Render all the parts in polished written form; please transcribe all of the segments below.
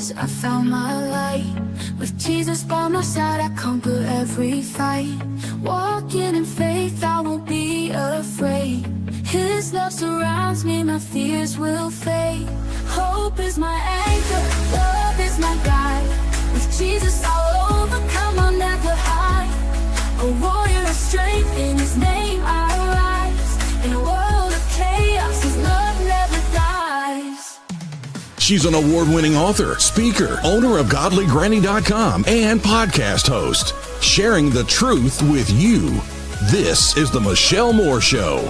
darkness, I found my light. With Jesus by my side, I conquer every fight. Walking in faith, I won't be afraid. His love surrounds me, my fears will fade. Hope is my anchor, love is my guide. With Jesus I'll overcome, I'll never hide. A warrior of strength, in His name I rise. In a world of chaos, His love never dies. She's an award-winning author, speaker, owner of GodlyGranny.com, and podcast host, sharing the truth with you. This is The Michelle Moore Show.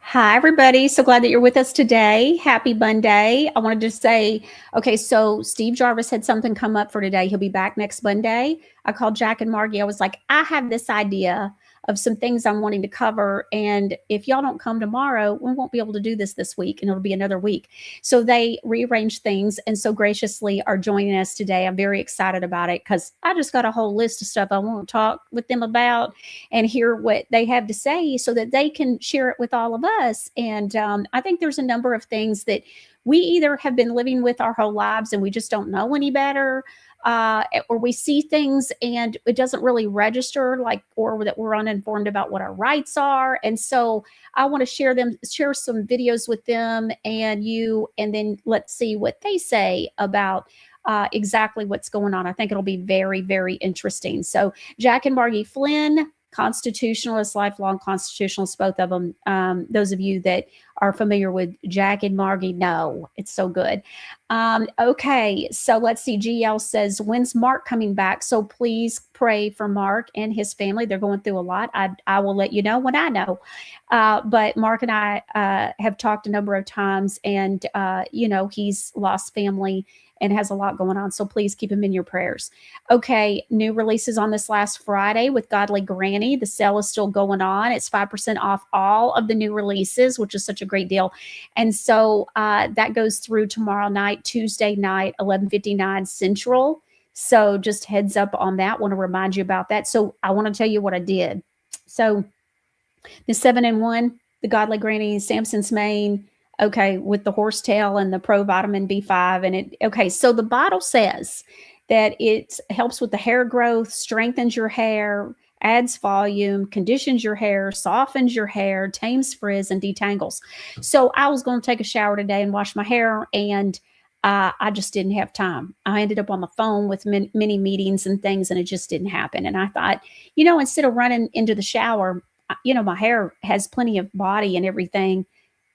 Hi, everybody. So glad that you're with us today. Happy Monday. I wanted to say, okay, so Steve Jarvis had something come up for today. He'll be back next Monday. I called Jack and Margy. I was like, I have this idea of some things I'm wanting to cover. And if y'all don't come tomorrow, we won't be able to do this week, and it'll be another week. So they rearranged things and so graciously are joining us today. I'm very excited about it because I just got a whole list of stuff I want to talk with them about and hear what they have to say so that they can share it with all of us. And I think there's a number of things that we either have been living with our whole lives and we just don't know any better, or we see things and it doesn't really register, like, or that we're uninformed about what our rights are. And so I want to share some videos with them and you, and then let's see what they say about exactly what's going on. I think it'll be very, very interesting. So Jack and Margy Flynn, constitutionalists, lifelong constitutionalists, both of them. Those of you that are familiar with Jack and Margy know it's so good. Okay, so let's see. GL says, when's Mark coming back? So please pray for Mark and his family. They're going through a lot. I will let you know when I know. But Mark and I have talked a number of times, and he's lost family and has a lot going on. So please keep him in your prayers. Okay, new releases on this last Friday with Godly Granny. The sale is still going on. It's 5% off all of the new releases, which is such a great deal. And so that goes through tomorrow night, Tuesday night, 11:59 Central. So just heads up on that. Want to remind you about that. So I want to tell you what I did. So the 7-in-1, the Godly Granny, Samson's Mane, okay, with the horsetail and the Pro Vitamin B5. And so the bottle says that it helps with the hair growth, strengthens your hair, adds volume, conditions your hair, softens your hair, tames frizz, and detangles. So I was going to take a shower today and wash my hair, and I just didn't have time. I ended up on the phone with many meetings and things, and it just didn't happen. And I thought, instead of running into the shower, my hair has plenty of body and everything.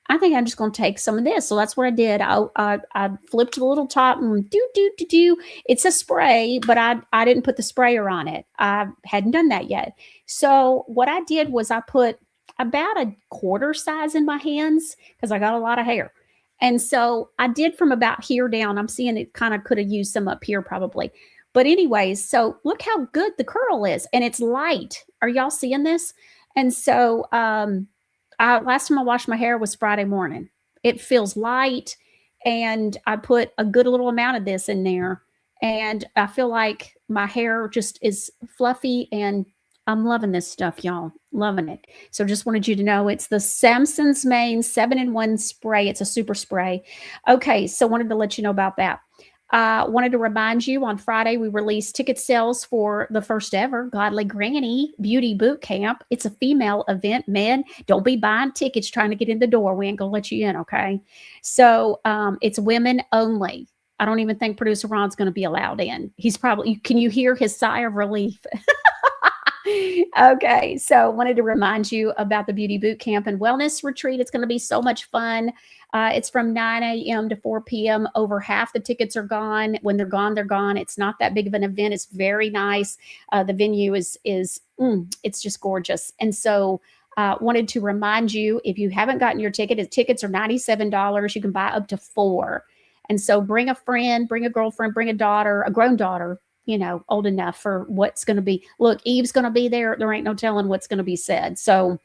I think I'm just going to take some of this. So that's what I did. I flipped the little top and do. It's a spray, but I didn't put the sprayer on it. I hadn't done that yet. So what I did was I put about a quarter size in my hands because I got a lot of hair. And so I did from about here down. I'm seeing it kind of could have used some up here probably. But anyways, so look how good the curl is. And it's light. Are y'all seeing this? And so last time I washed my hair was Friday morning. It feels light, and I put a good little amount of this in there, and I feel like my hair just is fluffy, and I'm loving this stuff, y'all. Loving it. So just wanted you to know it's the Samson's Mane 7-in-1 spray. It's a super spray. Okay, so wanted to let you know about that. Wanted to remind you, on Friday, we released ticket sales for the first ever Godly Granny Beauty Boot Camp. It's a female event. Men, don't be buying tickets trying to get in the door. We ain't going to let you in, okay? So it's women only. I don't even think producer Ron's going to be allowed in. He's probably, can you hear his sigh of relief? Okay, so wanted to remind you about the Beauty Boot Camp and Wellness Retreat. It's going to be so much fun. It's from 9 a.m. to 4 p.m. Over half the tickets are gone. When they're gone, they're gone. It's not that big of an event. It's very nice. The venue is it's just gorgeous. And so wanted to remind you, if you haven't gotten your ticket, the tickets are $97. You can buy up to 4. And so bring a friend, bring a girlfriend, bring a daughter, a grown daughter, old enough for what's going to be. Look, Eve's going to be there. There ain't no telling what's going to be said. So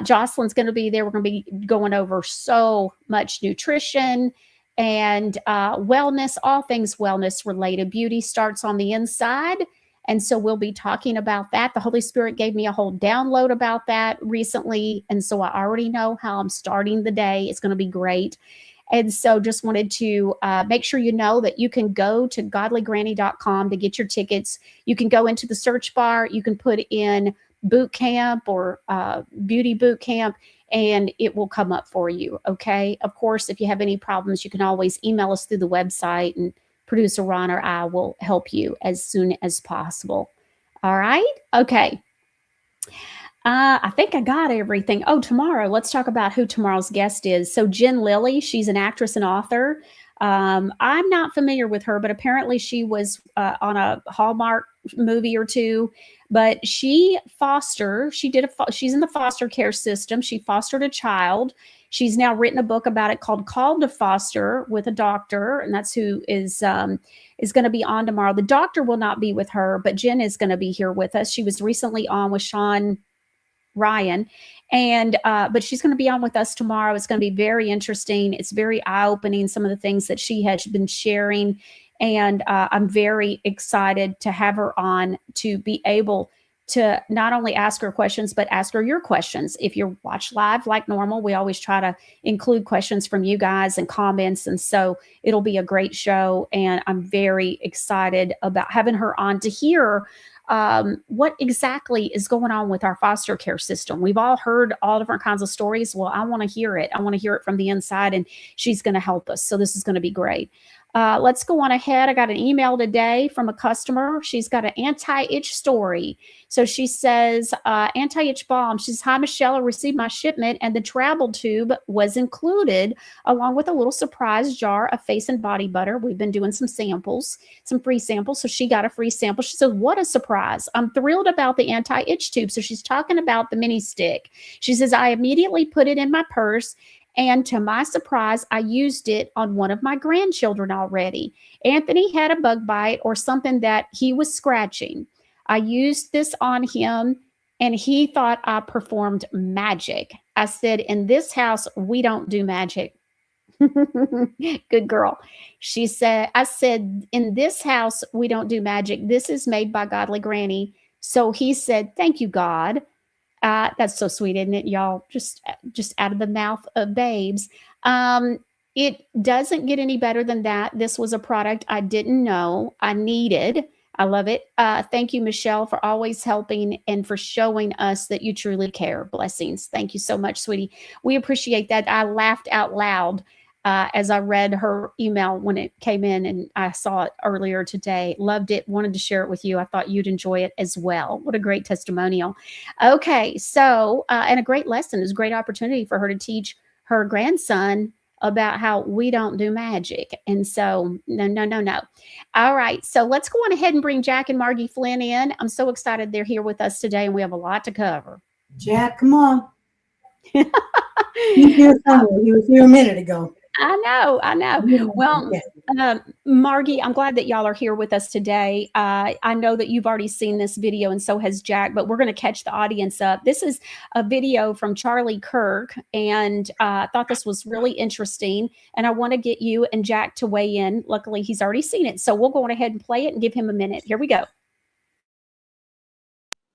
Jocelyn's going to be there. We're going to be going over so much nutrition and wellness, all things wellness related. Beauty starts on the inside. And so we'll be talking about that. The Holy Spirit gave me a whole download about that recently. And so I already know how I'm starting the day. It's going to be great. And so just wanted to make sure you know that you can go to godlygranny.com to get your tickets. You can go into the search bar. You can put in boot camp or beauty boot camp, and it will come up for you. Okay. Of course, if you have any problems, you can always email us through the website, and producer Ron or I will help you as soon as possible. All right. Okay. I think I got everything. Oh, tomorrow. Let's talk about who tomorrow's guest is. So Jen Lilly, she's an actress and author. I'm not familiar with her, but apparently she was on a Hallmark movie or two. But she's in the foster care system. She fostered a child. She's now written a book about it called Called to Foster with a doctor, and that's who is going to be on tomorrow. The doctor will not be with her, but Jen is going to be here with us. She was recently on with Sean Ryan, and but she's going to be on with us tomorrow. It's going to be very interesting. It's very eye-opening, some of the things that she has been sharing, and I'm very excited to have her on to be able to not only ask her questions, but ask her your questions. If you watch live like normal, we always try to include questions from you guys and comments, and so it'll be a great show, and I'm very excited about having her on to hear what exactly is going on with our foster care system. We've all heard all different kinds of stories. Well, I want to hear it. I want to hear it from the inside, and she's going to help us. So this is going to be great. Let's go on ahead. I got an email today from a customer. She's got an anti-itch story. So she says, anti-itch balm. She says, hi, Michelle, I received my shipment and the travel tube was included along with a little surprise jar of face and body butter. We've been doing some samples, some free samples. So she got a free sample. She said, what a surprise. I'm thrilled about the anti-itch tube. So she's talking about the mini stick. She says, I immediately put it in my purse, and to my surprise, I used it on one of my grandchildren already. Anthony had a bug bite or something that he was scratching. I used this on him, and he thought I performed magic. I said, in this house, we don't do magic. Good girl. She said, I said, in this house, we don't do magic. This is made by Godly Granny. So he said, thank you, God. That's so sweet, isn't it, y'all? Just out of the mouth of babes. It doesn't get any better than that. This was a product I didn't know I needed. I love it. Thank you, Michelle, for always helping and for showing us that you truly care. Blessings. Thank you so much, sweetie. We appreciate that. I laughed out loud as I read her email when it came in, and I saw it earlier today. Loved it. Wanted to share it with you. I thought you'd enjoy it as well. What a great testimonial. Okay, so, and a great lesson. It was a great opportunity for her to teach her grandson about how we don't do magic. And so, no. All right, so let's go on ahead and bring Jack and Margy Flynn in. I'm so excited they're here with us today, and we have a lot to cover. Jack, come on. He's here somewhere. He was here a minute ago. I know. Well, Margy, I'm glad that y'all are here with us today. I know that you've already seen this video, and so has Jack, but we're going to catch the audience up. This is a video from Charlie Kirk, and I thought this was really interesting, and I want to get you and Jack to weigh in. Luckily, he's already seen it, so we'll go on ahead and play it and give him a minute. Here we go.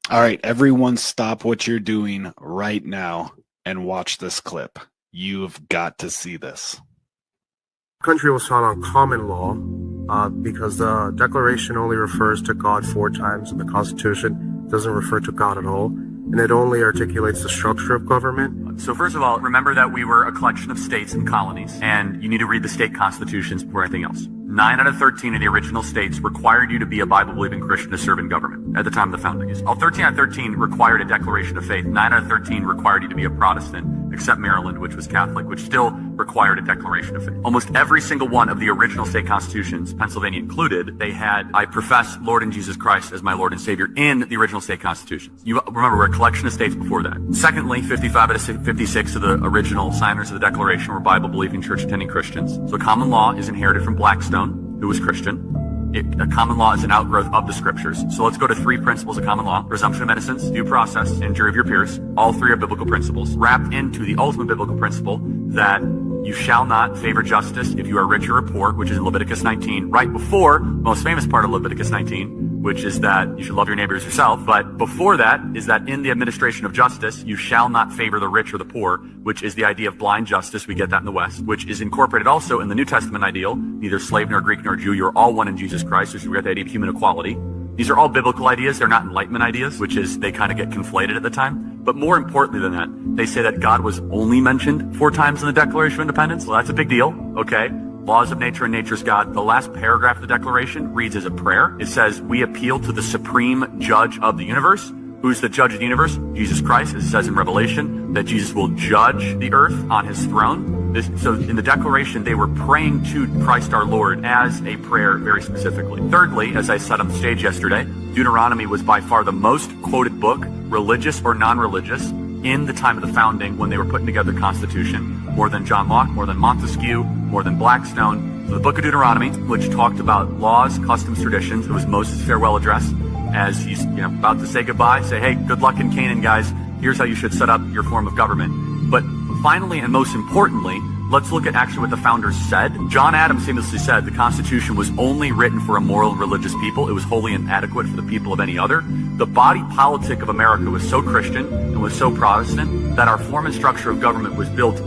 All right, everyone stop what you're doing right now and watch this clip. You've got to see this. Country was taught on common law because the Declaration only refers to God 4 times, and the Constitution doesn't refer to God at all, and it only articulates the structure of government. So first of all, remember that we were a collection of states and colonies, and you need to read the state constitutions before anything else. 9 out of 13 of the original states required you to be a Bible-believing Christian to serve in government at the time of the founding. 13 out of 13 required a declaration of faith. 9 out of 13 required you to be a Protestant, except Maryland, which was Catholic, which still required a declaration of faith. Almost every single one of the original state constitutions, Pennsylvania included, they had, I profess Lord and Jesus Christ as my Lord and Savior in the original state constitutions. You remember, we're a collection of states before that. Secondly, 55 out of 56 of the original signers of the Declaration were Bible-believing, church-attending Christians. So common law is inherited from Blackstone, who was Christian. Common law is an outgrowth of the scriptures. So let's go to 3 principles of common law: presumption of innocence, due process, and jury of your peers. All 3 are biblical principles, wrapped into the ultimate biblical principle that you shall not favor justice if you are rich or poor, which is in Leviticus 19, right before the most famous part of Leviticus 19, which is that you should love your neighbor as yourself. But before that is that in the administration of justice, you shall not favor the rich or the poor, which is the idea of blind justice. We get that in the West, which is incorporated also in the New Testament ideal. Neither slave nor Greek nor Jew, you're all one in Jesus Christ, which we get the idea of human equality. These are all biblical ideas. They're not Enlightenment ideas, which is they kind of get conflated at the time. But more importantly than that, they say that God was only mentioned 4 times in the Declaration of Independence. Well, that's a big deal. Okay. Laws of nature and nature's God. The last paragraph of the Declaration reads as a prayer. It says, we appeal to the supreme judge of the universe. Who's the judge of the universe? Jesus Christ. It says in Revelation that Jesus will judge the earth on his throne. So in the Declaration, they were praying to Christ our Lord as a prayer very specifically. Thirdly, as I said on the stage yesterday, Deuteronomy was by far the most quoted book, religious or non-religious, in the time of the founding when they were putting together the Constitution. More than John Locke, more than Montesquieu, more than Blackstone. So the book of Deuteronomy, which talked about laws, customs, traditions, it was Moses' farewell address as he's about to say goodbye, say, hey, good luck in Canaan, guys. Here's how you should set up your form of government. But finally, and most importantly, let's look at actually what the founders said. John Adams famously said the Constitution was only written for a moral and religious people. It was wholly inadequate for the people of any other. The body politic of America was so Christian and was so Protestant that our form and structure of government was built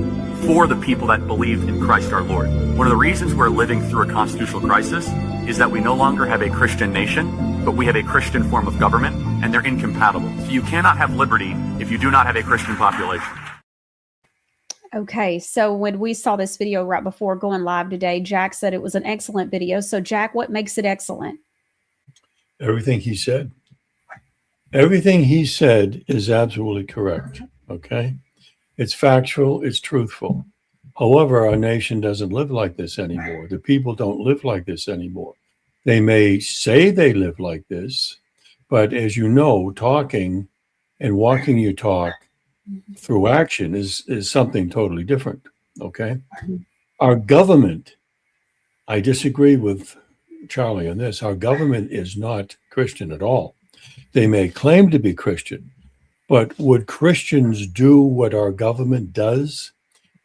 for the people that believed in Christ our Lord. One of the reasons we're living through a constitutional crisis is that we no longer have a Christian nation, but we have a Christian form of government, and they're incompatible. So you cannot have liberty if you do not have a Christian population. Okay, so when we saw this video right before going live today, Jack said it was an excellent video. So Jack, what makes it excellent? Everything he said. Everything he said is absolutely correct, okay? It's factual, it's truthful. However, our nation doesn't live like this anymore. The people don't live like this anymore. They may say they live like this, but as you know, talking and walking your talk through action is something totally different, okay? Our government, I disagree with Charlie on this, our government is not Christian at all. They may claim to be Christian, but would Christians do what our government does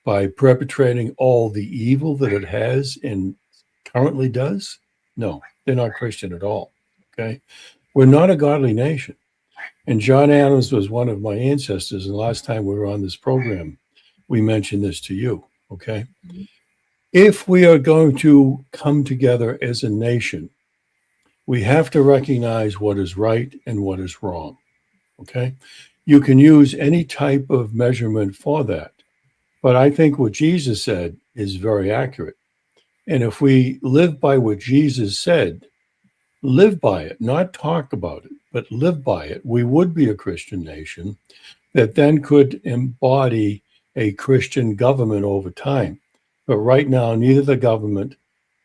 by perpetrating all the evil that it has and currently does? No, they're not Christian at all, okay? We're not a godly nation. And John Adams was one of my ancestors. And last time we were on this program, we mentioned this to you, okay? If we are going to come together as a nation, we have to recognize what is right and what is wrong, okay? You can use any type of measurement for that. But I think what Jesus said is very accurate. And if we live by what Jesus said, live by it, not talk about it, but live by it, we would be a Christian nation that then could embody a Christian government over time. But right now, neither the government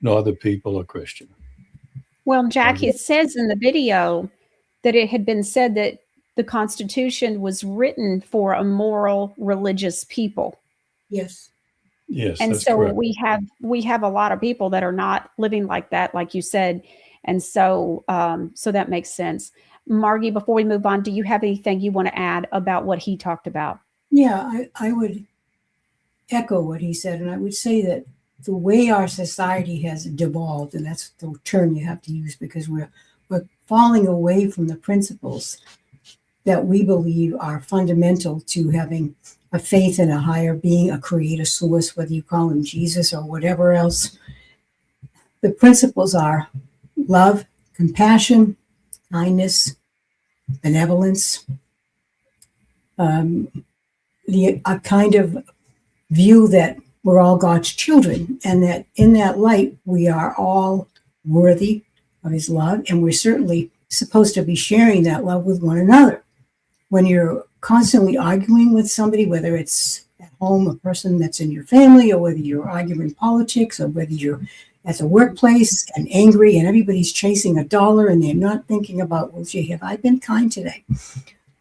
nor the people are Christian. Well, Jack, it says in the video that it had been said that the Constitution was written for a moral, religious people. Yes. Yes, And that's so correct. we have a lot of people that are not living like that, like you said. And so so that makes sense. Margy, before we move on, do you have anything you want to add about what he talked about? Yeah, I would echo what he said. And I would say that the way our society has devolved, and that's the term you have to use because we're falling away from the principles that we believe are fundamental to having a faith in a higher being, a creator source, whether you call him Jesus or whatever else. The principles are love, compassion, kindness, benevolence, a kind of view that we're all God's children, and that in that light, we are all worthy of his love, and we're certainly supposed to be sharing that love with one another. When you're constantly arguing with somebody, whether it's at home, a person that's in your family, or whether you're arguing politics, or whether you're at the workplace and angry and everybody's chasing a dollar and they're not thinking about, well, gee, have I been kind today?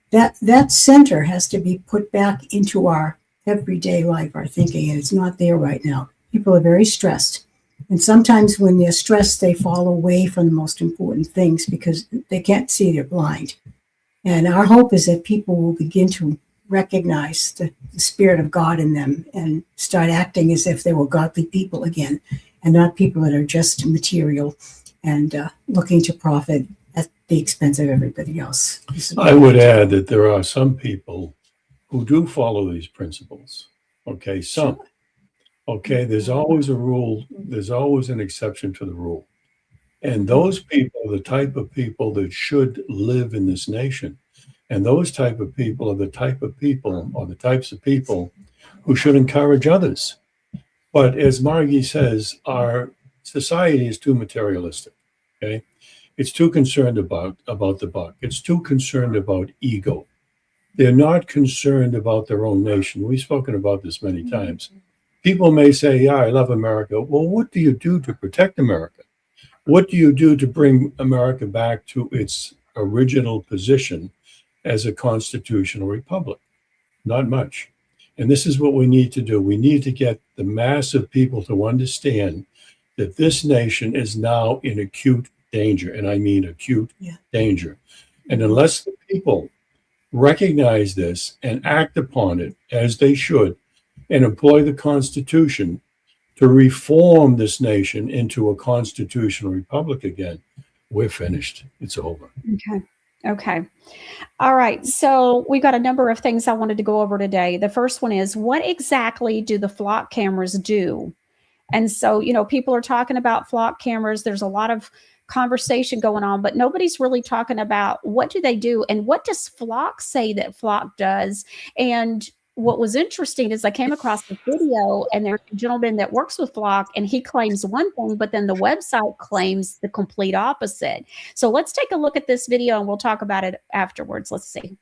That center has to be put back into our everyday life, our thinking, and it's not there right now. People are very stressed. And sometimes when they're stressed, they fall away from the most important things because they can't see, they're blind. And our hope is that people will begin to recognize the Spirit of God in them and start acting as if they were godly people again, and not people that are just material and looking to profit at the expense of everybody else. I would add that there are some people who do follow these principles. Okay, some. Okay, there's always a rule, there's always an exception to the rule. And those people are the type of people that should live in this nation. And those type of people are the type of people, or the types of people who should encourage others. But as Margy says, our society is too materialistic. Okay, it's too concerned about the buck. It's too concerned about ego. They're not concerned about their own nation. We've spoken about this many times. People may say, yeah, I love America. Well, what do you do to protect America? What do you do to bring America back to its original position as a constitutional republic? Not much. And this is what we need to do. We need to get the mass of people to understand that this nation is now in acute danger. And I mean acute danger. And unless the people recognize this and act upon it as they should, and employ the Constitution to reform this nation into a constitutional republic again, we're finished. It's over. Okay. All right. So we've got a number of things I wanted to go over today. The first one is, what exactly do the flock cameras do? And so, people are talking about flock cameras. There's a lot of conversation going on, but nobody's really talking about what do they do and what does Flock say that Flock does. And what was interesting is I came across the video, and there's a gentleman that works with Flock, and he claims one thing, but then the website claims the complete opposite. So let's take a look at this video and we'll talk about it afterwards. Let's see.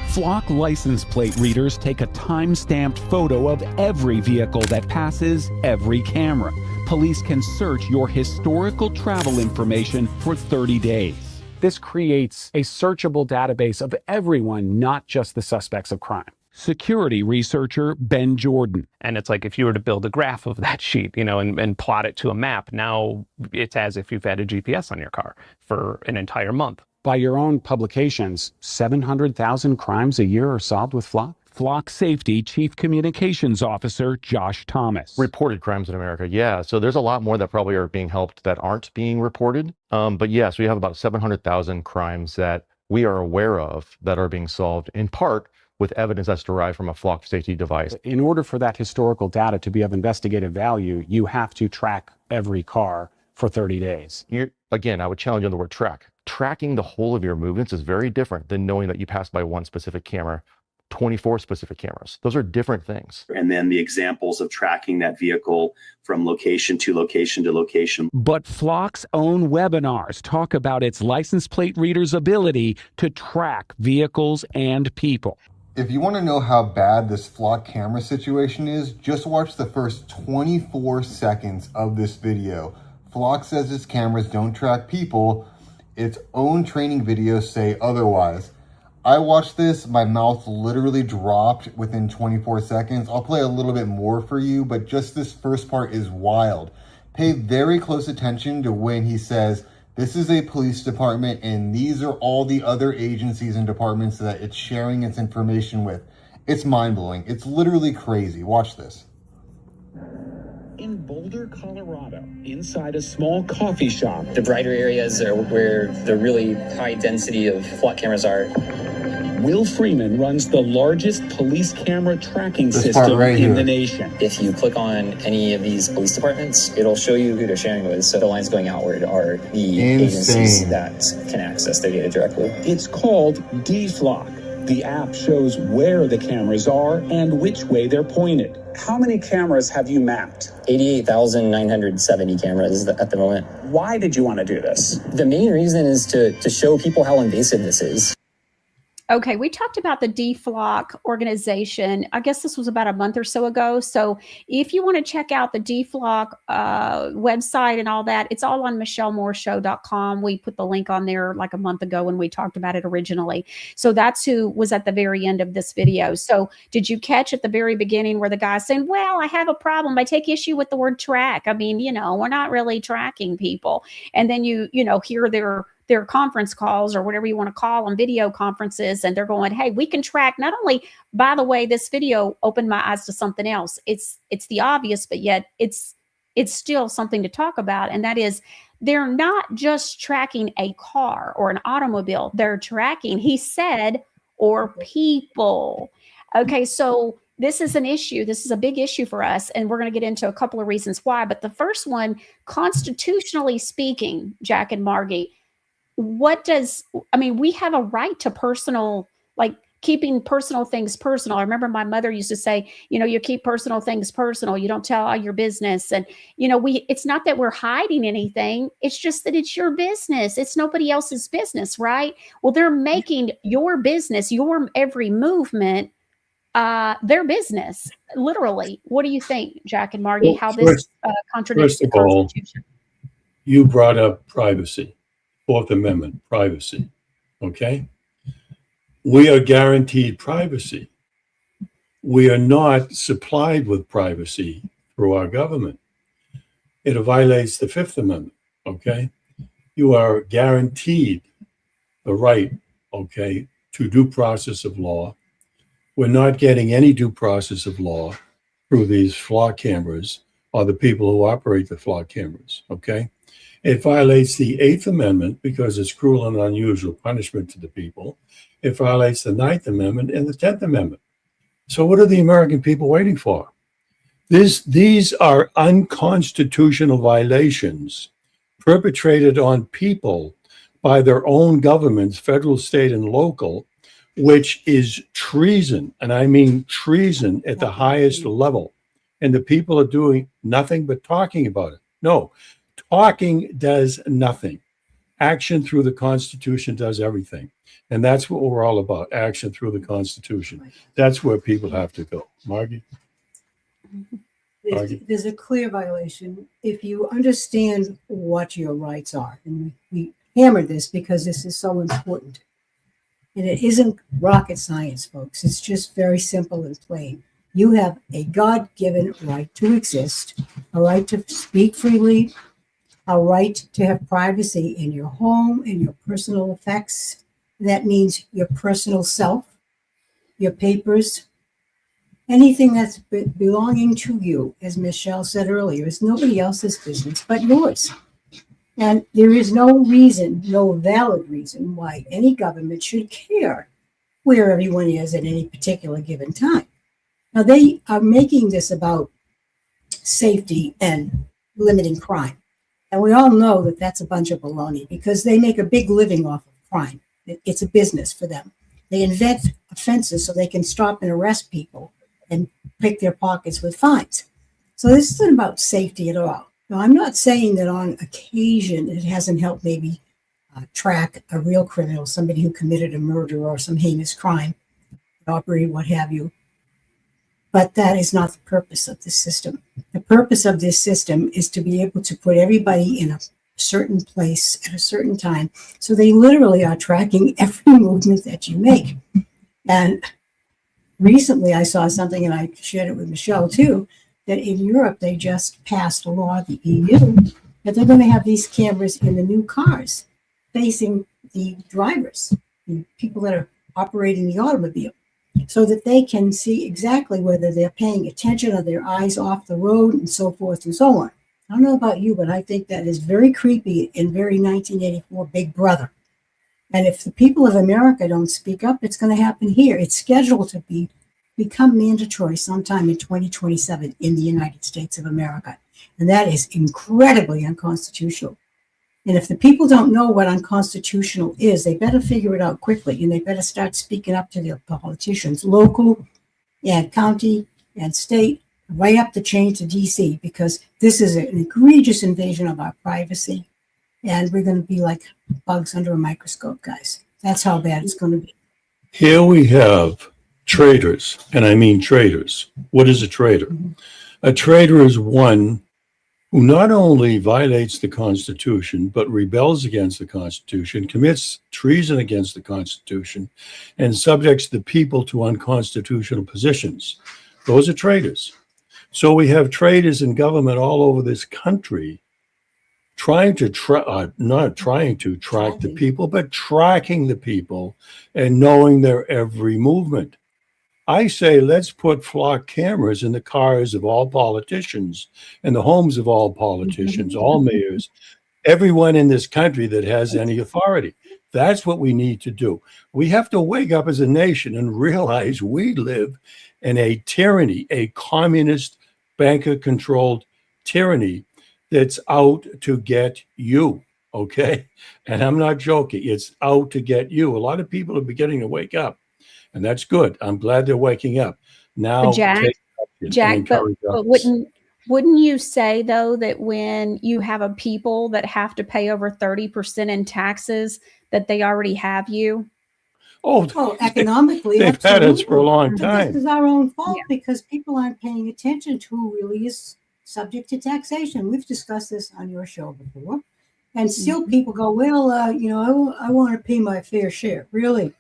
Flock license plate readers take a time-stamped photo of every vehicle that passes every camera. Police can search your historical travel information for 30 days. This creates a searchable database of everyone, not just the suspects of crime. Security researcher Ben Jordan. And it's like if you were to build a graph of that sheet, and plot it to a map, now it's as if you've had a GPS on your car for an entire month. By your own publications, 700,000 crimes a year are solved with Flock? Flock Safety Chief Communications Officer Josh Thomas. Reported crimes in America, yeah. So there's a lot more that probably are being helped that aren't being reported. But yes, we have about 700,000 crimes that we are aware of that are being solved, in part with evidence that's derived from a Flock safety device. In order for that historical data to be of investigative value, you have to track every car for 30 days. Again, I would challenge you on the word track. Tracking the whole of your movements is very different than knowing that you passed by one specific camera, 24 specific cameras. Those are different things. And then the examples of tracking that vehicle from location to location to location. But Flock's own webinars talk about its license plate readers' ability to track vehicles and people. If you want to know how bad this Flock camera situation is, just watch the first 24 seconds of this video. Flock says its cameras don't track people. Its own training videos say otherwise. I watched this, my mouth literally dropped within 24 seconds. I'll play a little bit more for you, but just this first part is wild. Pay very close attention to when he says, this is a police department and these are all the other agencies and departments that it's sharing its information with. It's mind-blowing. It's literally crazy. Watch this. In Boulder, Colorado, inside a small coffee shop. The brighter areas are where the really high density of Flock cameras are. Will Freeman runs the largest police camera tracking system in the nation. If you click on any of these police departments, it'll show you who they're sharing with. So the lines going outward are the agencies that can access their data directly. It's called D-Flock. The app shows where the cameras are and which way they're pointed. How many cameras have you mapped? 88,970 cameras at the moment. Why did you want to do this? The main reason is to show people how invasive this is. Okay, we talked about the DFLOC organization. I guess this was about a month or so ago. So if you want to check out the DFLOC website and all that, it's all on michellemooreshow.com. We put the link on there like a month ago when we talked about it originally. So that's who was at the very end of this video. So did you catch at the very beginning where the guy's saying, well, I have a problem. I take issue with the word track. I mean, we're not really tracking people. And then you hear their conference calls or whatever you want to call them, video conferences, and they're going, hey, we can track. Not only, by the way, this video opened my eyes to something else. It's the obvious, but yet it's it's still something to talk about. And that is, they're not just tracking a car or an automobile. They're tracking, he said, or people. Okay, so this is an issue. This is a big issue for us. And we're going to get into a couple of reasons why. But the first one, constitutionally speaking, Jack and Margie, we have a right to personal, like keeping personal things personal. I remember my mother used to say, you keep personal things personal. You don't tell all your business. And, it's not that we're hiding anything. It's just that it's your business. It's nobody else's business, right? Well, they're making your business, your every movement, their business, literally. What do you think, Jack and Margie, how this contradicts the Constitution? You brought up privacy, Fourth Amendment, privacy, okay? We are guaranteed privacy. We are not supplied with privacy through our government. It violates the Fifth Amendment, okay? You are guaranteed the right, okay, to due process of law. We're not getting any due process of law through these flock cameras or the people who operate the flock cameras, okay? It violates the Eighth Amendment because it's cruel and unusual punishment to the people. It violates the Ninth Amendment and the 10th Amendment. So what are the American people waiting for? These are unconstitutional violations perpetrated on people by their own governments, federal, state, and local, which is treason. And I mean treason at the highest level. And the people are doing nothing but talking about it. No, talking does nothing. Action through the Constitution does everything. And that's what we're all about, action through the Constitution. That's where people have to go. Margie? There's a clear violation if you understand what your rights are. And we hammered this because this is so important. And it isn't rocket science, folks. It's just very simple and plain. You have a God-given right to exist, a right to speak freely, a right to have privacy in your home and your personal effects. That means your personal self, your papers, anything that's belonging to you, as Michelle said earlier, is nobody else's business but yours. And there is no reason, no valid reason why any government should care where everyone is at any particular given time. Now, they are making this about safety and limiting crime. And we all know that that's a bunch of baloney because they make a big living off of crime. It's a business for them. They invent offenses so they can stop and arrest people and pick their pockets with fines. So this isn't about safety at all. Now, I'm not saying that on occasion it hasn't helped maybe track a real criminal, somebody who committed a murder or some heinous crime, robbery, what have you. But that is not the purpose of this system. The purpose of this system is to be able to put everybody in a certain place at a certain time. So they literally are tracking every movement that you make. And recently I saw something, and I shared it with Michelle too, that in Europe they just passed a law, the EU, that they're going to have these cameras in the new cars facing the drivers, the people that are operating the automobile, so that they can see exactly whether they're paying attention or their eyes off the road and so forth and so on. I don't know about you, but I think that is very creepy and very 1984 Big Brother. And if the people of America don't speak up, it's going to happen here. It's scheduled to become mandatory sometime in 2027 in the United States of America. And that is incredibly unconstitutional. And if the people don't know what unconstitutional is, they better figure it out quickly, and they better start speaking up to their politicians, local and county and state, right up the chain to DC, because this is an egregious invasion of our privacy. And we're going to be like bugs under a microscope, guys. That's how bad it's going to be. Here we have traitors, and I mean traitors. What is a traitor? A traitor is one who not only violates the Constitution, but rebels against the Constitution, commits treason against the Constitution, and subjects the people to unconstitutional positions. Those are traitors. So we have traitors in government all over this country trying to not trying to track the people, but tracking the people and knowing their every movement. I say let's put flock cameras in the cars of all politicians, in the homes of all politicians, all mayors, everyone in this country that has any authority. That's what we need to do. We have to wake up as a nation and realize we live in a tyranny, a communist, banker-controlled tyranny that's out to get you, okay? And I'm not joking. It's out to get you. A lot of people are beginning to wake up, and that's good. I'm glad they're waking up. Now, But Jack, take action and Jack, but encourage others. wouldn't you say though that when you have a people that have to pay over 30% in taxes, that they already have you? Oh, economically, they've had us for a absolutely. long But time. this is our own fault because people aren't paying attention to who really is subject to taxation. We've discussed this on your show before. And still people go, well, I want to pay my fair share. Really?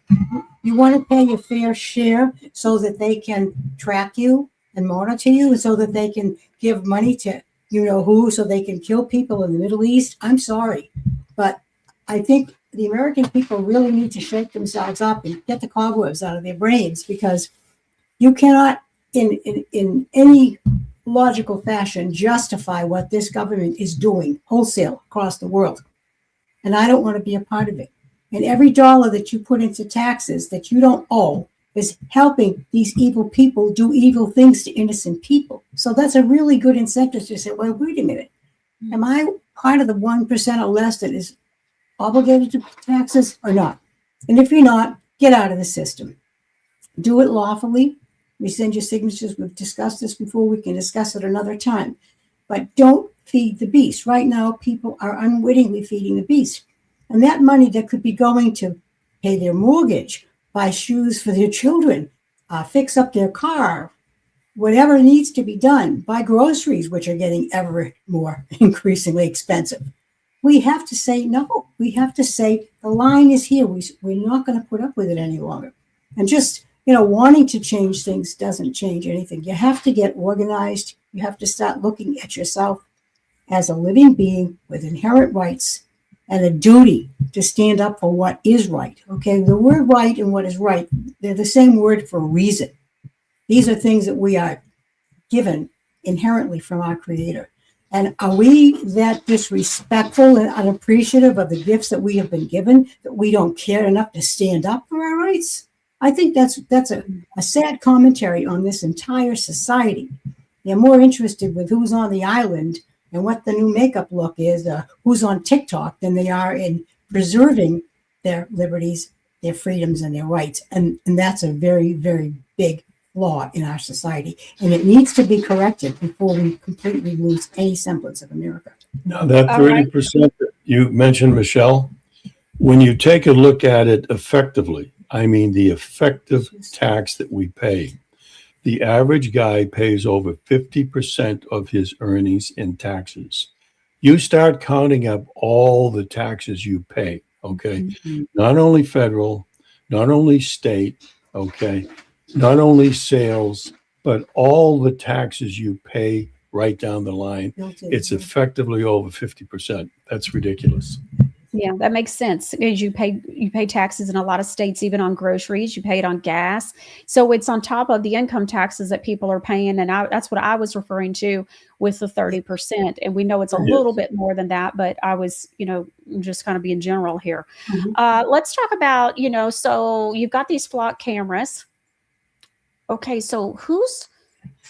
You want to pay your fair share so that they can track you and monitor you and so that they can give money to who, so they can kill people in the Middle East? I'm sorry. But I think the American people really need to shake themselves up and get the cobwebs out of their brains, because you cannot, in any logical fashion, justify what this government is doing wholesale across the world. And I don't want to be a part of it. And every dollar that you put into taxes that you don't owe is helping these evil people do evil things to innocent people. So that's a really good incentive to say, well, wait a minute. Am I part of the 1% or less that is obligated to pay taxes or not? And if you're not, get out of the system. Do it lawfully. Rescind your signatures. We've discussed this before. We can discuss it another time. But don't feed the beast. Right now, people are unwittingly feeding the beast. And that money that could be going to pay their mortgage, buy shoes for their children, fix up their car, whatever needs to be done, buy groceries, which are getting ever more increasingly expensive. We have to say no. We have to say the line is here. We're not going to put up with it any longer. And just wanting to change things doesn't change anything. You have to get organized. You have to start looking at yourself as a living being with inherent rights and a duty to stand up for what is right. Okay, the word right and what is right, they're the same word for a reason. These are things that we are given inherently from our Creator. And are we that disrespectful and unappreciative of the gifts that we have been given, that we don't care enough to stand up for our rights? I think that's a sad commentary on this entire society. They're more interested with who's on the island and what the new makeup look is, who's on TikTok, than they are in preserving their liberties, their freedoms, and their rights. And that's a very, very big flaw in our society. And it needs to be corrected before we completely lose any semblance of America. Now, that 30% that you mentioned, Michelle, when you take a look at it effectively, I mean the effective tax that we pay, the average guy pays over 50% of his earnings in taxes. You start counting up all the taxes you pay, okay? Mm-hmm. Not only federal, not only state, okay? Not only sales, but all the taxes you pay right down the line. It's effectively over 50%. That's ridiculous. Yeah, that makes sense, because you pay taxes in a lot of states, even on groceries. You pay it on gas. So it's on top of the income taxes that people are paying. And that's what I was referring to with the 30%. And we know it's a little bit more than that, but I was, just kind of being general here. Mm-hmm. Let's talk about, so you've got these flock cameras. Okay, so who's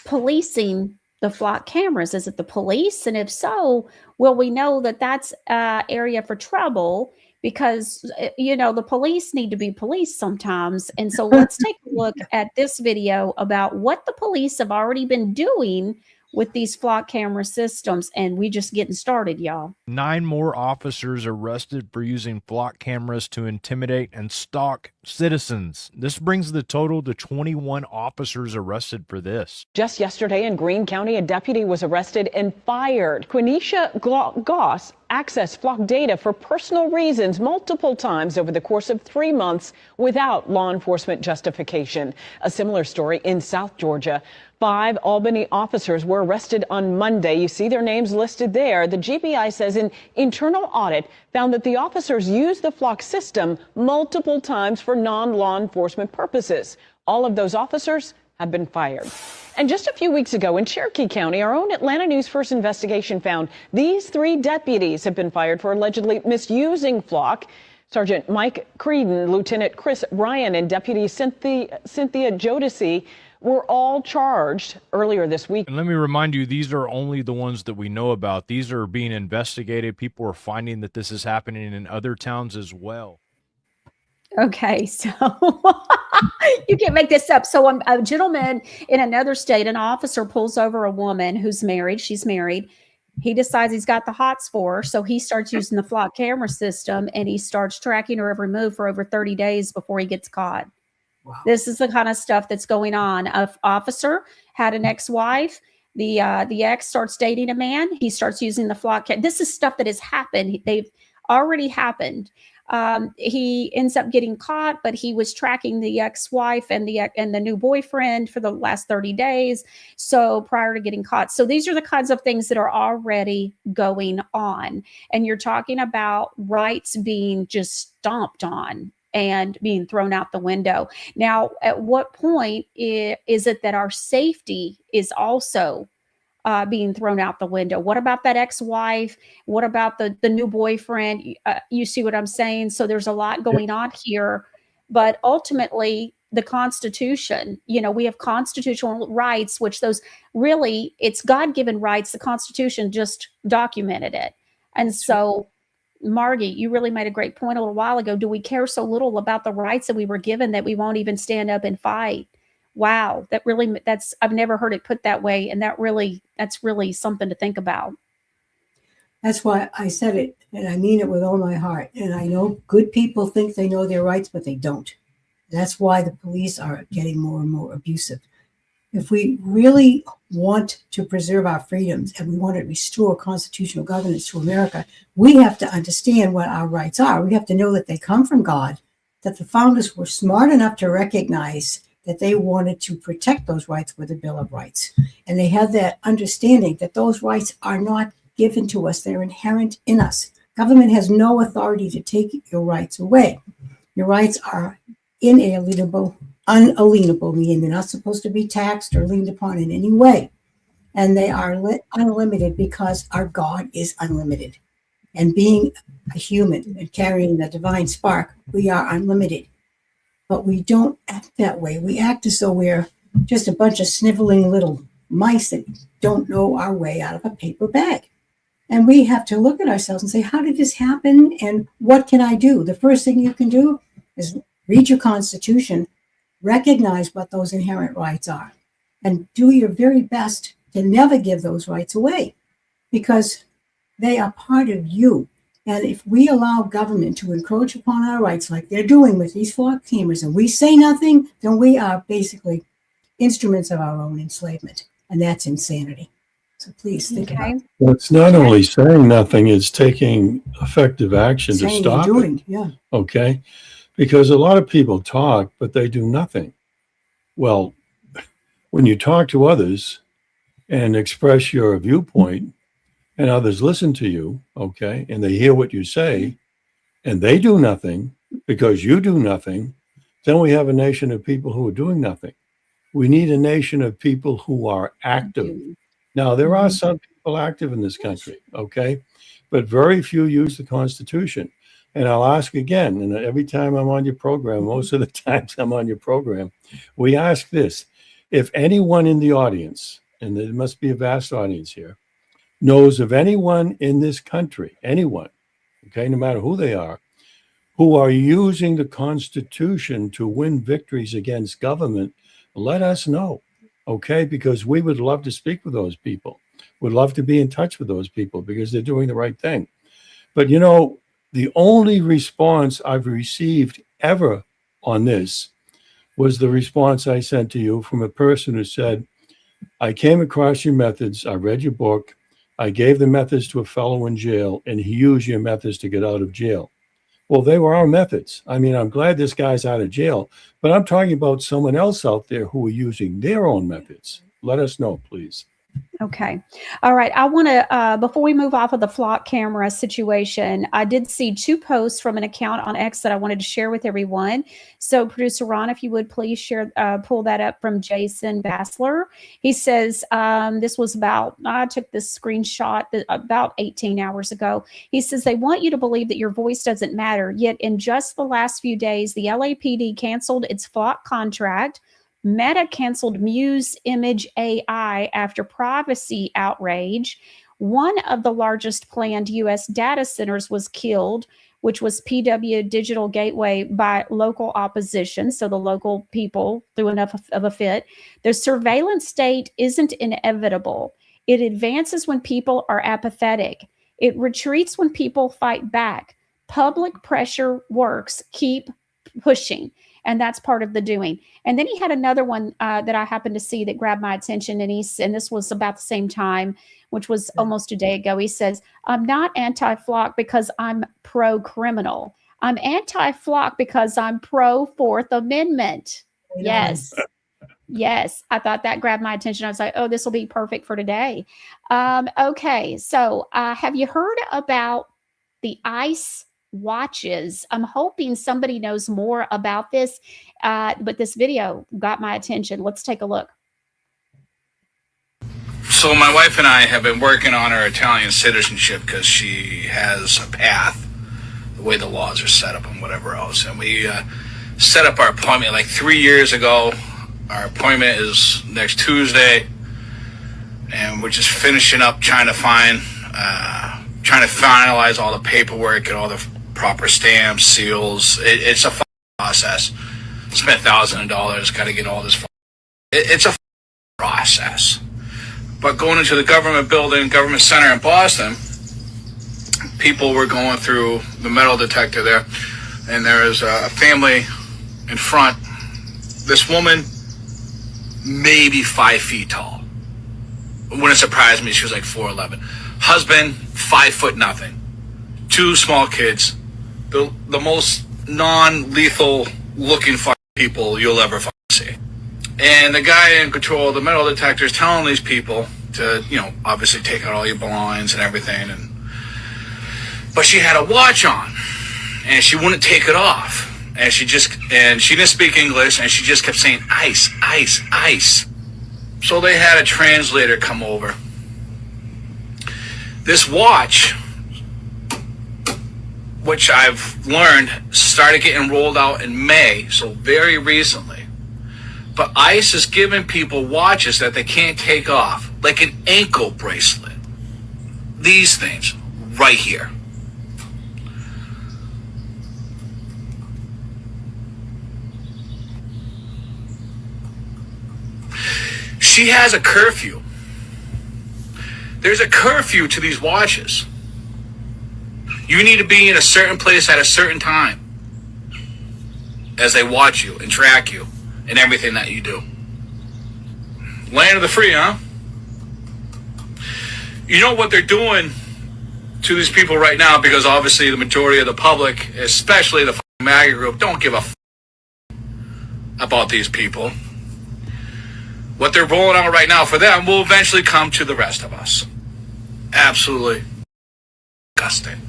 policing the flock cameras? Is it the police? And if so, well, we know that that's an area for trouble, because, the police need to be policed sometimes. And so let's take a look at this video about what the police have already been doing with these flock camera systems. And we just getting started, y'all. 9 more officers arrested for using flock cameras to intimidate and stalk citizens. This brings the total to 21 officers arrested for this. Just yesterday in Greene County, a deputy was arrested and fired. Quenisha Goss accessed flock data for personal reasons multiple times over the course of 3 months without law enforcement justification. A similar story in South Georgia. 5 Albany officers were arrested on Monday. You see their names listed there. The GBI says an internal audit found that the officers used the flock system multiple times for non-law enforcement purposes. All of those officers have been fired. And just a few weeks ago in Cherokee County, our own Atlanta News First investigation found these 3 deputies have been fired for allegedly misusing Flock. Sergeant Mike Creedon, Lieutenant Chris Bryan, and Deputy Cynthia Jodeci were all charged earlier this week. And let me remind you, these are only the ones that we know about. These are being investigated. People are finding that this is happening in other towns as well. Okay, so you can't make this up. So a gentleman in another state, an officer pulls over a woman who's married. She's married. He decides he's got the hots for her, so he starts using the Flock camera system, and he starts tracking her every move for over 30 days before he gets caught. Wow. This is the kind of stuff that's going on. An officer had an ex-wife. The ex starts dating a man. He starts using the Flock. This is stuff that has happened. They've already happened. He ends up getting caught, but he was tracking the ex-wife and the new boyfriend for the last 30 days. So prior to getting caught. So these are the kinds of things that are already going on. And you're talking about rights being just stomped on and being thrown out the window. Now, at what point is it that our safety is also being thrown out the window? What about that ex-wife? What about the new boyfriend? You see what I'm saying? So there's a lot going on here, but ultimately the Constitution, we have constitutional rights, which those really, it's God-given rights. The Constitution just documented it. And so, Margy, you really made a great point a little while ago. Do we care so little about the rights that we were given that we won't even stand up and fight? Wow, I've never heard it put that way. And that's really something to think about. That's why I said it, and I mean it with all my heart. And I know good people think they know their rights, but they don't. That's why the police are getting more and more abusive. If we really want to preserve our freedoms and we want to restore constitutional governance to America, we have to understand what our rights are. We have to know that they come from God, that the founders were smart enough to recognize that they wanted to protect those rights with a Bill of Rights. And they had that understanding that those rights are not given to us. They're inherent in us. Government has no authority to take your rights away. Your rights are unalienable, meaning they're not supposed to be taxed or leaned upon in any way. And they are unlimited because our God is unlimited. And being a human and carrying the divine spark, we are unlimited. But we don't act that way. We act as though we're just a bunch of sniveling little mice that don't know our way out of a paper bag. And we have to look at ourselves and say, how did this happen? And what can I do? The first thing you can do is read your Constitution, recognize what those inherent rights are, and do your very best to never give those rights away because they are part of you. And if we allow government to encroach upon our rights like they're doing with these Flock cameras and we say nothing, then we are basically instruments of our own enslavement. And that's insanity. So please think about it. Well, it's not only saying nothing, it's taking effective action to stop it. Yeah. Okay? Because a lot of people talk, but they do nothing. Well, when you talk to others and express your viewpoint, and others listen to you, okay, and they hear what you say, and they do nothing because you do nothing, then we have a nation of people who are doing nothing. We need a nation of people who are active. Now, there are some people active in this country, okay, but very few use the Constitution. And I'll ask again, and every time I'm on your program, most of the times I'm on your program, we ask this. If anyone in the audience, and there must be a vast audience here, knows of anyone in this country, anyone, okay, no matter who they are, who are using the Constitution to win victories against government, let us know, okay, because we would love to speak with those people. Would love to be in touch with those people because they're doing the right thing. But, the only response I've received ever on this was the response I sent to you from a person who said, I came across your methods, I read your book, I gave the methods to a fellow in jail, and he used your methods to get out of jail. Well, they were our methods. I mean, I'm glad this guy's out of jail, but I'm talking about someone else out there who are using their own methods. Let us know, please. Okay. All right. I want to, before we move off of the flock camera situation, I did see 2 posts from an account on X that I wanted to share with everyone. So, Producer Ron, if you would please share, pull that up from Jason Bassler. He says, this was about, I took this screenshot about 18 hours ago. He says, they want you to believe that your voice doesn't matter. Yet, in just the last few days, the LAPD canceled its flock contract. Meta canceled Muse Image AI after privacy outrage. One of the largest planned U.S. data centers was killed, which was PW Digital Gateway, by local opposition. So the local people threw enough of a fit. The surveillance state isn't inevitable. It advances when people are apathetic. It retreats when people fight back. Public pressure works. Keep pushing. And that's part of the doing. And then he had another one that I happened to see that grabbed my attention. And this was about the same time, which was almost a day ago. He says, I'm not anti-flock because I'm pro-criminal. I'm anti-flock because I'm pro-Fourth Amendment. Yes. Yes. I thought that grabbed my attention. I was like, oh, this will be perfect for today. Okay. So have you heard about the ICE watches? I'm hoping somebody knows more about this, but this video got my attention. Let's take a look. So my wife and I have been working on her Italian citizenship because she has a path, the way the laws are set up and whatever else. And we set up our appointment like 3 years ago. Our appointment is next Tuesday, and we're just finishing up trying to finalize all the paperwork and all the proper stamps, seals. It's a process. Spent thousands of dollars, got to get all this. It's a process. But going into the government building, government center in Boston, people were going through the metal detector there, and there was a family in front. This woman, maybe 5 feet tall. It wouldn't surprise me. She was like 4'11". Husband, 5 foot nothing. 2 small kids. The most non-lethal looking people you'll ever see. And the guy in control of the metal detector is telling these people to, obviously take out all your belongings and everything. But she had a watch on, and she wouldn't take it off. And she didn't speak English, and she just kept saying, ice, ice, ice. So they had a translator come over. This watch, which I've learned started getting rolled out in May, so very recently. But ICE is giving people watches that they can't take off, like an ankle bracelet. These things, right here. She has a curfew. There's a curfew to these watches. You need to be in a certain place at a certain time as they watch you and track you and everything that you do. Land of the free, huh? You know what they're doing to these people right now, because obviously the majority of the public, especially the MAGA group, don't give a about these people. What they're rolling out right now for them will eventually come to the rest of us. Absolutely disgusting.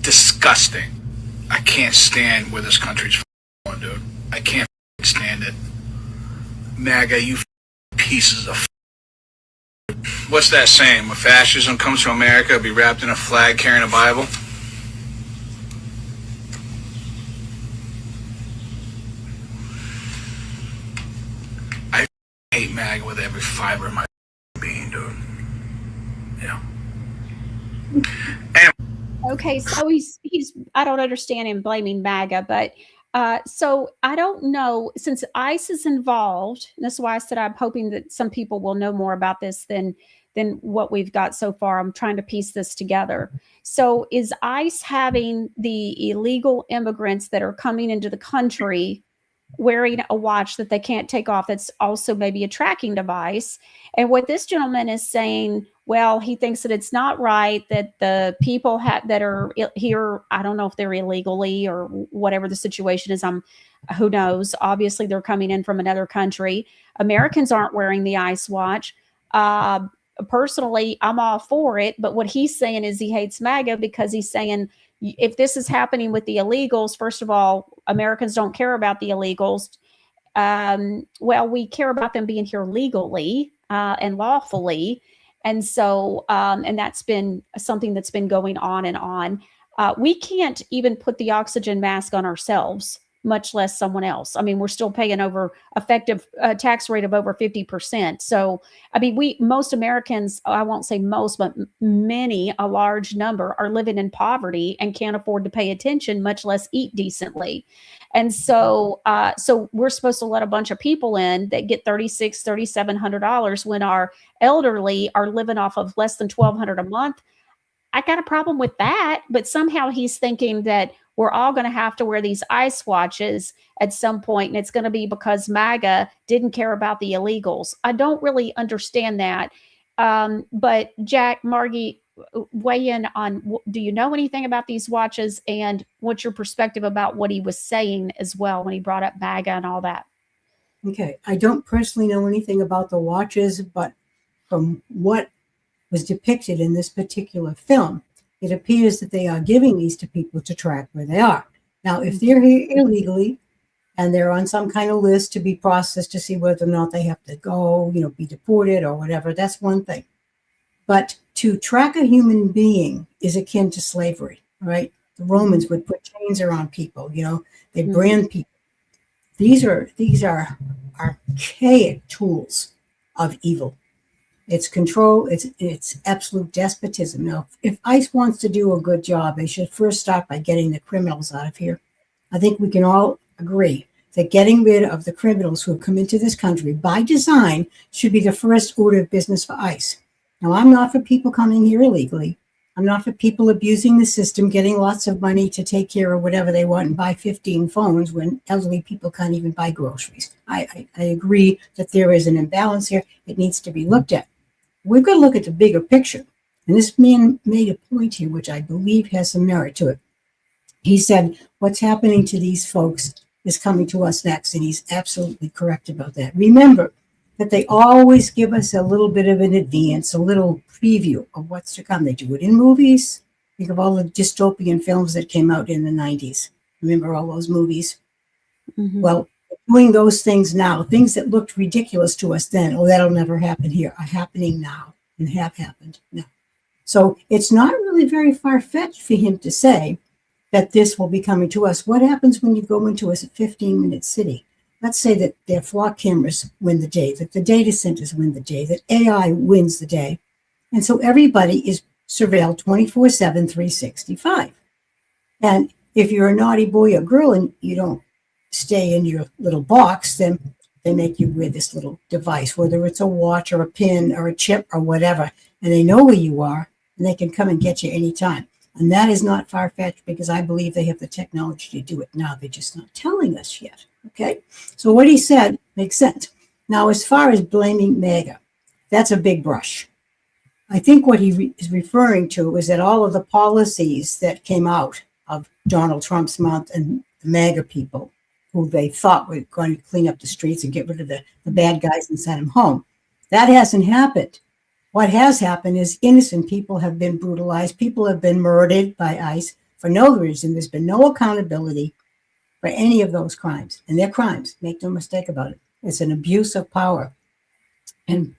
Disgusting. I can't stand where this country's going, dude. I can't stand it. MAGA, you pieces of. What's that saying? When fascism comes to America, it'll be wrapped in a flag carrying a Bible. I hate MAGA with every fiber of my being, dude. Yeah. Okay, so he's I don't understand him blaming MAGA, but so I don't know, since ICE is involved, and that's why I said I'm hoping that some people will know more about this than what we've got so far. I'm trying to piece this together. So is ICE having the illegal immigrants that are coming into the country wearing a watch that they can't take off that's also maybe a tracking device? And what this gentleman is saying, well, he thinks that it's not right that the people that are here, I don't know if they're illegally or whatever the situation is. Who knows? Obviously, they're coming in from another country. Americans aren't wearing the ICE watch. Personally, I'm all for it. But what he's saying is he hates MAGA because he's saying if this is happening with the illegals, first of all, Americans don't care about the illegals. Well, we care about them being here legally and lawfully. And so, and that's been something that's been going on and on. We can't even put the oxygen mask on ourselves, much less someone else. I mean, we're still paying over effective tax rate of over 50%. So, I mean, most Americans, I won't say most, but many, a large number are living in poverty and can't afford to pay attention, much less eat decently. And so, so we're supposed to let a bunch of people in that get $3,600, $3,700 when our elderly are living off of less than $1,200 a month. I got a problem with that, but somehow he's thinking that we're all going to have to wear these ice watches at some point, and it's going to be because MAGA didn't care about the illegals. I don't really understand that. But Jack, Margy, weigh in on, do you know anything about these watches, and what's your perspective about what he was saying as well when he brought up MAGA and all that? Okay, I don't personally know anything about the watches, but from what was depicted in this particular film, it appears that they are giving these to people to track where they are. Now, if they're here illegally and they're on some kind of list to be processed to see whether or not they have to go, be deported or whatever, that's one thing. But to track a human being is akin to slavery, right? The Romans would put chains around people, they brand people. These are archaic tools of evil. It's control. It's absolute despotism. Now, if ICE wants to do a good job, they should first start by getting the criminals out of here. I think we can all agree that getting rid of the criminals who have come into this country by design should be the first order of business for ICE. Now, I'm not for people coming here illegally. I'm not for people abusing the system, getting lots of money to take care of whatever they want and buy 15 phones when elderly people can't even buy groceries. I agree that there is an imbalance here. It needs to be looked at. We've got to look at the bigger picture. And this man made a point here, which I believe has some merit to it. He said, what's happening to these folks is coming to us next. And he's absolutely correct about that. Remember that they always give us a little bit of an advance, a little preview of what's to come. They do it in movies. Think of all the dystopian films that came out in the 90s. Remember all those movies? Mm-hmm. Well, doing those things now, things that looked ridiculous to us then, that'll never happen here, are happening now and have happened now. So it's not really very far-fetched for him to say that this will be coming to us. What happens when you go into a 15-minute city? Let's say that their flock cameras win the day, that the data centers win the day, that AI wins the day. And so everybody is surveilled 24/7, 365. And if you're a naughty boy or girl and you don't stay in your little box, then they make you wear this little device, whether it's a watch or a pin or a chip or whatever, and they know where you are and they can come and get you anytime. And that is not far-fetched because I believe they have the technology to do it now. They're just not telling us yet. Okay, so what he said makes sense. Now, as far as blaming MAGA, that's a big brush. I think what he is referring to is that all of the policies that came out of Donald Trump's mouth and the MAGA people, who they thought were going to clean up the streets and get rid of the bad guys and send them home, that hasn't happened. What has happened is innocent people have been brutalized. People have been murdered by ICE for no reason. There's been no accountability for any of those crimes. And they're crimes. Make no mistake about it. It's an abuse of power. And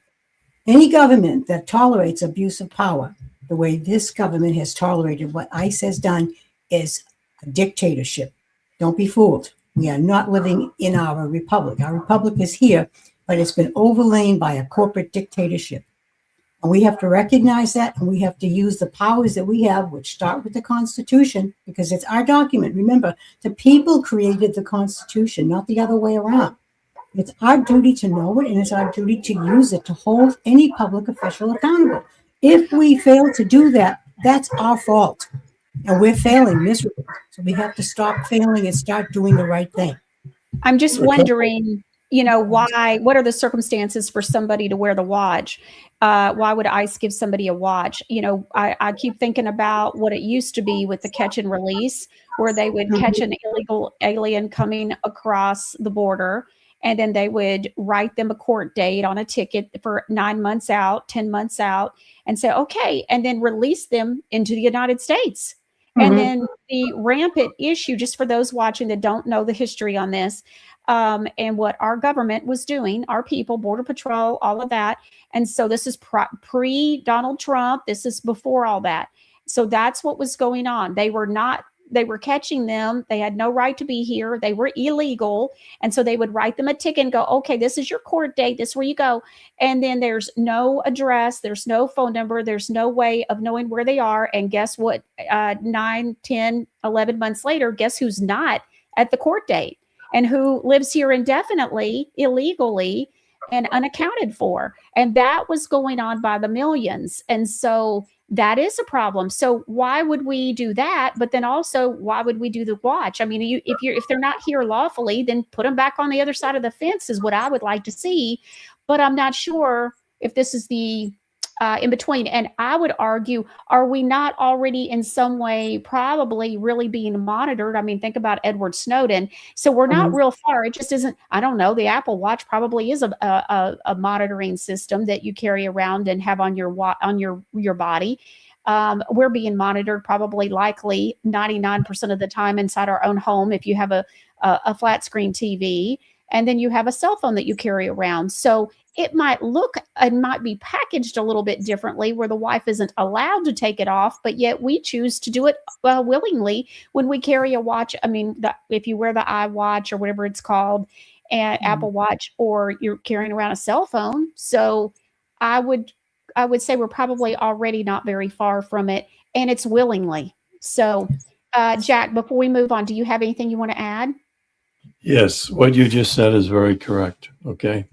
any government that tolerates abuse of power, the way this government has tolerated what ICE has done, is a dictatorship. Don't be fooled. We are not living in our republic. Our republic is here, but it's been overlain by a corporate dictatorship. And we have to recognize that, and we have to use the powers that we have, which start with the Constitution, because it's our document. Remember, the people created the Constitution, not the other way around. It's our duty to know it, and it's our duty to use it to hold any public official accountable. If we fail to do that, that's our fault. And we're failing miserably. So we have to stop failing and start doing the right thing. I'm just wondering, why, what are the circumstances for somebody to wear the watch? Why would ICE give somebody a watch? I keep thinking about what it used to be with the catch and release, where they would catch an illegal alien coming across the border and then they would write them a court date on a ticket for 9 months out, 10 months out, and say, okay, and then release them into the United States. And then the rampant issue, just for those watching that don't know the history on this, and what our government was doing, our people, Border Patrol, all of that. And so this is pre Donald Trump. This is before all that. So that's what was going on. They were catching them. They had no right to be here. They were illegal. And so they would write them a ticket and go, okay, this is your court date. This is where you go. And then there's no address. There's no phone number. There's no way of knowing where they are. And guess what? 9, 10, 11 months later, guess who's not at the court date and who lives here indefinitely, illegally, and unaccounted for. And that was going on by the millions. And so that is a problem. So why would we do that? But then also, why would we do the watch? I mean, if they're not here lawfully, then put them back on the other side of the fence is what I would like to see. But I'm not sure if this is the in between. And I would argue, are we not already in some way probably really being monitored? I mean, think about Edward Snowden. So we're not real far. It just isn't, I don't know, the Apple Watch probably is a monitoring system that you carry around and have on your body. We're being monitored probably likely 99% of the time inside our own home if you have a flat screen TV, and then you have a cell phone that you carry around. So it might look and might be packaged a little bit differently where the wife isn't allowed to take it off, but yet we choose to do it willingly when we carry a watch. I mean, if you wear the iWatch or whatever it's called, and Apple Watch, or you're carrying around a cell phone. So I would say we're probably already not very far from it, and it's willingly. So Jack, before we move on, do you have anything you want to add? Yes, what you just said is very correct. Okay.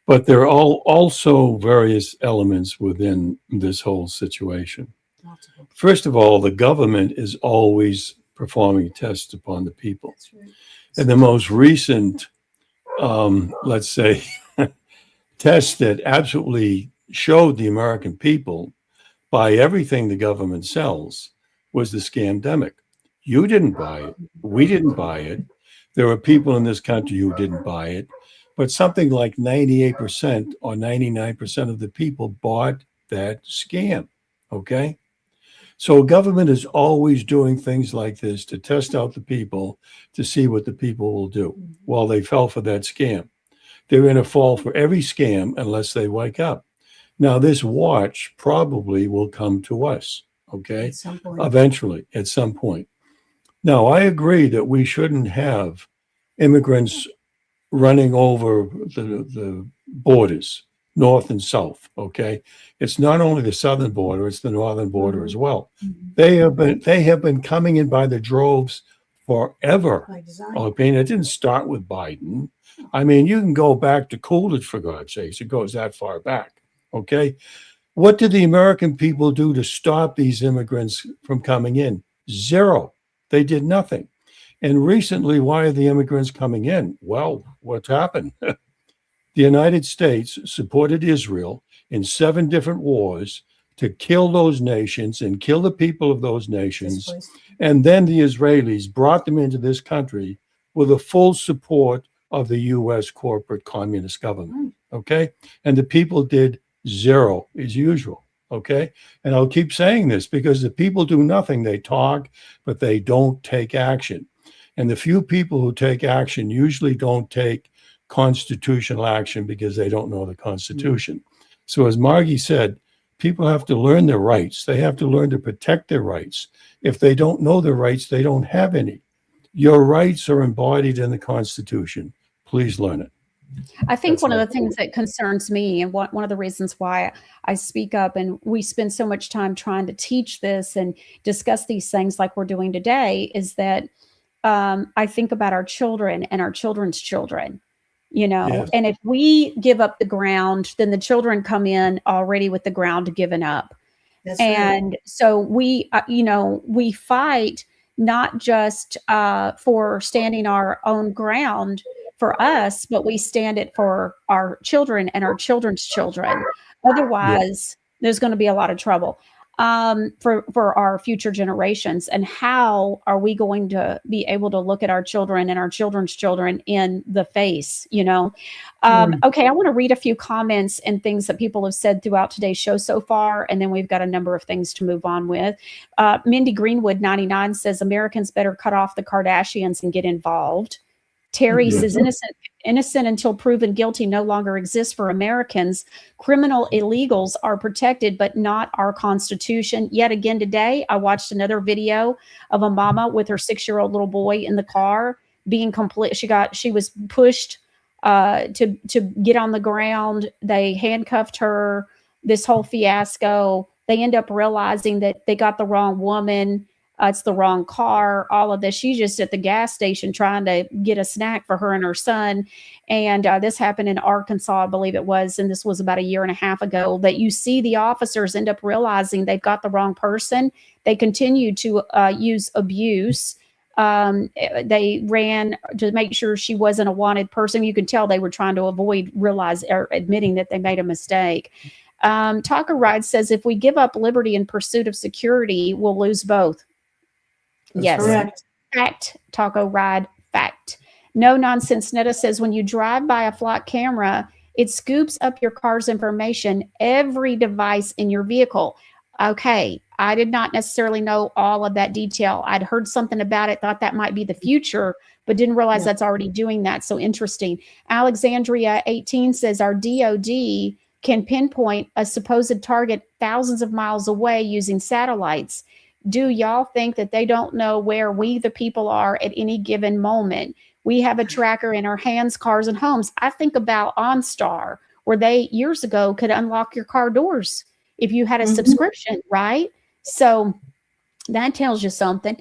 But there are also various elements within this whole situation. First of all, the government is always performing tests upon the people. And the most recent, let's say, test that absolutely showed the American people buy everything the government sells was the scamdemic. You didn't buy it. We didn't buy it. There are people in this country who didn't buy it. But something like 98% or 99% of the people bought that scam, okay? So government is always doing things like this to test out the people to see what the people will do. Well, they fell for that scam. They're going to fall for every scam unless they wake up. Now, this watch probably will come to us, okay? At some point. Eventually, at some point. Now, I agree that we shouldn't have immigrants running over the borders, north and south, okay? It's not only the southern border, it's the northern border as well. They have been coming in by the droves forever. I mean, it didn't start with Biden. I mean, you can go back to Coolidge, for God's sakes. It goes that far back, okay? What did the American people do to stop these immigrants from coming in? Zero. They did nothing. And recently, why are the immigrants coming in? Well, what's happened? The United States supported Israel in 7 different wars to kill those nations and kill the people of those nations. And then the Israelis brought them into this country with the full support of the U.S. corporate communist government, okay? And the people did zero as usual, okay? And I'll keep saying this because the people do nothing. They talk, but they don't take action. And the few people who take action usually don't take constitutional action because they don't know the Constitution. So as Margy said, people have to learn their rights. They have to learn to protect their rights. If they don't know their rights, they don't have any. Your rights are embodied in the Constitution. Please learn it. I think one of the things that concerns me, and one of the reasons why I speak up and we spend so much time trying to teach this and discuss these things like we're doing today, is that I think about our children and our children's children, you know, Yes. and if we give up the ground, then the children come in already with the ground given up. That's right. And so we, we fight not just for standing our own ground for us, but we stand it for our children and our children's children. Otherwise, there's going to be a lot of trouble. for our future generations? And how are we going to be able to look at our children and our children's children in the face, you know? Okay, I want to read a few comments and things that people have said throughout today's show so far, and then we've got a number of things to move on with. Mindy Greenwood 99 says Americans better cut off the Kardashians and get involved. Terry says innocent until proven guilty no longer exists for Americans. Criminal illegals are protected, but not our Constitution. Yet again today, I watched another video of a mama with her 6-year-old little boy in the car being complete. She was pushed to get on the ground. They handcuffed her. This whole fiasco. They end up realizing that they got the wrong woman. It's the wrong car, all of this. She's just at the gas station trying to get a snack for her and her son. And this happened in Arkansas, I believe it was. And this was about 1.5 years ago, that you see the officers end up realizing they've got the wrong person. They continue to use abuse. They ran to make sure she wasn't a wanted person. You could tell they were trying to avoid admitting that they made a mistake. Taco Ride says, if we give up liberty in pursuit of security, we'll lose both. Yes. Correct. Fact, Taco Ride, fact. No Nonsense Netta says, when you drive by a flock camera, it scoops up your car's information, every device in your vehicle. Okay, I did not necessarily know all of that detail. I'd heard something about it, thought that might be the future, but didn't realize that's already doing that. So interesting. Alexandria 18 says, our DOD can pinpoint a supposed target thousands of miles away using satellites. Do y'all think that they don't know where we, the people, are at any given moment? We have a tracker in our hands, cars, and homes. I think about OnStar, where they years ago could unlock your car doors if you had a subscription, right? So that tells you something.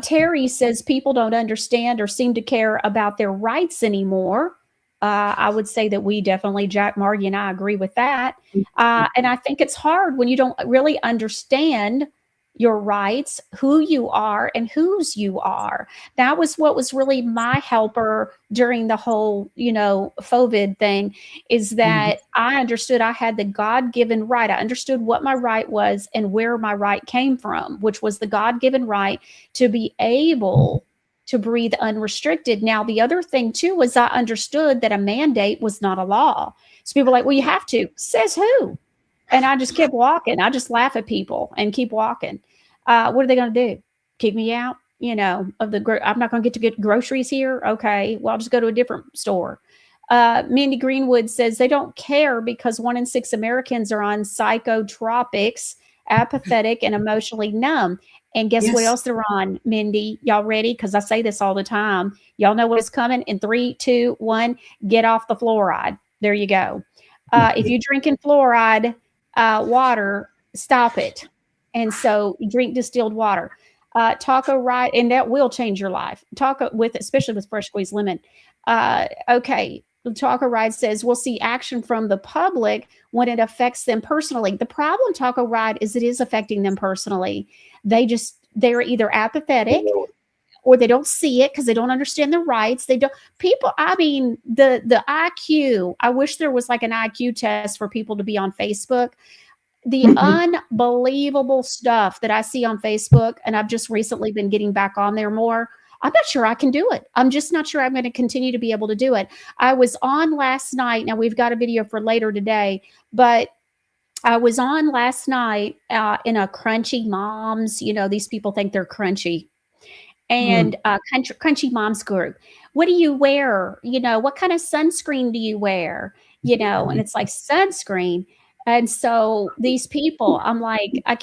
Terry says people don't understand or seem to care about their rights anymore. I would say that we definitely, Jack, Margie, and I agree with that. And I think it's hard when you don't really understand your rights, who you are, and whose you are. That was what was really my helper during the whole, COVID thing, is that I understood I had the God-given right. I understood what my right was and where my right came from, which was the God-given right to be able to breathe unrestricted. Now, the other thing too was I understood that a mandate was not a law. So people are like, well, you have to. Says who? And I just kept walking. I just laugh at people and keep walking. What are they going to do? Kick me out? Of the I'm not going to get groceries here. Okay, well, I'll just go to a different store. Mindy Greenwood says they don't care because 1 in 6 Americans are on psychotropics, apathetic, and emotionally numb. And guess what else they're on, Mindy? Y'all ready? Because I say this all the time. Y'all know what is coming in 3, 2, 1. Get off the fluoride. There you go. If you're drinking fluoride water, stop it. And so drink distilled water. Taco Ride, and that will change your life. Especially with fresh squeezed lemon. Okay. Taco Ride says we'll see action from the public when it affects them personally. The problem, Taco Ride, is it is affecting them personally. They're either apathetic or they don't see it because they don't understand the rights. The IQ, I wish there was like an IQ test for people to be on Facebook. The unbelievable stuff that I see on Facebook, and I've just recently been getting back on there more. I'm not sure I can do it. I'm just not sure I'm going to continue to be able to do it. I was on last night. Now we've got a video for later today, but I was on last night in a Crunchy Moms. These people think they're crunchy. And Crunchy Moms group. What do you wear? What kind of sunscreen do you wear? And it's like sunscreen. And so these people, I'm like, I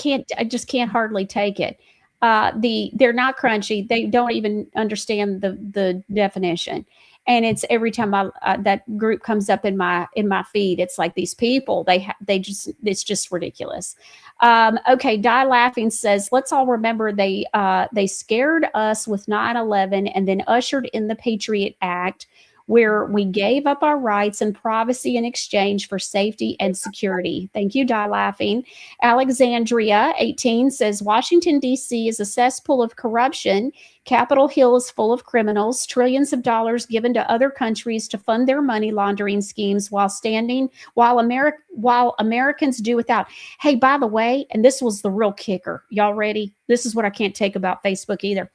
just can't hardly take it. They're not crunchy. They don't even understand the definition. And it's every time that group comes up in my feed, it's like these people, it's just ridiculous. Okay. Die Laughing says, let's all remember they scared us with 9/11 and then ushered in the Patriot Act. where we gave up our rights and privacy in exchange for safety and security. Thank you, Die Laughing. Alexandria, 18, says Washington, D.C. is a cesspool of corruption. Capitol Hill is full of criminals, trillions of dollars given to other countries to fund their money laundering schemes while Americans do without. Hey, by the way, and this was the real kicker. Y'all ready? This is what I can't take about Facebook either.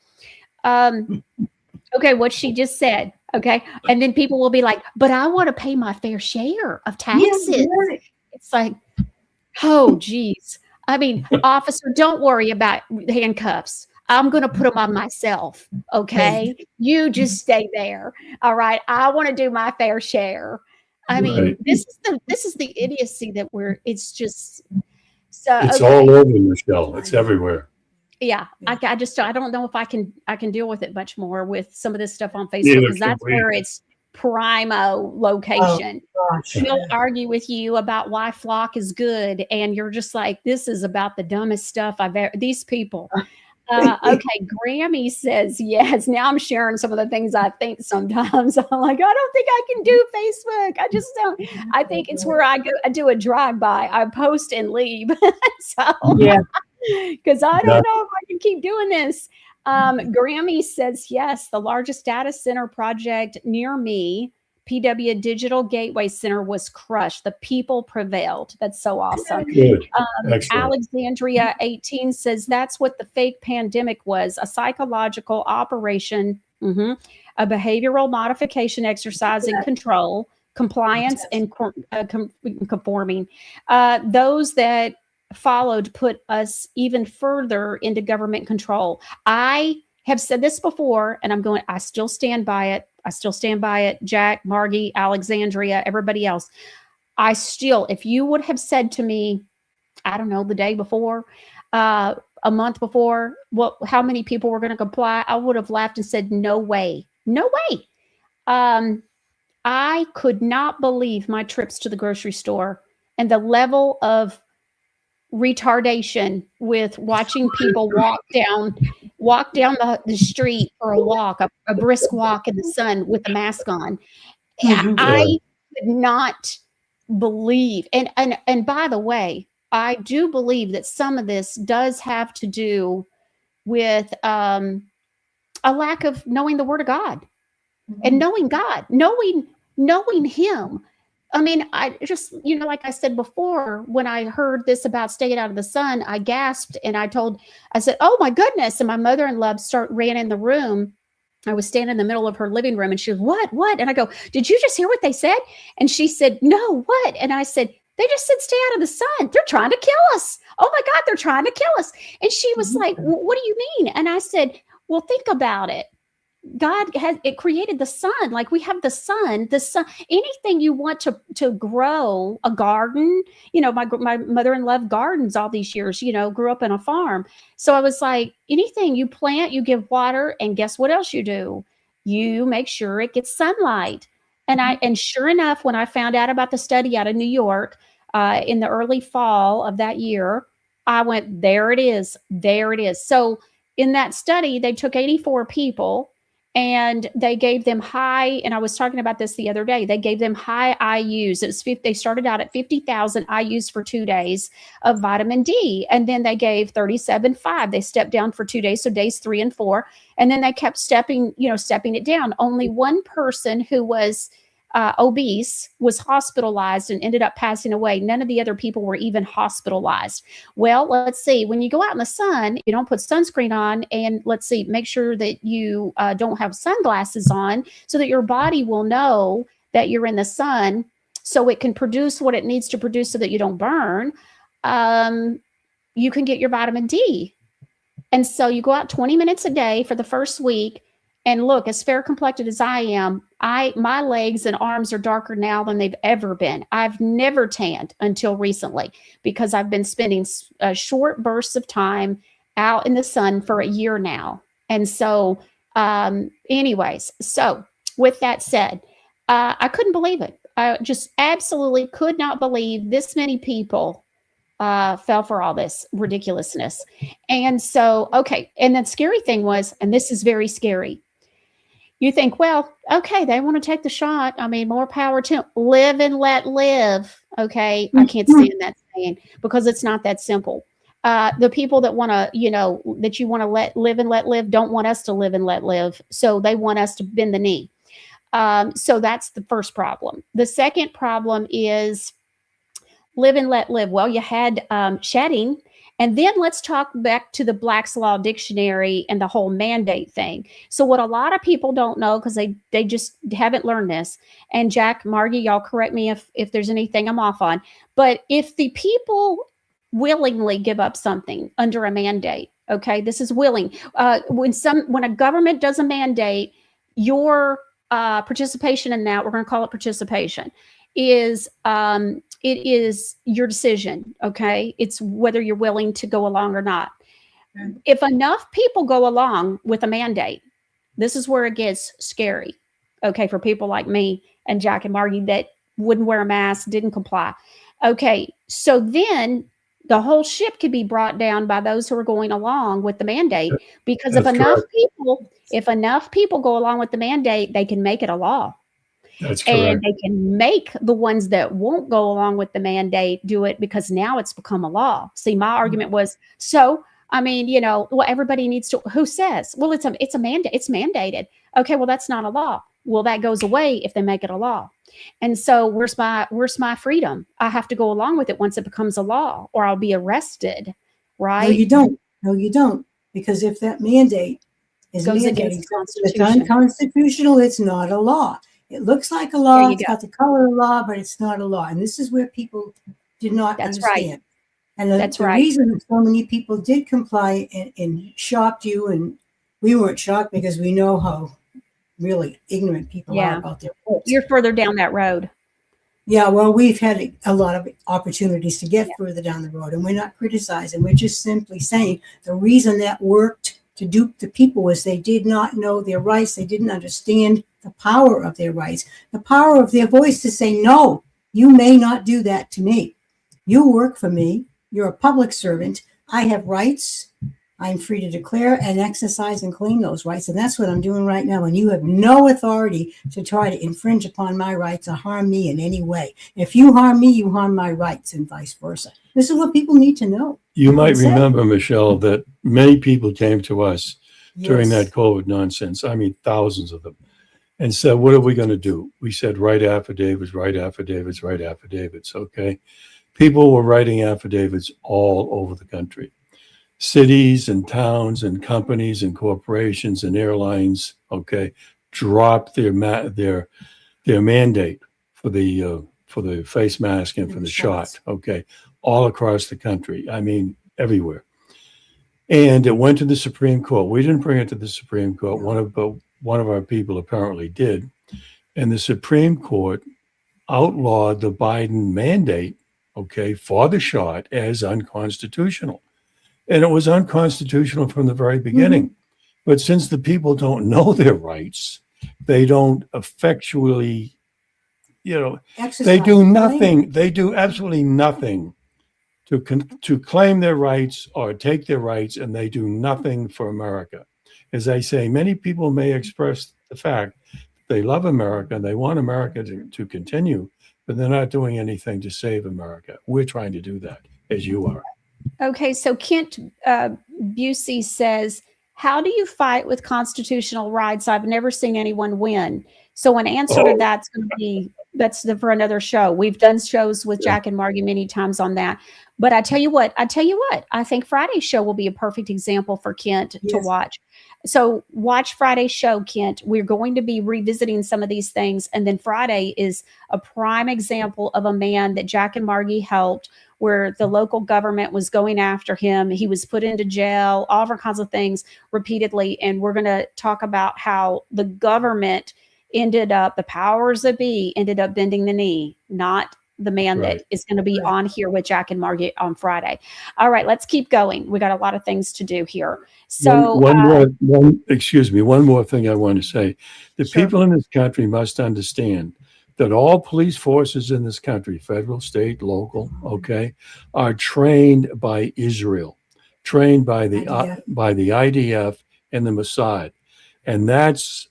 Okay, what she just said. Okay. And then people will be like, but I want to pay my fair share of taxes. Yeah, right. It's like, oh, geez. I mean, officer, don't worry about handcuffs. I'm going to put them on myself. Okay. You just stay there. All right. I want to do my fair share. I mean, this is the idiocy that it's just so It's okay. all over, Michelle. It's everywhere. Yeah. I don't know if I can deal with it much more with some of this stuff on Facebook, because that's where it's primo location. She'll argue with you about why Flock is good, and you're just like, this is about the dumbest stuff I've ever. These people. Okay, Grammy says yes. Now I'm sharing some of the things I think sometimes. I'm like, I don't think I can do Facebook. I just don't. I think it's where I do a drive-by. I post and leave. So yeah, because I don't know if I can keep doing this. Grammy says yes. The largest data center project near me, PW Digital Gateway Center, was crushed. The people prevailed. That's so awesome. Alexandria 18 says that's what the fake pandemic was, a psychological operation, a behavioral modification exercise in control, compliance, and conforming. Those that followed put us even further into government control. I have said this before, and I still stand by it. Jack, Margy, Alexandria, everybody else. If you would have said to me, I don't know, the day before, a month before, how many people were going to comply, I would have laughed and said, no way. No way. I could not believe my trips to the grocery store and the level of retardation with watching people walk down the street for a walk, a brisk walk in the sun with a mask on. I could not believe. And by the way, I do believe that some of this does have to do with a lack of knowing the Word of God and knowing God, knowing Him. I mean, I just, like I said before, when I heard this about staying out of the sun, I gasped and I said, oh my goodness. And my mother-in-law ran in the room. I was standing in the middle of her living room and she was, what? And I go, did you just hear what they said? And she said, no, what? And I said, they just said, stay out of the sun. They're trying to kill us. Oh my God, they're trying to kill us. And she was like, what do you mean? And I said, well, think about it. God created the sun. Like, we have the sun, anything you want to grow, a garden, my mother-in-law loved gardens all these years, grew up in a farm. So I was like, anything you plant, you give water, and guess what else you do? You make sure it gets sunlight. And sure enough, when I found out about the study out of New York, in the early fall of that year, I went, there it is. So in that study, they took 84 people, and they gave them high, and I was talking about this the other day, they gave them high IUs. They started out at 50,000 IUs for 2 days of vitamin D. And then they gave 37.5. They stepped down for 2 days. So days 3 and 4. And then they kept stepping it down. Only one person who was obese was hospitalized and ended up passing away. None of the other people were even hospitalized. Well, let's see. When you go out in the sun, you don't put sunscreen on, and make sure that you don't have sunglasses on so that your body will know that you're in the sun, so it can produce what it needs to produce so that you don't burn. You can get your vitamin D. And so you go out 20 minutes a day for the first week. And look, as fair complected as I am, my legs and arms are darker now than they've ever been. I've never tanned until recently because I've been spending short bursts of time out in the sun for a year now. And so, anyways, so with that said, I couldn't believe it. I just absolutely could not believe this many people fell for all this ridiculousness. And so, okay. And the scary thing was, and this is very scary, you think, well, okay, they want to take the shot. I mean, more power to 'em. Live and let live. Okay. I can't stand that saying because it's not that simple. The people that want to, that you want to let live and let live don't want us to live and let live. So they want us to bend the knee. So that's the first problem. The second problem is live and let live. Well, you had shedding. And then let's talk back to the Black's Law Dictionary and the whole mandate thing. So what a lot of people don't know, because they just haven't learned this, and Jack, Margie, y'all correct me if there's anything I'm off on, but if the people willingly give up something under a mandate, okay, this is willing. When a government does a mandate, your participation in that, we're going to call it participation, is it is your decision. Okay, it's whether you're willing to go along or not. If enough people go along with a mandate, this is where it gets scary. Okay, for people like me and Jack and Margie that wouldn't wear a mask, didn't comply. Okay, so then the whole ship could be brought down by those who are going along with the mandate, because if enough people go along with the mandate, they can make it a law. That's correct. And they can make the ones that won't go along with the mandate do it, because now it's become a law. See, my argument was, so, I mean, well, everybody needs to, who says, well, it's a mandate, it's mandated. Okay, well, that's not a law. Well, that goes away if they make it a law. And so where's my freedom? I have to go along with it once it becomes a law, or I'll be arrested, right? No, you don't. Because if that mandate is Goes mandating against the something that's Constitution. unconstitutional, it's not a law. It looks like a law, There you it's go. got the color of law, but it's not a law. And this is where people did not That's right. understand. And That's the right. reason so many people did comply and shocked you, and we weren't shocked because we know how really ignorant people are Yeah. about their rights. You're further down that road. Yeah, well, we've had a lot of opportunities to get further down the road, and we're not criticizing. We're just simply saying the reason that worked to dupe the people was they did not know their rights. They didn't understand the power of their rights, the power of their voice to say, no, you may not do that to me. You work for me. You're a public servant. I have rights. I'm free to declare and exercise and claim those rights. And that's what I'm doing right now. And you have no authority to try to infringe upon my rights or harm me in any way. If you harm me, you harm my rights, and vice versa. This is what people need to know. You might remember, Michelle, that many people came to us during Yes. that COVID nonsense. I mean, thousands of them, and said, what are we going to do? We said, write affidavits, write affidavits, write affidavits. Okay. People were writing affidavits all over the country. Cities and towns and companies and corporations and airlines, okay, dropped their mandate for the face mask and for the shot, okay, all across the country. I mean, everywhere. And it went to the Supreme Court. We didn't bring it to the Supreme Court. One of our people apparently did. And the Supreme Court outlawed the Biden mandate, okay, for the shot as unconstitutional. And it was unconstitutional from the very beginning. Mm-hmm. But since the people don't know their rights, they don't effectually, they do nothing. They do absolutely nothing to claim their rights or take their rights, and they do nothing for America. As I say, many people may express the fact they love America and they want America to continue, but they're not doing anything to save America. We're trying to do that, as you are. Okay, so Kent Busey says, how do you fight with constitutional rights? I've never seen anyone win. So an answer to that's going to be, for another show. We've done shows with Jack and Margie many times on that. But I tell you what, I think Friday's show will be a perfect example for Kent to watch. So watch Friday's show, Kent. We're going to be revisiting some of these things. And then Friday is a prime example of a man that Jack and Margie helped, where the local government was going after him. He was put into jail, all kinds of things repeatedly. And we're going to talk about how the government the powers that be ended up bending the knee, not the man that is going to be on here with Jack and Margie on Friday. All right, let's keep going. We got a lot of things to do here. So one more thing I want to say. The people in this country must understand that all police forces in this country, federal, state, local, okay, are trained by Israel, trained by the IDF and the Mossad. And that's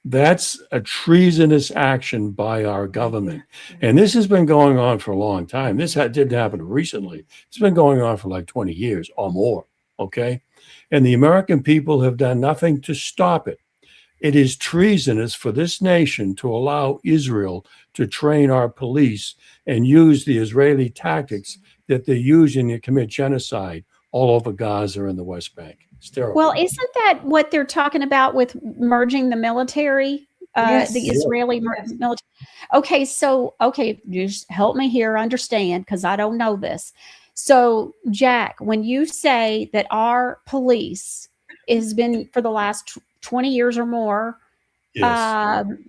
That's a treasonous action by our government. And this has been going on for a long time. This didn't happen recently. It's been going on for like 20 years or more. Okay. And the American people have done nothing to stop it. It is treasonous for this nation to allow Israel to train our police and use the Israeli tactics that they're using to commit genocide all over Gaza and the West Bank. It's terrible. Well, isn't that what they're talking about with merging the military, Yes. the Israeli military? Okay, so, just help me here understand, because I don't know this. So, Jack, when you say that our police has been for the last 20 years or more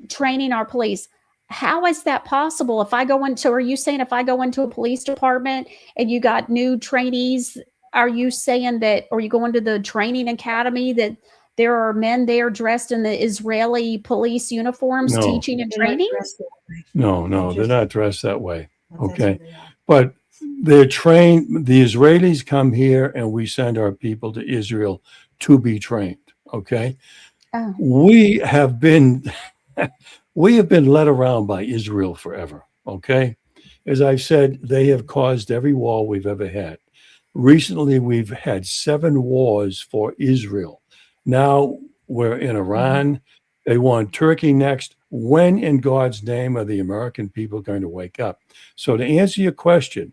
training our police, how is that possible? If I go into, are you saying if I go into a police department and you got new trainees, are you saying that, or you go into the training academy that there are men there dressed in the Israeli police uniforms No. teaching and training? No, they're not dressed that way. Okay. But they're trained. The Israelis come here and we send our people to Israel to be trained. Okay. Oh. We have been led around by Israel forever. Okay. As I've said, they have caused every war we've ever had. Recently, we've had 7 wars for Israel. Now we're in Iran. They want Turkey next. When in God's name are the American people going to wake up? So to answer your question,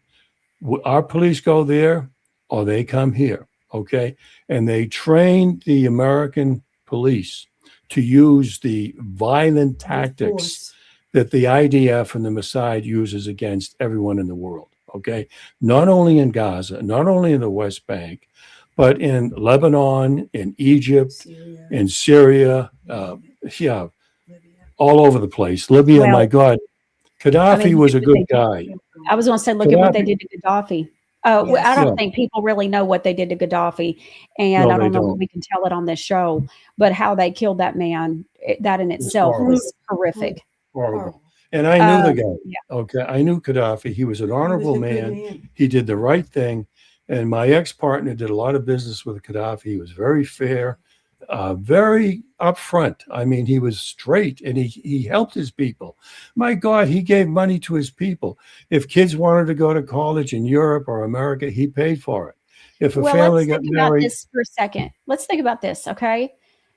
our police go there or they come here, okay? And they train the American police to use the violent tactics that the IDF and the Mossad uses against everyone in the world, okay? Not only in Gaza, not only in the West Bank, but in Lebanon, in Egypt, in Syria, all over the place. Libya, Well, my God, Gaddafi was a good guy. I was going to say, look at what they did to Gaddafi. I don't think people really know what they did to Gaddafi, and No, I don't they know if don't. we can tell it on this show, but how they killed that man, that in itself horrible. was horrific. Horrible. And I knew the guy. Yeah. Okay. I knew Gaddafi. He was an honorable man. He did the right thing. And my ex-partner did a lot of business with Gaddafi. He was very fair, very upfront. I mean, he was straight and he helped his people. My God, he gave money to his people. If kids wanted to go to college in Europe or America, he paid for it. If a family got let's think about married, this for a second. Let's think about this, okay?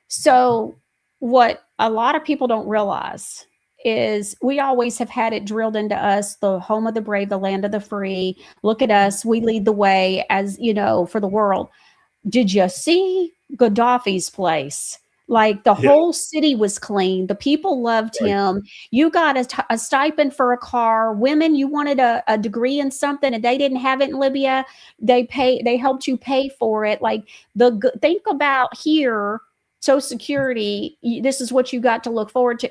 So what a lot of people don't realize is we always have had it drilled into us, the home of the brave, the land of the free. Look at us, we lead the way, as you know, for the world. Did you see Gaddafi's place? Like the whole city was clean. The people loved him. You got a stipend for a car. Women, you wanted a degree in something and they didn't have it in Libya. They helped you pay for it. Like think about here, Social Security, this is what you got to look forward to.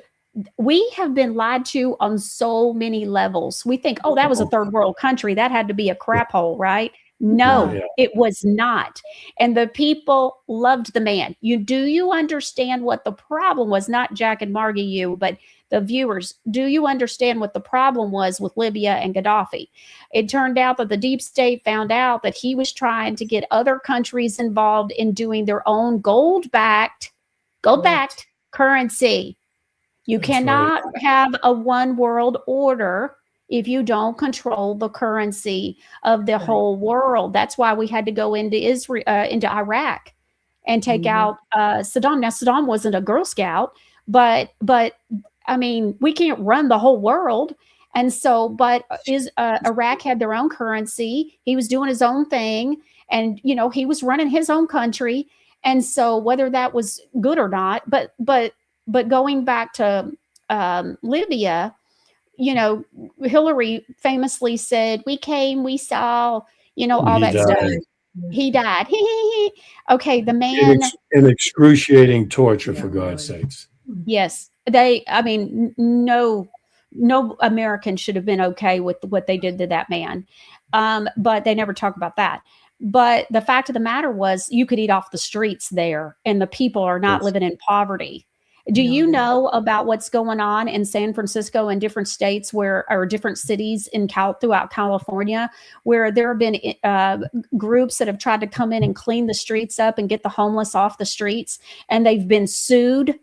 We have been lied to on so many levels. We think, oh, that was a third world country. That had to be a crap hole, right? No, it was not. And the people loved the man. Do you understand what the problem was? Not Jack and Margy, but the viewers. Do you understand what the problem was with Libya and Gaddafi? It turned out that the deep state found out that he was trying to get other countries involved in doing their own gold-backed currency. You cannot have a one world order if you don't control the currency of the whole world. That's why we had to go into into Iraq and take out Saddam. Now, Saddam wasn't a Girl Scout, but I mean, we can't run the whole world. And so, but Iraq had their own currency. He was doing his own thing, and he was running his own country. And so, whether that was good or not, but going back to Libya, Hillary famously said, "We came, we saw, all that stuff." He died. Okay, the man in excruciating torture, for God's sakes. Yes, no American should have been okay with what they did to that man, but they never talk about that. But the fact of the matter was, you could eat off the streets there, and the people are not living in poverty. Do you know about what's going on in San Francisco and different states or different cities throughout California, where there have been groups that have tried to come in and clean the streets up and get the homeless off the streets, and they've been sued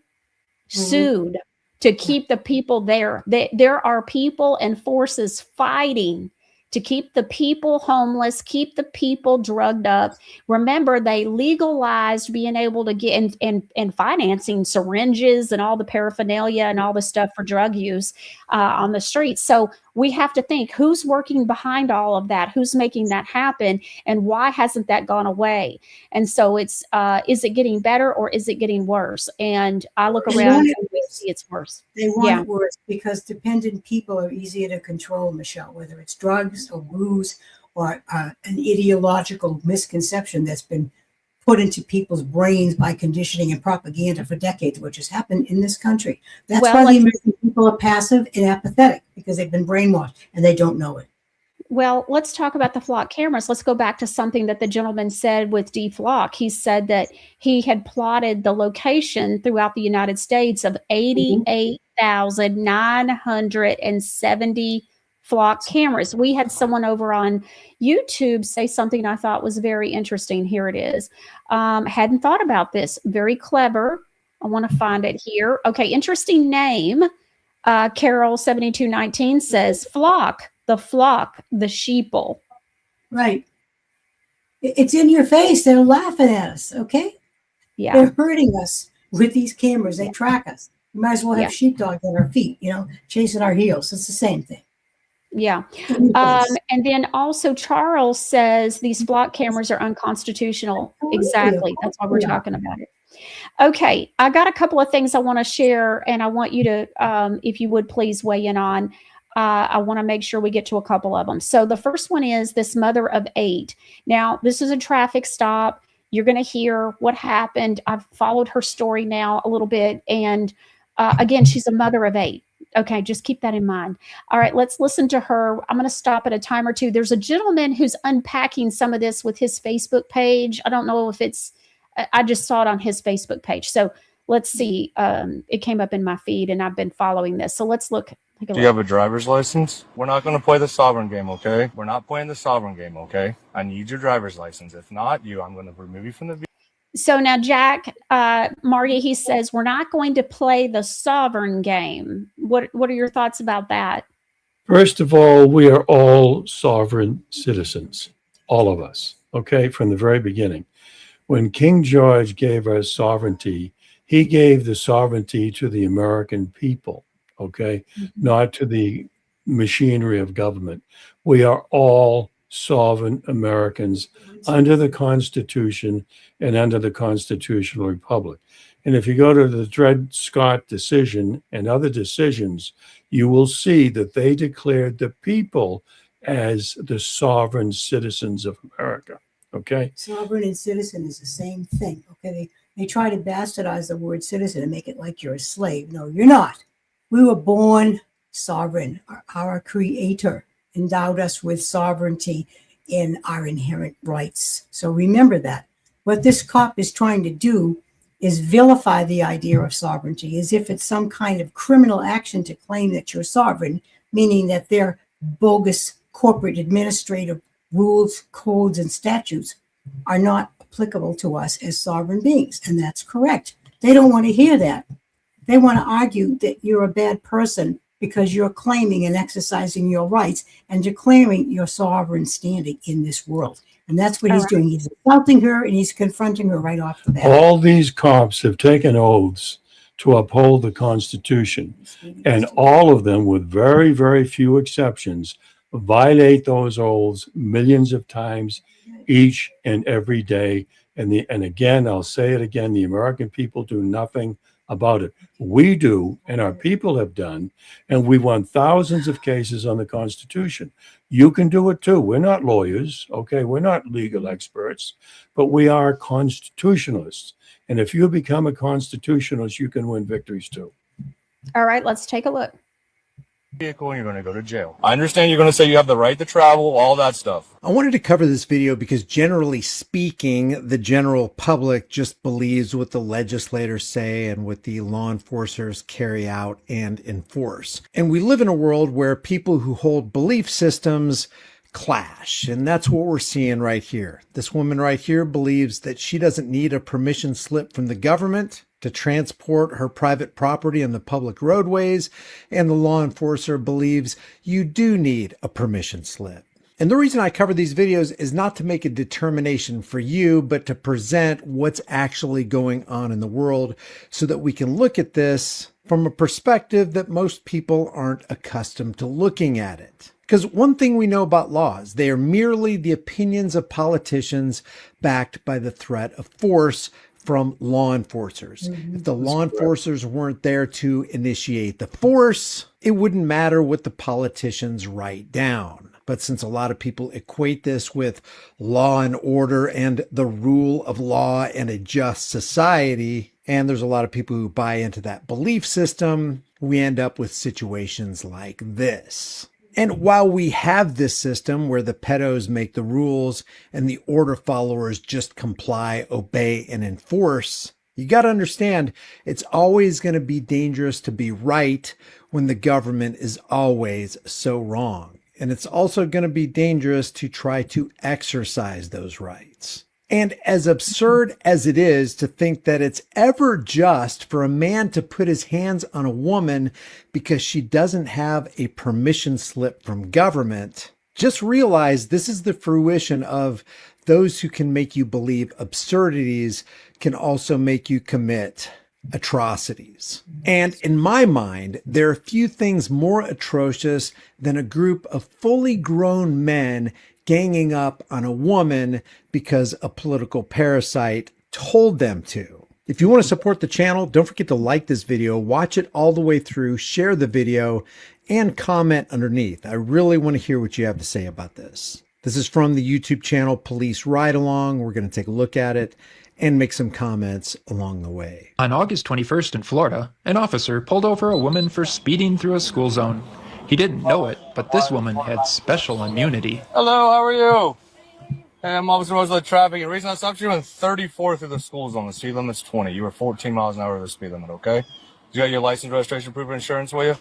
sued to keep the people there. There are people and forces fighting to keep the people homeless, keep the people drugged up. Remember, they legalized being able to get and financing syringes and all the paraphernalia and all the stuff for drug use on the streets. So we have to think, who's working behind all of that? Who's making that happen? And why hasn't that gone away? And so it's, is it getting better or is it getting worse? And I look around and we see it's worse. They want it worse because dependent people are easier to control, Michelle, whether it's drugs or booze or an ideological misconception that's been put into people's brains by conditioning and propaganda for decades, which has happened in this country. That's why the American people are passive and apathetic, because they've been brainwashed and they don't know it. Well, let's talk about the flock cameras. Let's go back to something that the gentleman said with D-Flock. He said that he had plotted the location throughout the United States of 88,970 flock cameras. We had someone over on YouTube say something I thought was very interesting. Here it is. Hadn't thought about this. Very clever. I want to find it here. Okay, interesting name. Carol7219 says, flock, the sheeple. Right. It's in your face. They're laughing at us, okay? Yeah. They're hurting us with these cameras. They track us. We might as well have sheepdog at our feet, chasing our heels. It's the same thing. Yeah. And then also Charles says these flock cameras are unconstitutional. Exactly. That's why we're talking about it. Okay. I got a couple of things I want to share, and I want you to, if you would please weigh in on. I want to make sure we get to a couple of them. So the first one is this mother of 8. Now, this is a traffic stop. You're going to hear what happened. I've followed her story now a little bit. And again, she's a mother of 8. Okay, just keep that in mind. All right, let's listen to her. I'm going to stop at a time or two. There's a gentleman who's unpacking some of this with his Facebook page. I don't know if it's, I just saw it on his Facebook page. So let's see. It came up in my feed and I've been following this. So let's look. Do you have a driver's license? We're not going to play the sovereign game, okay? We're not playing the sovereign game, okay? I need your driver's license. If not, I'm going to remove you from the video. So now, Jack, Marty, he says, we're not going to play the sovereign game. What are your thoughts about that? First of all, we are all sovereign citizens, all of us, okay, from the very beginning. When King George gave us sovereignty, he gave the sovereignty to the American people, okay, not to the machinery of government. We are all sovereign Americans under the Constitution and under the constitutional republic. And if you go to the Dred Scott decision and other decisions, you will see that they declared the people as the sovereign citizens of America. Okay. Sovereign and citizen is the same thing. Okay. They try to bastardize the word citizen and make it like you're a slave. No, you're not. We were born sovereign. Our creator endowed us with sovereignty in our inherent rights. So remember that. What this cop is trying to do is vilify the idea of sovereignty as if it's some kind of criminal action to claim that you're sovereign, meaning that their bogus corporate administrative rules, codes, and statutes are not applicable to us as sovereign beings. And that's correct. They don't want to hear that. They want to argue that you're a bad person because you're claiming and exercising your rights and declaring your sovereign standing in this world. And that's what he's doing. He's insulting her and he's confronting her right off the bat. All these cops have taken oaths to uphold the Constitution, and all of them, with very, very few exceptions, violate those oaths millions of times each and every day. And again, I'll say it again, the American people do nothing about it. We do, and our people have done, and we won thousands of cases on the Constitution. You can do it too. We're not lawyers, okay? We're not legal experts, but we are constitutionalists. And if you become a constitutionalist, you can win victories too. All right, let's take a look. Vehicle and you're going to go to jail. I understand you're going to say you have the right to travel, all that stuff. I wanted to cover this video because generally speaking, the general public just believes what the legislators say and what the law enforcers carry out and enforce. And we live in a world where people who hold belief systems clash. And that's what we're seeing right here. This woman right here believes that she doesn't need a permission slip from the government to transport her private property on the public roadways. And the law enforcer believes you do need a permission slip. And the reason I cover these videos is not to make a determination for you, but to present what's actually going on in the world so that we can look at this from a perspective that most people aren't accustomed to looking at it. Because one thing we know about laws, they are merely the opinions of politicians backed by the threat of force from law enforcers. If the law enforcers weren't there to initiate the force, it wouldn't matter what the politicians write down. But since a lot of people equate this with law and order and the rule of law and a just society, and there's a lot of people who buy into that belief system, we end up with situations like this. And while we have this system where the pedos make the rules and the order followers just comply, obey, and enforce, you got to understand it's always going to be dangerous to be right when the government is always so wrong. And it's also going to be dangerous to try to exercise those rights. And as absurd as it is to think that it's ever just for a man to put his hands on a woman because she doesn't have a permission slip from government, just realize this is the fruition of those who can make you believe absurdities can also make you commit atrocities. And in my mind, there are few things more atrocious than a group of fully grown men ganging up on a woman because a political parasite told them to. If you want to support the channel, don't forget to like this video, watch it all the way through, share the video, and comment underneath. I really want to hear what you have to say about this. This is from the YouTube channel Police Ride Along. We're going to take a look at it and make some comments along the way. On August 21st in Florida, an officer pulled over a woman for speeding through a school zone. He didn't know it, but this woman had special immunity. Hello, how are you? Hey, I'm Officer Rosalie Traffic. The reason I stopped you in 34 through the school zone. The speed limit's 20. You were 14 miles an hour over the speed limit, okay? You got your license, registration, proof of insurance with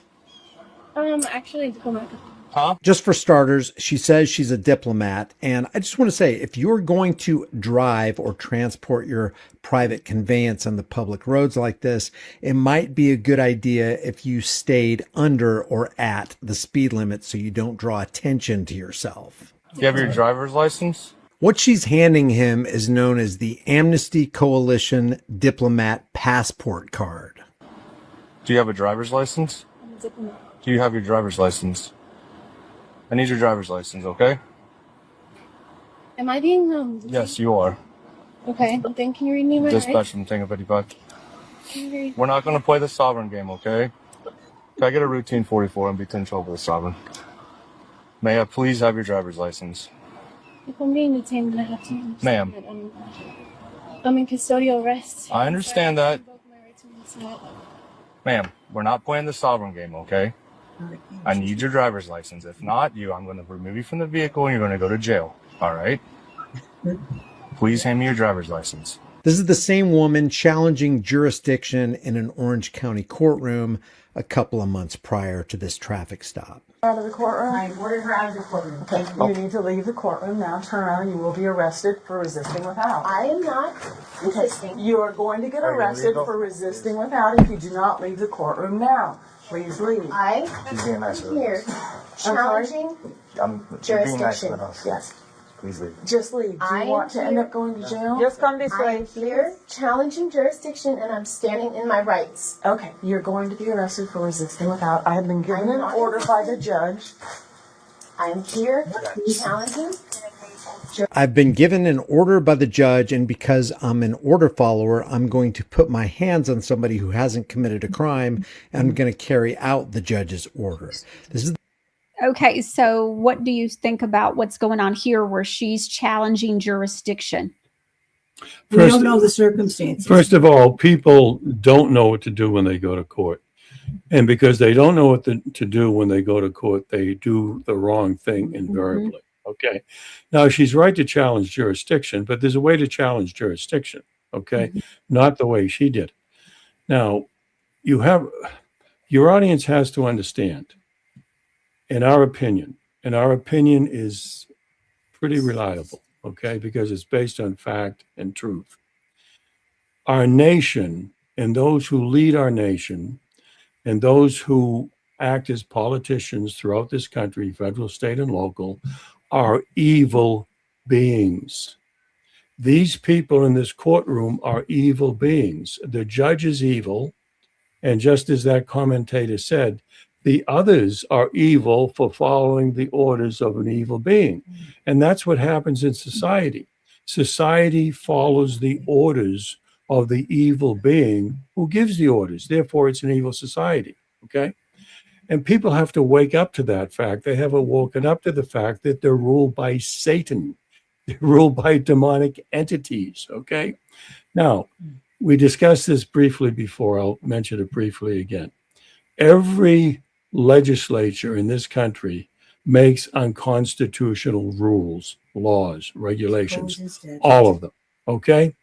you? Actually, diplomat. Huh? Just for starters, she says she's a diplomat. And I just want to say, if you're going to drive or transport your private conveyance on the public roads like this, it might be a good idea if you stayed under or at the speed limit so you don't draw attention to yourself. Do you have your driver's license? What she's handing him is known as the Amnesty Coalition Diplomat Passport Card. Do you have a driver's license? I'm a diplomat. Do you have your driver's license? I need your driver's license, okay? Am I being Yes, you are. Okay, then can you read me my Dispatch rights? from Tango 55. Can you read? We're not going to play the sovereign game, okay? Can I get a routine 44 and be controlled with the sovereign? May I please have your driver's license? If I'm being detained, then I have to. Ma'am. I'm in custodial arrest. I understand that. Inside. Ma'am, we're not playing the sovereign game, okay? I need your driver's license. If not, I'm going to remove you from the vehicle and you're going to go to jail. All right? Please hand me your driver's license. This is the same woman challenging jurisdiction in an Orange County courtroom a couple of months prior to this traffic stop. Out of the courtroom? I ordered her out of the courtroom. Okay, you need to leave the courtroom now. Turn around. You will be arrested for resisting without. I am not resisting. You are going to get arrested for resisting without if you do not leave the courtroom now. Please leave. She's being nice with here challenging jurisdiction. Yes. Please leave. Just leave. Do you want to end up going to jail? Just come this way. I'm here challenging jurisdiction, and I'm standing in my rights. Okay, you're going to be arrested for resisting without. I have been given an order by the judge. I'm here challenging. I've been given an order by the judge, and because I'm an order follower, I'm going to put my hands on somebody who hasn't committed a crime, and I'm going to carry out the judge's order. This is Okay, so what do you think about what's going on here where she's challenging jurisdiction? We don't know the circumstances. First of all, people don't know what to do when they go to court. And because they don't know what to do when they go to court, they do the wrong thing invariably. Okay. Now, she's right to challenge jurisdiction, but there's a way to challenge jurisdiction. Okay. Not the way she did. Now, your audience has to understand, in our opinion, and our opinion is pretty reliable, okay, because it's based on fact and truth. Our nation and those who lead our nation and those who act as politicians throughout this country, federal, state, and local, are evil beings. These people in this courtroom are evil beings. The judge is evil. And just as that commentator said, the others are evil for following the orders of an evil being. And that's what happens in society. Society follows the orders of the evil being who gives the orders. Therefore, it's an evil society. Okay? And people have to wake up to that fact. They haven't woken up to the fact that they're ruled by Satan. They're ruled by demonic entities. Okay? Now, we discussed this briefly before. I'll mention it briefly again. Every legislature in this country makes unconstitutional rules, laws, regulations, all of them. Okay?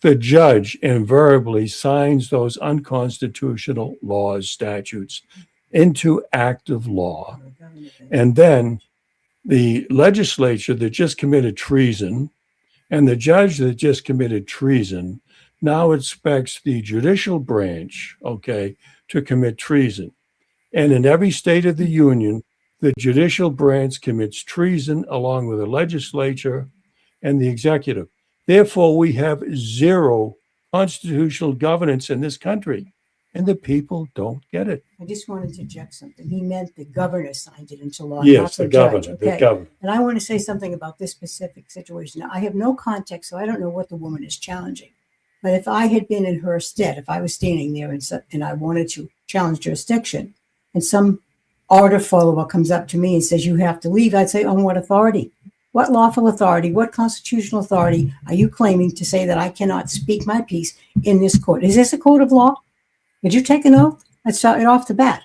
The judge invariably signs those unconstitutional laws, statutes into active law. And then the legislature that just committed treason and the judge that just committed treason now expects the judicial branch, okay, to commit treason. And in every state of the union, the judicial branch commits treason along with the legislature and the executive. Therefore, we have zero constitutional governance in this country, and the people don't get it. I just wanted to inject something. He meant the governor signed it into law. Yes, not the governor, judge. the governor. And I want to say something about this specific situation. Now, I have no context, so I don't know what the woman is challenging. But if I had been in her stead, if I was standing there and I wanted to challenge jurisdiction, and some order follower comes up to me and says, you have to leave, I'd say, on what authority? What lawful authority, what constitutional authority are you claiming to say that I cannot speak my piece in this court? Is this a court of law? Did you take an oath? Let's start it off the bat.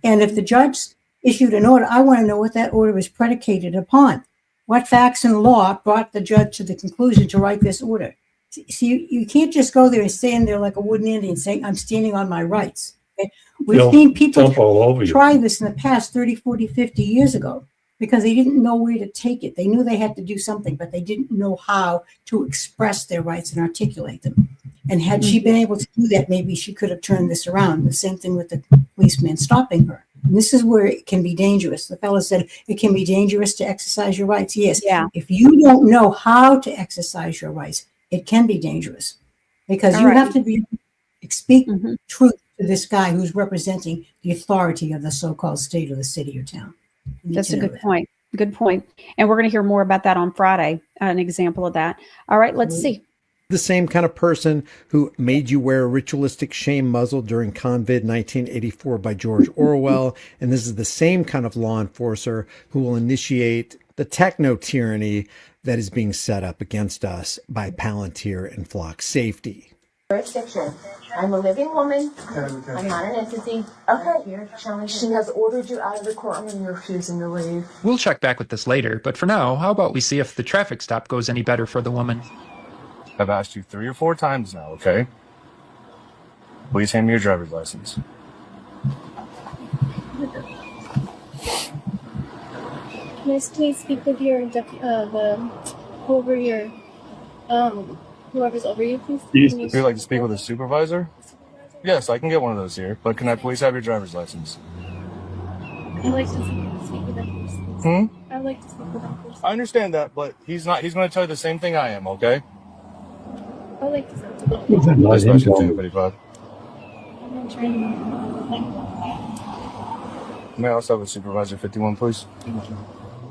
And if the judge issued an order, I want to know what that order is predicated upon. What facts and law brought the judge to the conclusion to write this order? See, you can't just go there and stand there like a wooden Indian saying, I'm standing on my rights. Okay? We've seen people try this in the past 30, 40, 50 years ago because they didn't know where to take it. They knew they had to do something, but they didn't know how to express their rights and articulate them. And had she been able to do that, maybe she could have turned this around. The same thing with the policeman stopping her. And this is where it can be dangerous. The fellow said it can be dangerous to exercise your rights. Yes. Yeah. If you don't know how to exercise your rights, it can be dangerous because you have to speak truth to this guy who's representing the authority of the so-called state or the city or town. That's a good point. Good point. And we're going to hear more about that on Friday, an example of that. All right, let's see. The same kind of person who made you wear a ritualistic shame muzzle during Convid 1984 by George Orwell. And this is the same kind of law enforcer who will initiate the techno tyranny that is being set up against us by Palantir and Flock Safety. Jurisdiction. I'm a living woman. I'm not an entity. Okay. She has ordered you out of the courtroom and you're refusing to leave. We'll check back with this later, but for now, how about we see if the traffic stop goes any better for the woman? I've asked you 3 or 4 times now, okay? Please hand me your driver's license. Can I please speak with your whoever's over you, please? Would you like to speak with a supervisor? Yes, I can get one of those here, but can I please have your driver's license? I'd like to speak with that person. I'd like to speak with that person. I understand that, but he's not. He's going to tell you the same thing I am, okay? I'd like to speak with that person. Nice to meet you, 55. I'm not trying to... May I also have a supervisor 51, please?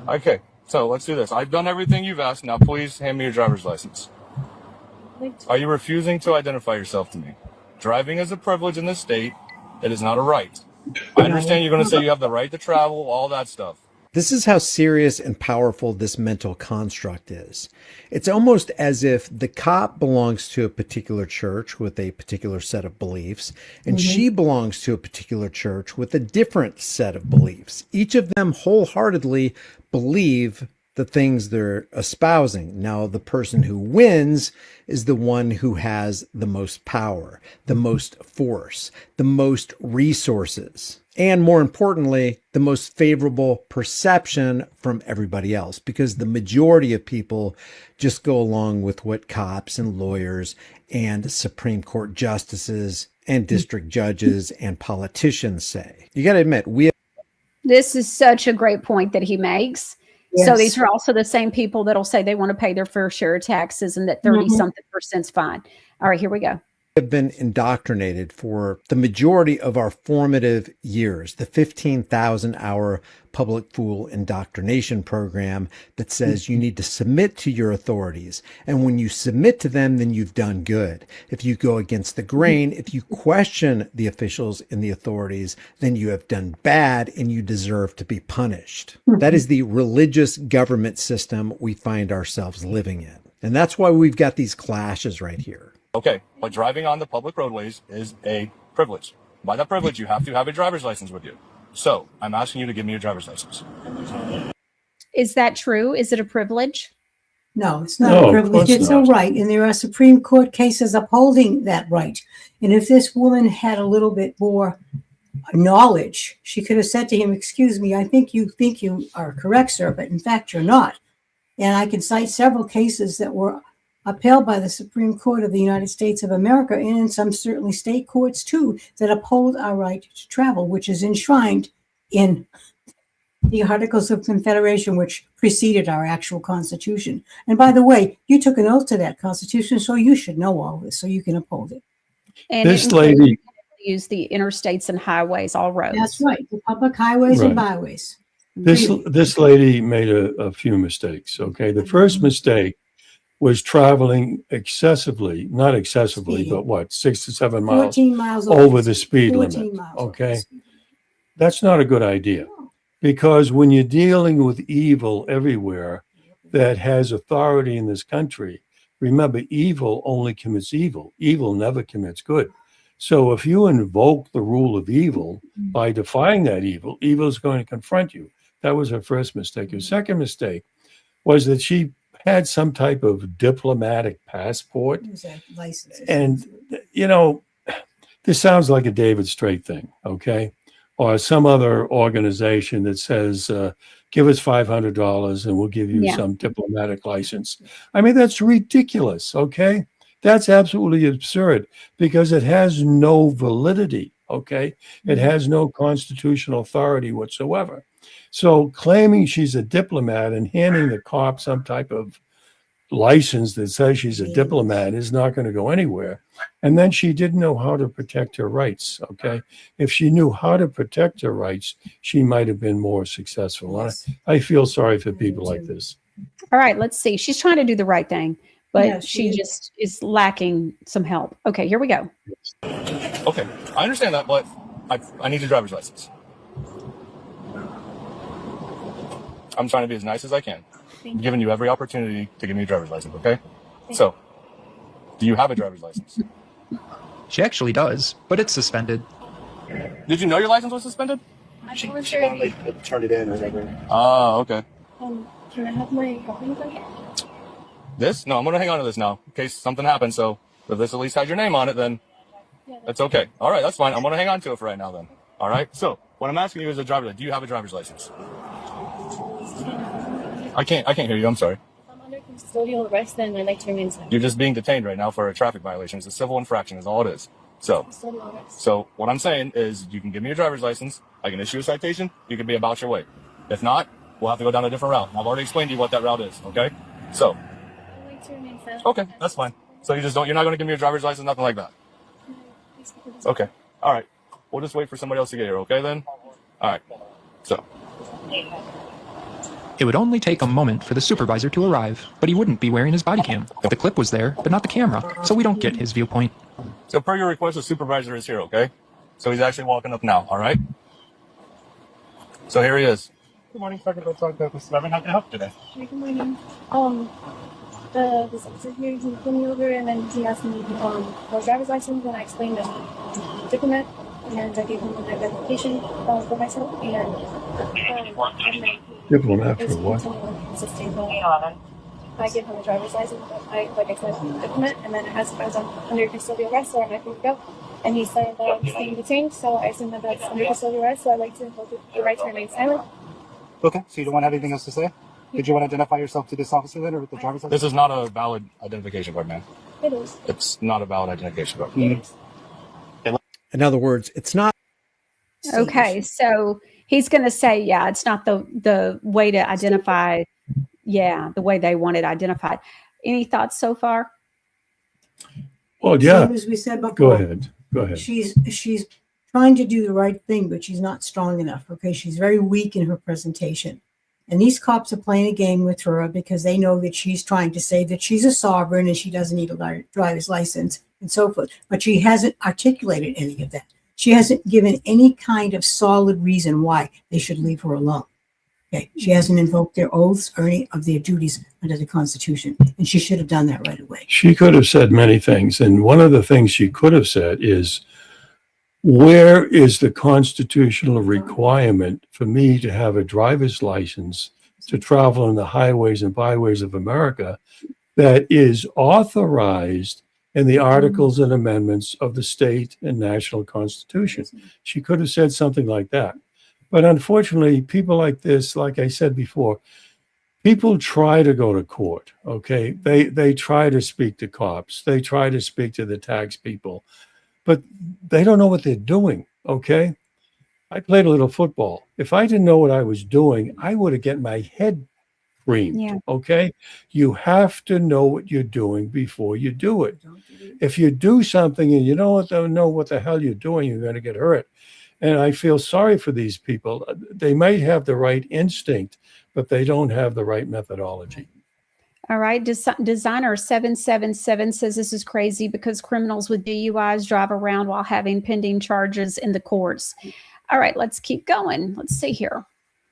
Okay, so let's do this. I've done everything you've asked. Now, please hand me your driver's license. Are you refusing to identify yourself to me? Driving is a privilege in this state. It is not a right. I understand you're going to say you have the right to travel, all that stuff. This is how serious and powerful this mental construct is. It's almost as if the cop belongs to a particular church with a particular set of beliefs, and she belongs to a particular church with a different set of beliefs. Each of them wholeheartedly believe the things they're espousing. Now, the person who wins is the one who has the most power, the most force, the most resources. And more importantly, the most favorable perception from everybody else, because the majority of people just go along with what cops and lawyers and Supreme Court justices and district judges and politicians say. You got to admit, This is such a great point that he makes. Yes. So these are also the same people that'll say they want to pay their fair share of taxes and that 30 something percent's fine. All right, here we go. Have been indoctrinated for the majority of our formative years, the 15,000 hour public fool indoctrination program that says you need to submit to your authorities. And when you submit to them, then you've done good. If you go against the grain, if you question the officials and the authorities, then you have done bad and you deserve to be punished. That is the religious government system we find ourselves living in. And that's why we've got these clashes right here. Okay, but driving on the public roadways is a privilege. By that privilege, you have to have a driver's license with you. So I'm asking you to give me your driver's license. Is that true? Is it a privilege? No, it's not a privilege. It's a right. And there are Supreme Court cases upholding that right. And if this woman had a little bit more knowledge, she could have said to him, excuse me, I think you are correct, sir, but in fact, you're not. And I can cite several cases that were upheld by the Supreme Court of the United States of America, and in some certainly state courts too, that uphold our right to travel, which is enshrined in the Articles of Confederation, which preceded our actual Constitution. And by the way, you took an oath to that Constitution, so you should know all this, so you can uphold it. And this lady use the interstates and highways, all roads. That's right, the public highways and byways. This lady made a few mistakes. Okay, the first mistake was traveling excessively, not excessively, but what, 6 to 7 miles, 14 miles over the speed 14 limit. miles Okay, that's not a good idea, because when you're dealing with evil everywhere that has authority in this country, remember, evil only commits evil. Evil never commits good. So if you invoke the rule of evil by defying that evil, evil is going to confront you. That was her first mistake. Her second mistake was that she had some type of diplomatic passport. And, you know, this sounds like a David Strait thing, okay? Or some other organization that says, give us $500 and we'll give you some diplomatic license. I mean, that's ridiculous, okay? That's absolutely absurd because it has no validity, okay? It has no constitutional authority whatsoever. So claiming she's a diplomat and handing the cop some type of license that says she's a diplomat is not going to go anywhere. And then she didn't know how to protect her rights, okay? If she knew how to protect her rights, she might have been more successful. I feel sorry for people like this. All right, let's see. She's trying to do the right thing, but Yeah, she she just is lacking some help. Okay, here we go. Okay, I understand that, but I need your driver's license. I'm trying to be as nice as I can. I'm giving you every opportunity to give me a driver's license, okay? So, do you have a driver's license? She actually does, but it's suspended. Did you know your license was suspended? She turned it in or whatever. Oh, okay. Can I have my copy with me? This? No, I'm going to hang on to this now in case something happens. So, if this at least has your name on it, then that's okay. All right, that's fine. I'm going to hang on to it for right now then. All right? So, what I'm asking you is a driver's license. Do you have a driver's license? I can't hear you. I'm sorry. I'm under custodial arrest and I'd like to remain silent. You're just being detained right now for a traffic violation. It's a civil infraction is all it is. So what I'm saying is you can give me your driver's license. I can issue a citation. You can be about your way. If not, we'll have to go down a different route. I've already explained to you what that route is. Okay? So. I'd like to remain silent. Okay, that's fine. So you're not going to give me your driver's license, nothing like that. Okay. All right. We'll just wait for somebody else to get here. Okay then? All right. So. It would only take a moment for the supervisor to arrive, but he wouldn't be wearing his body cam. The clip was there, but not the camera, so we don't get his viewpoint. So per your request, the supervisor is here, okay? So he's actually walking up now, all right? So here he is. Good morning, Sergeant. How can I help today? Good morning. The officer here, he pulled me over and then he asked me for a driver's license and I explained that I'm a diplomat and I gave him my identification for myself and Diplomat for what? I give him a driver's license, but like I said, I'm a diplomat, and then I asked if I was under custodial arrest or if I could go. and he said that I'm staying detained, so I assume that that's under custodial arrest, so I'd like to invoke the right to remain silent. Okay, so you don't want to have anything else to say? Did you want to identify yourself to this officer then, or with the driver's license? This is not a valid identification card, man. It is. It's not a valid identification card. In other words, it's not. Okay, so he's going to say, yeah, it's not the way to identify, the way they want it identified. Any thoughts so far? Well, yeah. Same as we said before. Go ahead. She's trying to do the right thing, but she's not strong enough. Okay, she's very weak in her presentation. And these cops are playing a game with her because they know that she's trying to say that she's a sovereign and she doesn't need a driver's license and so forth. But she hasn't articulated any of that. She hasn't given any kind of solid reason why they should leave her alone. Okay, she hasn't invoked their oaths or any of their duties under the Constitution, and she should have done that right away. She could have said many things. And one of the things she could have said is, where is the constitutional requirement for me to have a driver's license to travel on the highways and byways of America that is authorized in the articles and amendments of the state and national constitution? She could have said something like that. But unfortunately, people like this, like I said before, people try to go to court, okay? They try to speak to cops. They try to speak to the tax people, but they don't know what they're doing, okay? I played a little football. If I didn't know what I was doing, I would have get my head creamed, okay? You have to know what you're doing before you do it. If you do something and you don't know what the hell you're doing, you're going to get hurt. And I feel sorry for these people. They might have the right instinct, but they don't have the right methodology. All right. Designer 777 says this is crazy because criminals with DUIs drive around while having pending charges in the courts. All right, let's keep going. Let's see here.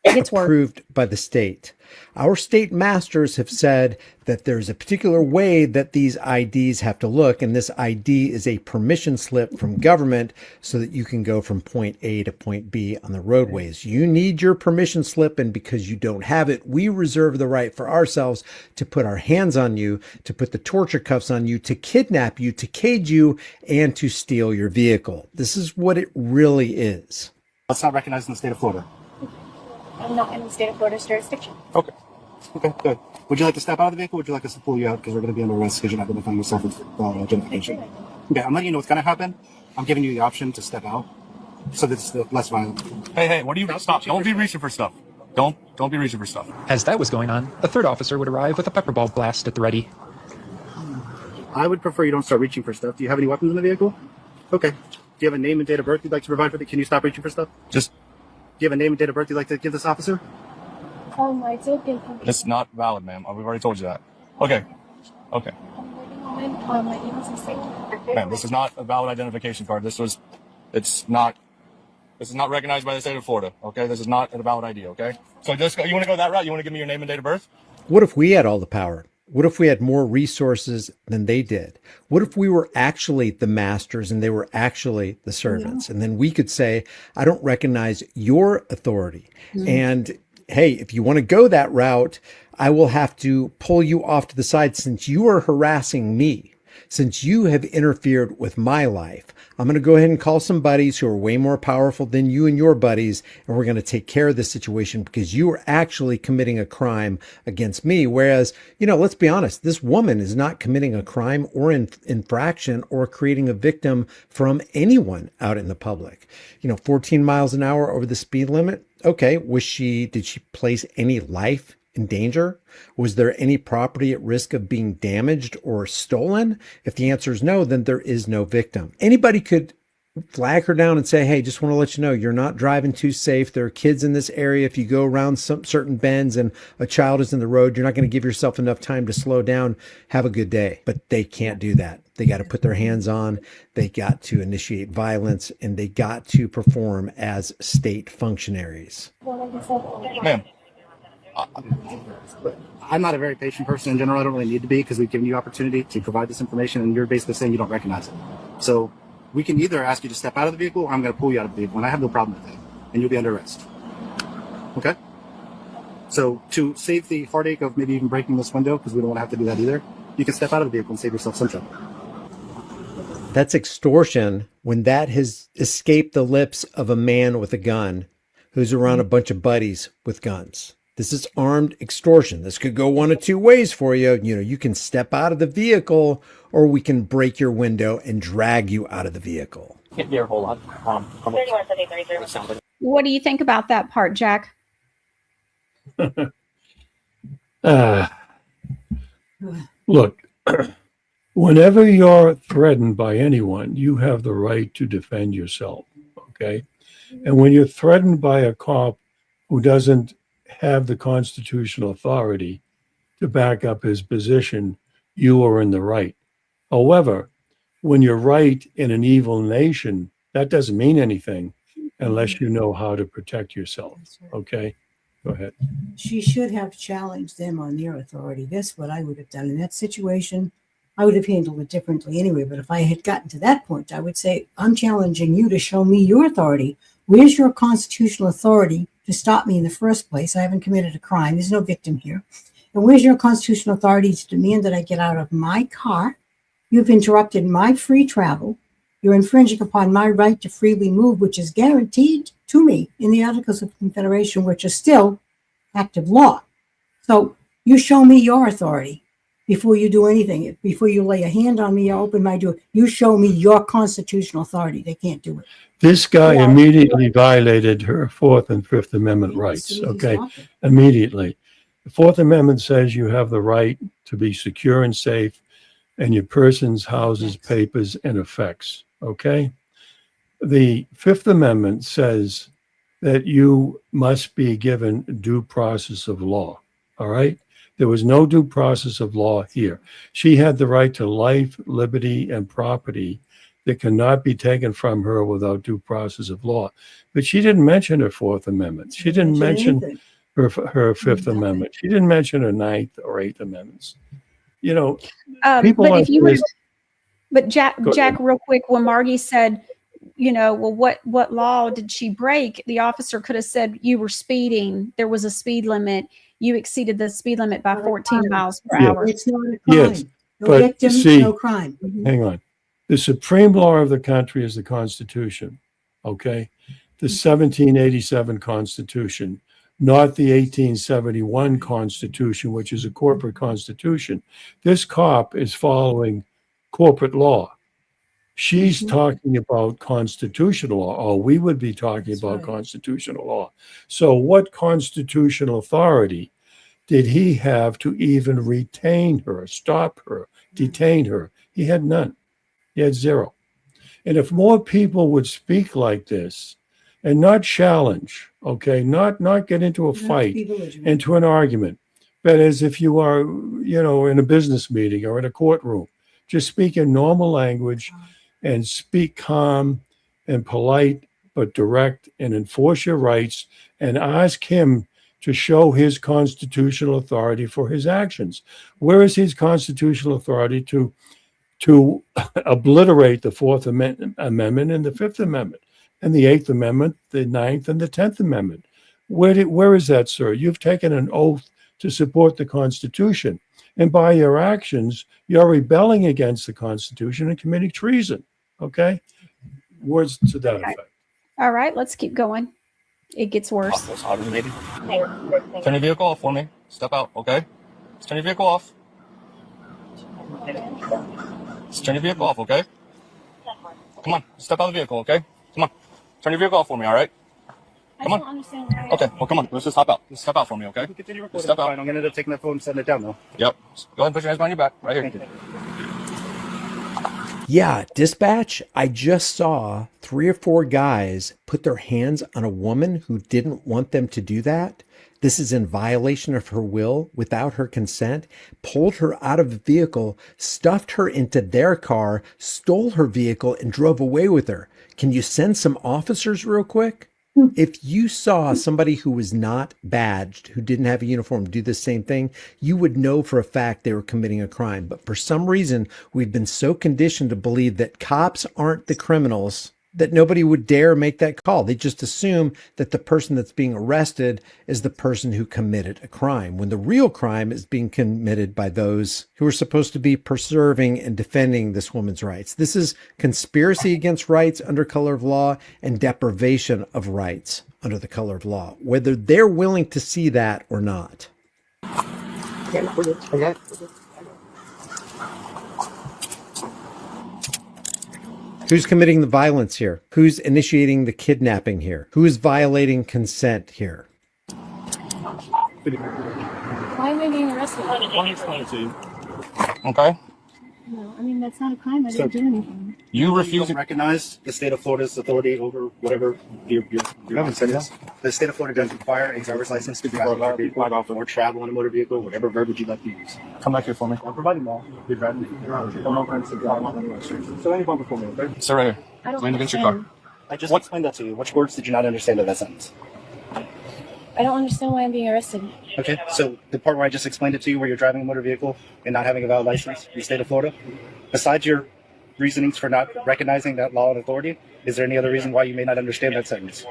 It's approved by the state. Our state masters have said that there's a particular way that these IDs have to look, and this ID is a permission slip from government so that you can go from point A to point B on the roadways. You need your permission slip, and because you don't have it, we reserve the right for ourselves to put our hands on you, to put the torture cuffs on you, to kidnap you, to cage you, and to steal your vehicle. This is what it really is. That's not recognized in the state of Florida. I'm not in the state of Florida's jurisdiction. Okay. Okay, good. Would you like to step out of the vehicle, or would you like us to pull you out because we're going to be under arrest because you're not identifying yourself with identification? Okay, I'm letting you know what's going to happen. I'm giving you the option to step out so that it's less violent. Hey, what are you? Stop. Don't be reaching for stuff. Don't be reaching for stuff. As that was going on, a third officer would arrive with a pepper ball blast at the ready. I would prefer you don't start reaching for stuff. Do you have any weapons in the vehicle? Okay. Do you have a name and date of birth you'd like to provide for me? Can you stop reaching for stuff? Do you have a name and date of birth you'd like to give this officer? I did give him. It's not valid, ma'am. We've already told you that. Okay. Ma'am, this is not a valid identification card. It's not recognized by the state of Florida. Okay, this is not a valid ID. Okay, so you want to go that route? You want to give me your name and date of birth? What if we had all the power? What if we had more resources than they did? What if we were actually the masters and they were actually the servants? And then we could say, I don't recognize your authority. And hey, if you want to go that route, I will have to pull you off to the side since you are harassing me, since you have interfered with my life. I'm going to go ahead and call some buddies who are way more powerful than you and your buddies, and we're going to take care of this situation because you are actually committing a crime against me. Whereas, let's be honest, this woman is not committing a crime or infraction or creating a victim from anyone out in the public. 14 miles an hour over the speed limit. Okay. Did she place any life in danger? Was there any property at risk of being damaged or stolen? If the answer is no, then there is no victim. Anybody could flag her down and say, hey, just want to let you know, you're not driving too safe. There are kids in this area. If you go around some certain bends and a child is in the road, you're not going to give yourself enough time to slow down. Have a good day. But they can't do that. They got to put their hands on, they got to initiate violence, and they got to perform as state functionaries. Ma'am. I'm not a very patient person in general. I don't really need to be because we've given you opportunity to provide this information and you're basically saying you don't recognize it. So we can either ask you to step out of the vehicle or I'm going to pull you out of the vehicle, and I have no problem with that. And you'll be under arrest. Okay? So to save the heartache of maybe even breaking this window, because we don't want to have to do that either, you can step out of the vehicle and save yourself some trouble. That's extortion when that has escaped the lips of a man with a gun who's around a bunch of buddies with guns. This is armed extortion. This could go one of two ways for you. You know, you can step out of the vehicle, or we can break your window and drag you out of the vehicle. What do you think about that part, Jack? Look, whenever you're threatened by anyone, you have the right to defend yourself, okay? And when you're threatened by a cop who doesn't have the constitutional authority to back up his position, you are in the right. However, when you're right in an evil nation, that doesn't mean anything unless you know how to protect yourself, okay? Go ahead. She should have challenged them on their authority. That's what I would have done in that situation. I would have handled it differently anyway. But if I had gotten to that point, I would say, I'm challenging you to show me your authority. Where's your constitutional authority to stop me in the first place? I haven't committed a crime. There's no victim here. And where's your constitutional authority to demand that I get out of my car? You've interrupted my free travel. You're infringing upon my right to freely move, which is guaranteed to me in the Articles of Confederation, which are still active law. So you show me your authority before you do anything. Before you lay a hand on me or open my door, you show me your constitutional authority. They can't do it. This guy immediately violated her Fourth and Fifth Amendment rights, okay? Immediately. The Fourth Amendment says you have the right to be secure and safe in your persons, houses, papers, and effects, okay? The Fifth Amendment says that you must be given due process of law, all right? There was no due process of law here. She had the right to life, liberty, and property that cannot be taken from her without due process of law. But she didn't mention her Fourth Amendment. She didn't mention her Fifth Amendment. She didn't mention her Ninth or Eighth Amendments. You know, people but like if you this. But Jack, real quick, when Margie said, you know, well, what law did she break? The officer could have said you were speeding. There was a speed limit. You exceeded the speed limit by 14 miles per hour. It's not a crime. Yes, No but victim, see, no crime. hang on. The supreme law of the country is the Constitution, okay? The 1787 Constitution, not the 1871 Constitution, which is a corporate constitution. This cop is following corporate law. She's talking about constitutional law, or we would be talking about constitutional law. So what constitutional authority did he have to even retain her, stop her, detain her? He had none. He had zero. And if more people would speak like this and not challenge, okay, not get into a fight, into an argument, but as if you are, you know, in a business meeting or in a courtroom, just speak in normal language and speak calm and polite, but direct, and enforce your rights, and ask him to show his constitutional authority for his actions. Where is his constitutional authority to obliterate the Fourth Amendment and the Fifth Amendment and the Eighth Amendment, the Ninth and the 10th Amendment? Where is that, sir? You've taken an oath to support the Constitution, and by your actions, you're rebelling against the Constitution and committing treason. Okay? Words to that effect. All right, let's keep going. It gets worse. Turn your vehicle off for me. Step out, okay? Let's turn your vehicle off. Let's turn your vehicle off, okay? Come on, step out of the vehicle, okay? Come on. Turn your vehicle off for me, all right? Come on. Okay, well, come on. Let's just hop out. Just step out for me, okay? Continue Just step out. I'm going to end up taking that phone and setting it down, though. Yep. Go ahead and put your hands behind your back. Right here. Yeah, dispatch, I just saw 3 or 4 guys put their hands on a woman who didn't want them to do that. This is in violation of her will, without her consent, pulled her out of the vehicle, stuffed her into their car, stole her vehicle, and drove away with her. Can you send some officers real quick? If you saw somebody who was not badged, who didn't have a uniform, do the same thing, you would know for a fact they were committing a crime. But for some reason, we've been so conditioned to believe that cops aren't the criminals that nobody would dare make that call. They just assume that the person that's being arrested is the person who committed a crime, when the real crime is being committed by those who are supposed to be preserving and defending this woman's rights. This is conspiracy against rights under color of law and deprivation of rights under the color of law, whether they're willing to see that or not. Who's committing the violence here? Who's initiating the kidnapping here? Who is violating consent here? Why am I being arrested? Let me explain it to you. Okay? No, I mean, that's not a crime. I didn't do anything. You refuse to recognize the state of Florida's authority over whatever your consent is. The state of Florida doesn't require a driver's license to drive a motor vehicle or travel in a motor vehicle, whatever verbiage you'd like to use. Come back here for me. I'm providing law. You're driving. So any bumper for me, okay? Sit right here. I don't Lean against your car. I just explained that to you. Which words did you not understand of that sentence? I don't understand why I'm being arrested. Okay, so the part where I just explained it to you, where you're driving a motor vehicle and not having a valid license in the state of Florida, besides your reasonings for not recognizing that law and authority, is there any other reason why you may not understand that sentence?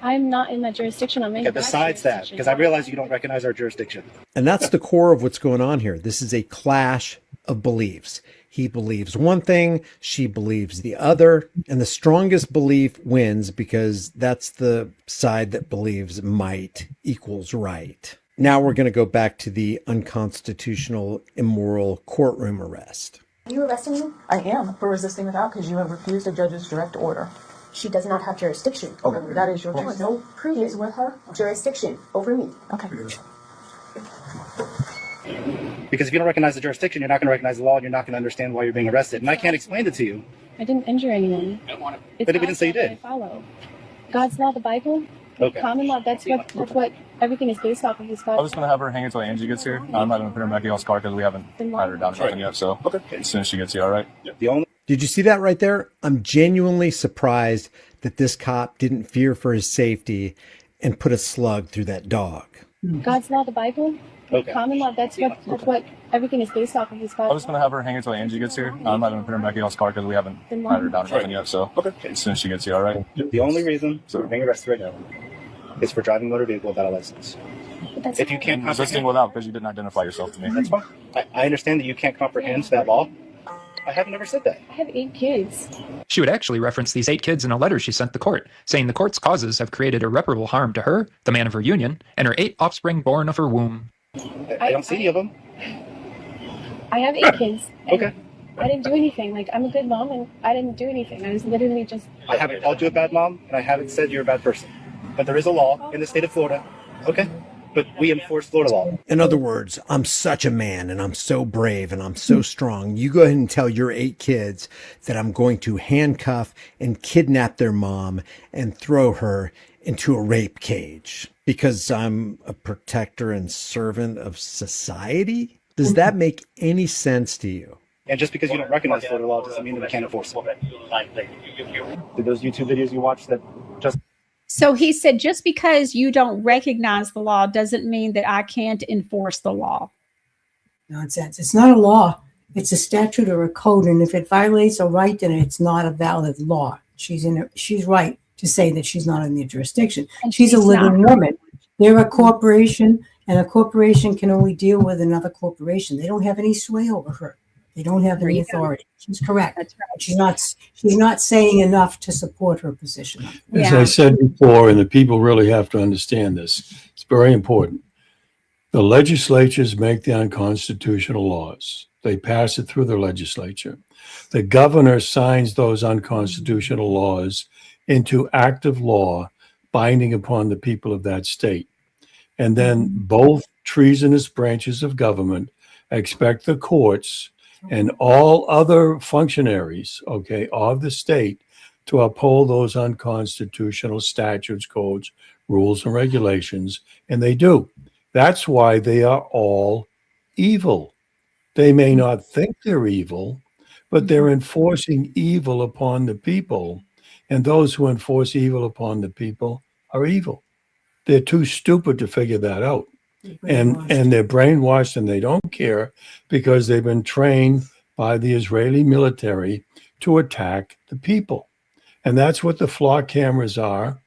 I'm not in that jurisdiction. I'm in Okay, besides that, because I realize you don't recognize our jurisdiction. And that's the core of what's going on here. This is a clash of beliefs. He believes one thing, she believes the other, and the strongest belief wins because that's the side that believes might equals right. Now we're going to go back to the unconstitutional, immoral courtroom arrest. Are you arresting me? I am for resisting without because you have refused a judge's direct order. She does not have jurisdiction over me. That is your choice. No proof is with her jurisdiction over me. Okay. Because if you don't recognize the jurisdiction, you're not going to recognize the law, and you're not going to understand why you're being arrested. And I can't explain it to you. I didn't injure anyone. But we didn't say you did. I follow God's law, the Bible, Okay. common law. That's what everything is based off of. His God. I'm just going to have her hang until Angie gets here. I'm not going to put her back in y'all's car because we haven't had her down or nothing yet. So as soon as she gets here, all right? Did you see that right there? I'm genuinely surprised that this cop didn't fear for his safety and put a slug through that dog. God's law, the Bible, common law. That's what everything is based off of. His God. I'm just going to have her hang until Angie gets here. I'm not going to put her back in y'all's car because we haven't had her down or nothing yet. So as soon as she gets here, all right? The only reason you're being arrested right now is for driving a motor vehicle without a license. If you can't resisting without because you didn't identify yourself to me. That's fine. I understand that you can't comprehend that law. I have never said that. I have 8 kids. She would actually reference these 8 kids in a letter she sent the court, saying the court's causes have created irreparable harm to her, the man of her union, and her 8 offspring born of her womb. I don't see any of them. I have 8 kids. Okay. I didn't do anything. Like, I'm a good mom, and I didn't do anything. I was literally just. I haven't called you a bad mom, and I haven't said you're a bad person. But there is a law in the state of Florida. Okay. But we enforce Florida law. In other words, I'm such a man and I'm so brave and I'm so strong. You go ahead and tell your 8 kids that I'm going to handcuff and kidnap their mom and throw her into a rape cage because I'm a protector and servant of society. Does that make any sense to you? And just because you don't recognize Florida law doesn't mean that we can't enforce it. Did those YouTube videos you watched that just... So he said, just because you don't recognize the law doesn't mean that I can't enforce the law. Nonsense. It's not a law. It's a statute or a code. And if it violates a right, then it's not a valid law. She's right to say that she's not in the jurisdiction. And she's a living not. woman. They're a corporation, and a corporation can only deal with another corporation. They don't have any sway over her. They don't have any authority. She's correct. That's right. She's not saying enough to support her position. As I said before, and the people really have to understand this, it's very important. The legislatures make the unconstitutional laws. They pass it through the legislature. The governor signs those unconstitutional laws into active law, binding upon the people of that state. And then both treasonous branches of government expect the courts and all other functionaries, of the state to uphold those unconstitutional statutes, codes, rules, and regulations, and they do. That's why they are all evil. They may not think they're evil, but they're enforcing evil upon the people, and those who enforce evil upon the people are evil. They're too stupid to figure that out. And they're brainwashed and they don't care because they've been trained by the Israeli military to attack the people. And that's what the flock cameras are.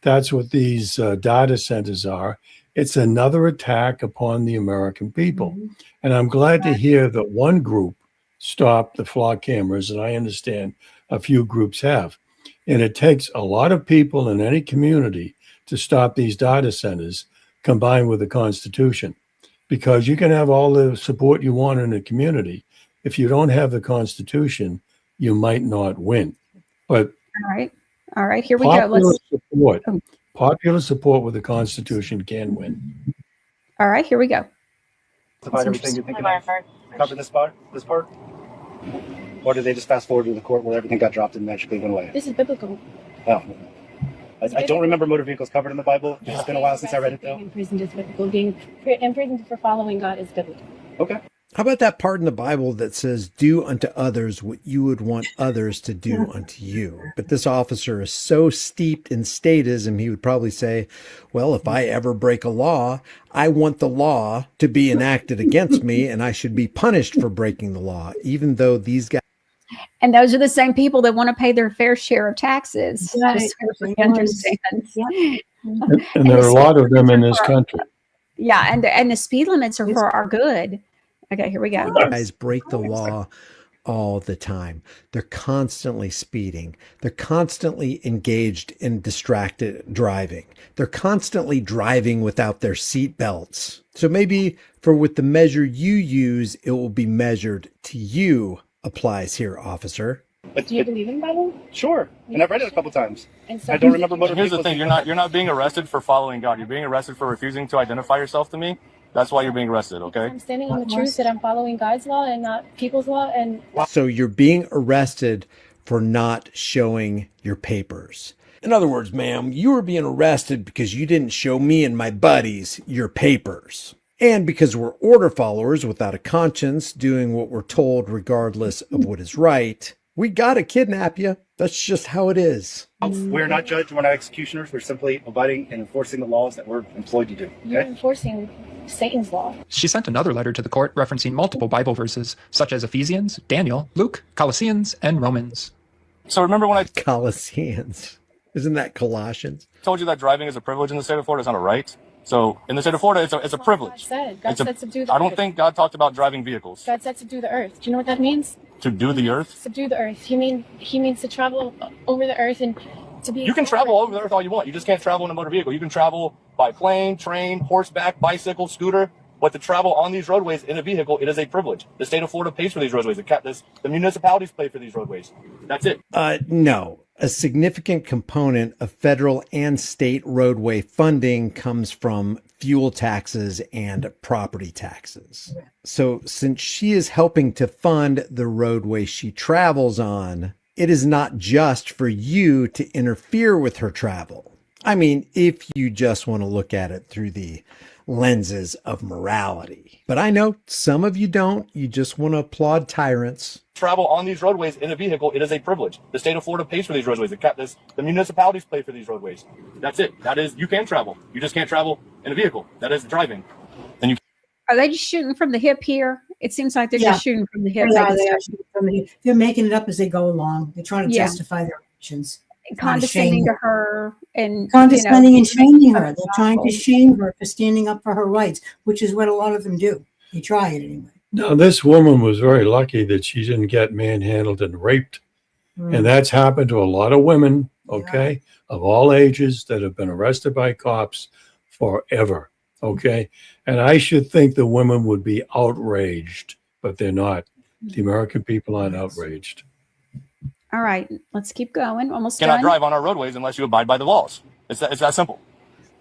That's what these data centers are. It's another attack upon the American people. And I'm glad to hear that one group stopped the flock cameras, and I understand a few groups have. And it takes a lot of people in any community to stop these data centers combined with the Constitution, because you can have all the support you want in a community. If you don't have the Constitution, you might not win. But all right, here we go. Popular support with the Constitution can win. All right, here we go. Provide everything you're thinking of. Cover this part? Or did they just fast forward to the court where everything got dropped and magically went away? This is biblical. Oh. I don't remember motor vehicles covered in the Bible. It's been a while since I read it, though. Imprisoned is biblical. Being imprisoned for following God is biblical. Okay. How about that part in the Bible that says, do unto others what you would want others to do unto you? But this officer is so steeped in statism, he would probably say, well, if I ever break a law, I want the law to be enacted against me, and I should be punished for breaking the law, even though these guys. And those are the same people that want to pay their fair share of taxes. Right. Just so we understand. And there are a lot of them in this country. Yeah, and the speed limits are for our good. Okay, here we go. Guys break the law all the time. They're constantly speeding. They're constantly engaged in distracted driving. They're constantly driving without their seat belts. So maybe with the measure you use, it will be measured to you applies here, officer. Do you believe in the Bible? Sure. And I've read it a couple times. And so I don't remember motor Here's the vehicles. thing: you're not being arrested for following God. You're being arrested for refusing to identify yourself to me. That's why you're being arrested. Okay. I'm standing on the truth that I'm following God's law and not people's law. And So you're being arrested for not showing your papers. In other words, ma'am, you were being arrested because you didn't show me and my buddies your papers. And because we're order followers without a conscience, doing what we're told regardless of what is right, we gotta kidnap you. That's just how it is. We're not judges, we're not executioners. We're simply abiding and enforcing the laws that we're employed to do. you're Okay? enforcing Satan's law. She sent another letter to the court referencing multiple Bible verses, such as Ephesians, Daniel, Luke, Colossians, and Romans. So remember when I Colossians. Isn't that Colossians? told you that driving is a privilege in the state of Florida? It's not a right. So in the state of Florida, it's a privilege. God said subdue the I don't earth. think God talked about driving vehicles. God said subdue the earth. Do you know what that means? To do the earth. Subdue the earth. He means to travel over the earth and to be. You can travel all over the earth all you want. You just can't travel in a motor vehicle. You can travel by plane, train, horseback, bicycle, scooter. But to travel on these roadways in a vehicle, it is a privilege. The state of Florida pays for these roadways. The municipalities pay for these roadways. That's it. No. A significant component of federal and state roadway funding comes from fuel taxes and property taxes. So since she is helping to fund the roadway she travels on, it is not just for you to interfere with her travel. I mean, if you just want to look at it through the lenses of morality. But I know some of you don't. You just want to applaud tyrants. Travel on these roadways in a vehicle, it is a privilege. The state of Florida pays for these roadways. The municipalities pay for these roadways. That's it. That is, you can travel. You just can't travel in a vehicle. That is driving. And you. Are they just shooting from the hip here? It seems like they're just shooting from the hip. They're making it up as they go along. They're trying to justify their actions. Condescending to her and condescending and shaming her. They're trying to shame her for standing up for her rights, which is what a lot of them do. They try it anyway. Now, this woman was very lucky that she didn't get manhandled and raped. And that's happened to a lot of women, okay, of all ages that have been arrested by cops forever, okay? And I should think the women would be outraged, but they're not. The American people aren't outraged. All right, let's keep going. Almost Cannot done. drive on our roadways unless you abide by the laws. It's that simple.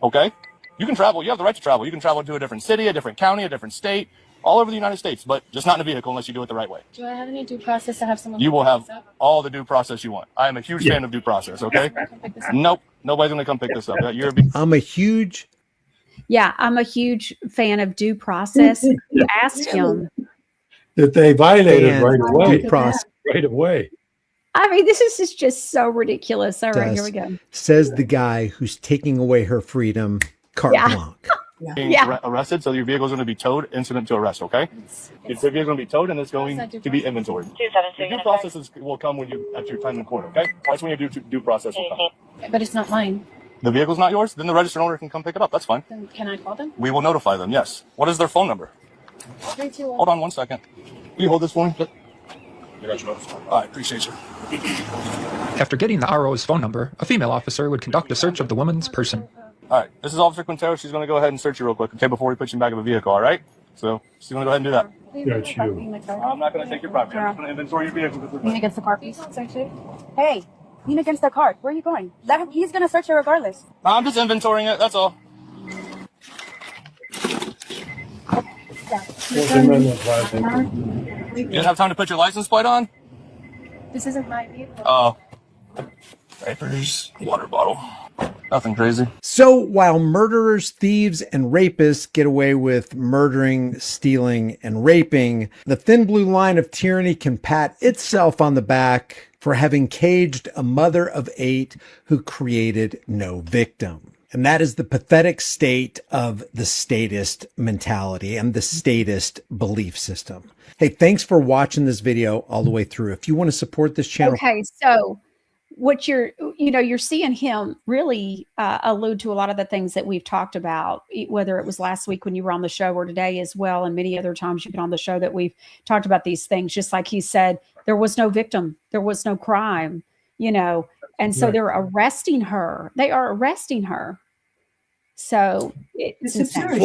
Okay? You can travel. You have the right to travel. You can travel to a different city, a different county, a different state, all over the United States, but just not in a vehicle unless you do it the right way. Do I have any due process to have someone? You will have all the due process you want. I am a huge fan of due process, okay? Nope. Nobody's going to come pick this up. I'm a huge fan of due process. Ask him. That they violated right away. Due process. Right away. I mean, this is just so ridiculous. All right, here we go. Says the guy who's taking away her freedom, carte blanche. being arrested, so your vehicle is going to be towed, incident to arrest, okay? Your vehicle is going to be towed and it's going to be inventoried. The due process will come when you at your time in court, okay? That's when your due process will come. But it's not mine. The vehicle's not yours? Then the registered owner can come pick it up. That's fine. Then can I call them? We will notify them, yes. What is their phone number? 321. Hold on 1 second. Will you hold this for me? I got your notice. All right, appreciate you. After getting the RO's phone number, a female officer would conduct a search of the woman's person. All right, this is Officer Quintero. She's going to go ahead and search you real quick, okay, before we put you in the back of a vehicle, all right? So she's going to go ahead and do that. Yeah, it's you. I'm not going to take your property. I'm just going to inventory your vehicle. Lean against the car, please. Hey, lean against the car. Where are you going? He's going to search you regardless. I'm just inventorying it, that's all. You didn't have time to put your license plate on? This isn't my vehicle. Oh. Papers, water bottle. Nothing crazy. So while murderers, thieves, and rapists get away with murdering, stealing, and raping, the thin blue line of tyranny can pat itself on the back for having caged a mother of 8 who created no victim. And that is the pathetic state of the statist mentality and the statist belief system. Hey, thanks for watching this video all the way through. If you want to support this channel. Okay, so what you're seeing him really allude to a lot of the things that we've talked about, whether it was last week when you were on the show or today as well, and many other times you've been on the show that we've talked about these things, just like he said, there was no victim, there was no crime, and so they're arresting her. They are arresting her. So it's absurd.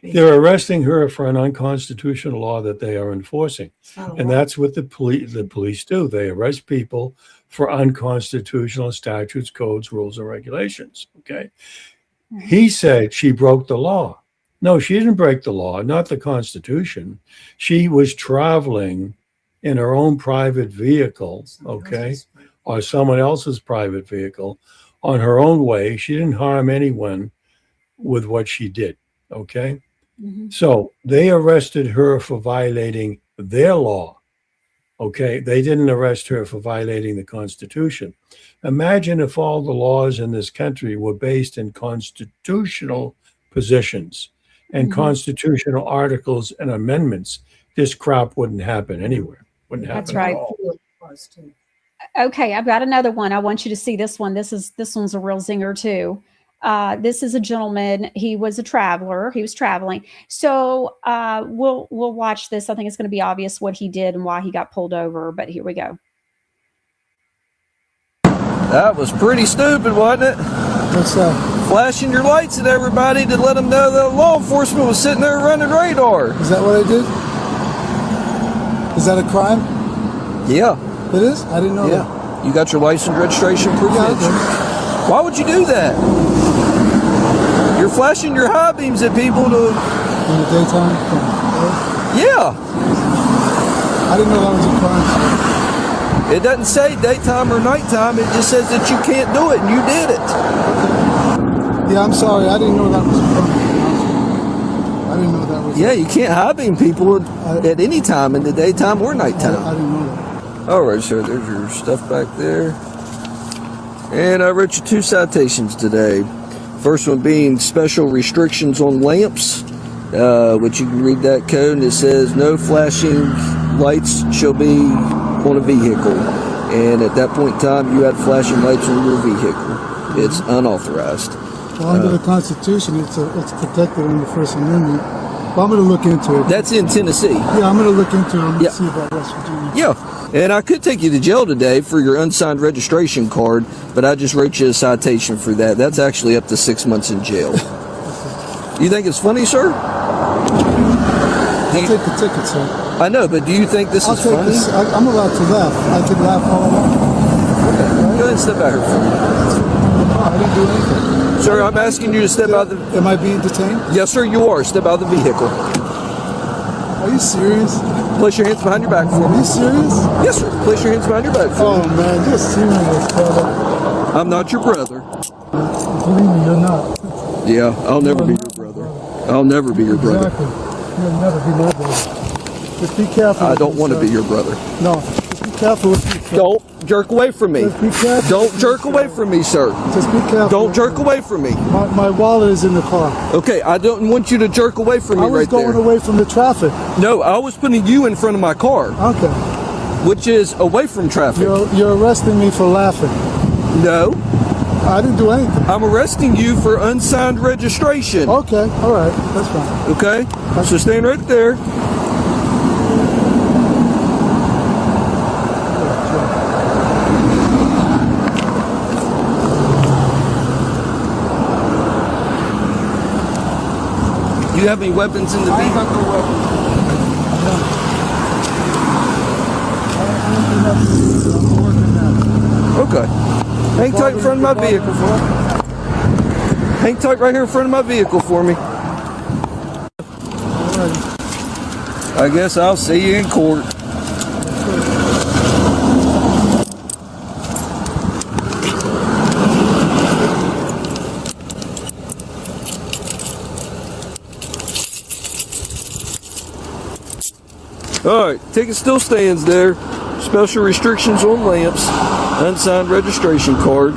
They're arresting her for an unconstitutional law that they are enforcing. And that's what the police do. They arrest people for unconstitutional statutes, codes, rules, and regulations. Okay. He said she broke the law. No, she didn't break the law, not the Constitution. She was traveling in her own private vehicle, okay, or someone else's private vehicle on her own way. She didn't harm anyone with what she did, okay? So they arrested her for violating their law, okay? They didn't arrest her for violating the Constitution. Imagine if all the laws in this country were based in constitutional positions and constitutional articles and amendments. This crap wouldn't happen anywhere. Wouldn't happen. That's right. Okay, I've got another one. I want you to see this one. This one's a real zinger too. This is a gentleman. He was a traveler. He was traveling. So we'll watch this. I think it's going to be obvious what he did and why he got pulled over. But here we go. That was pretty stupid, wasn't it? What's that? Flashing your lights at everybody to let them know that law enforcement was sitting there running radar. Is that what I did? Is that a crime? Yeah. It is? I didn't know that. You got your license, registration, proof? Why would you do that? You're flashing your high beams at people to... In the daytime? Yeah. I didn't know that was a crime. It doesn't say daytime or nighttime. It just says that you can't do it, and you did it. Yeah, I'm sorry. I didn't know that was a crime. I didn't know that was... Yeah, you can't high beam people at any time in the daytime or nighttime. I didn't know that. All right, sir. There's your stuff back there. And I wrote you 2 citations today. First one being special restrictions on lamps, which you can read that code, and it says no flashing lights shall be on a vehicle. And at that point in time, you had flashing lights on your vehicle. It's unauthorized. Well, under the Constitution, it's protected in the First Amendment. Well, I'm going to look into it. That's in Tennessee. Yeah, I'm going to look into it. I'm going to see about West Virginia. Yeah. And I could take you to jail today for your unsigned registration card, but I just wrote you a citation for that. That's actually up to 6 months in jail. You think it's funny, sir? I'll take the ticket, sir. I know, but do you think this is funny? I'm allowed to laugh. I can laugh all I want. Okay. Go ahead and step out here for me. No, I didn't do anything. Sir, I'm asking you to step out the... Am I being detained? Yes, sir, you are. Step out of the vehicle. Are you serious? Place your hands behind your back for me. Are you serious? Yes, sir. Place your hands behind your back for me. Oh, man, you're serious, brother. I'm not your brother. Believe me, you're not. Yeah, I'll never be your brother. I'll never be your brother. Exactly. You'll never be my brother. Just be careful. I don't want to be your brother. No, just be careful with me. Don't jerk away from me. Just be careful. Don't jerk away from me, sir. Just be careful. Don't jerk away from me. My wallet is in the car. Okay, I don't want you to jerk away from me I was right there. going away from the traffic. No, I was putting you in front of my car. Okay. Which is away from traffic. You're arresting me for laughing. No. I didn't do anything. I'm arresting you for unsigned registration. Okay, all right, that's fine. Okay, so stand right there. Do you have any weapons in the vehicle? I have no weapons. Okay. Hang tight in front of my vehicle for me. Hang tight right here in front of my vehicle for me. I guess I'll see you in court. Alright, ticket still stands there. Special restrictions on lamps. Unsigned registration card.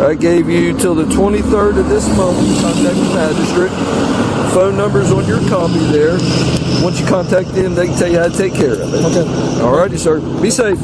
I gave you till the 23rd of this month to contact the magistrate. Phone number's on your copy there. Once you contact them, they can tell you how to take care of it. Okay. Alrighty, sir. Be safe.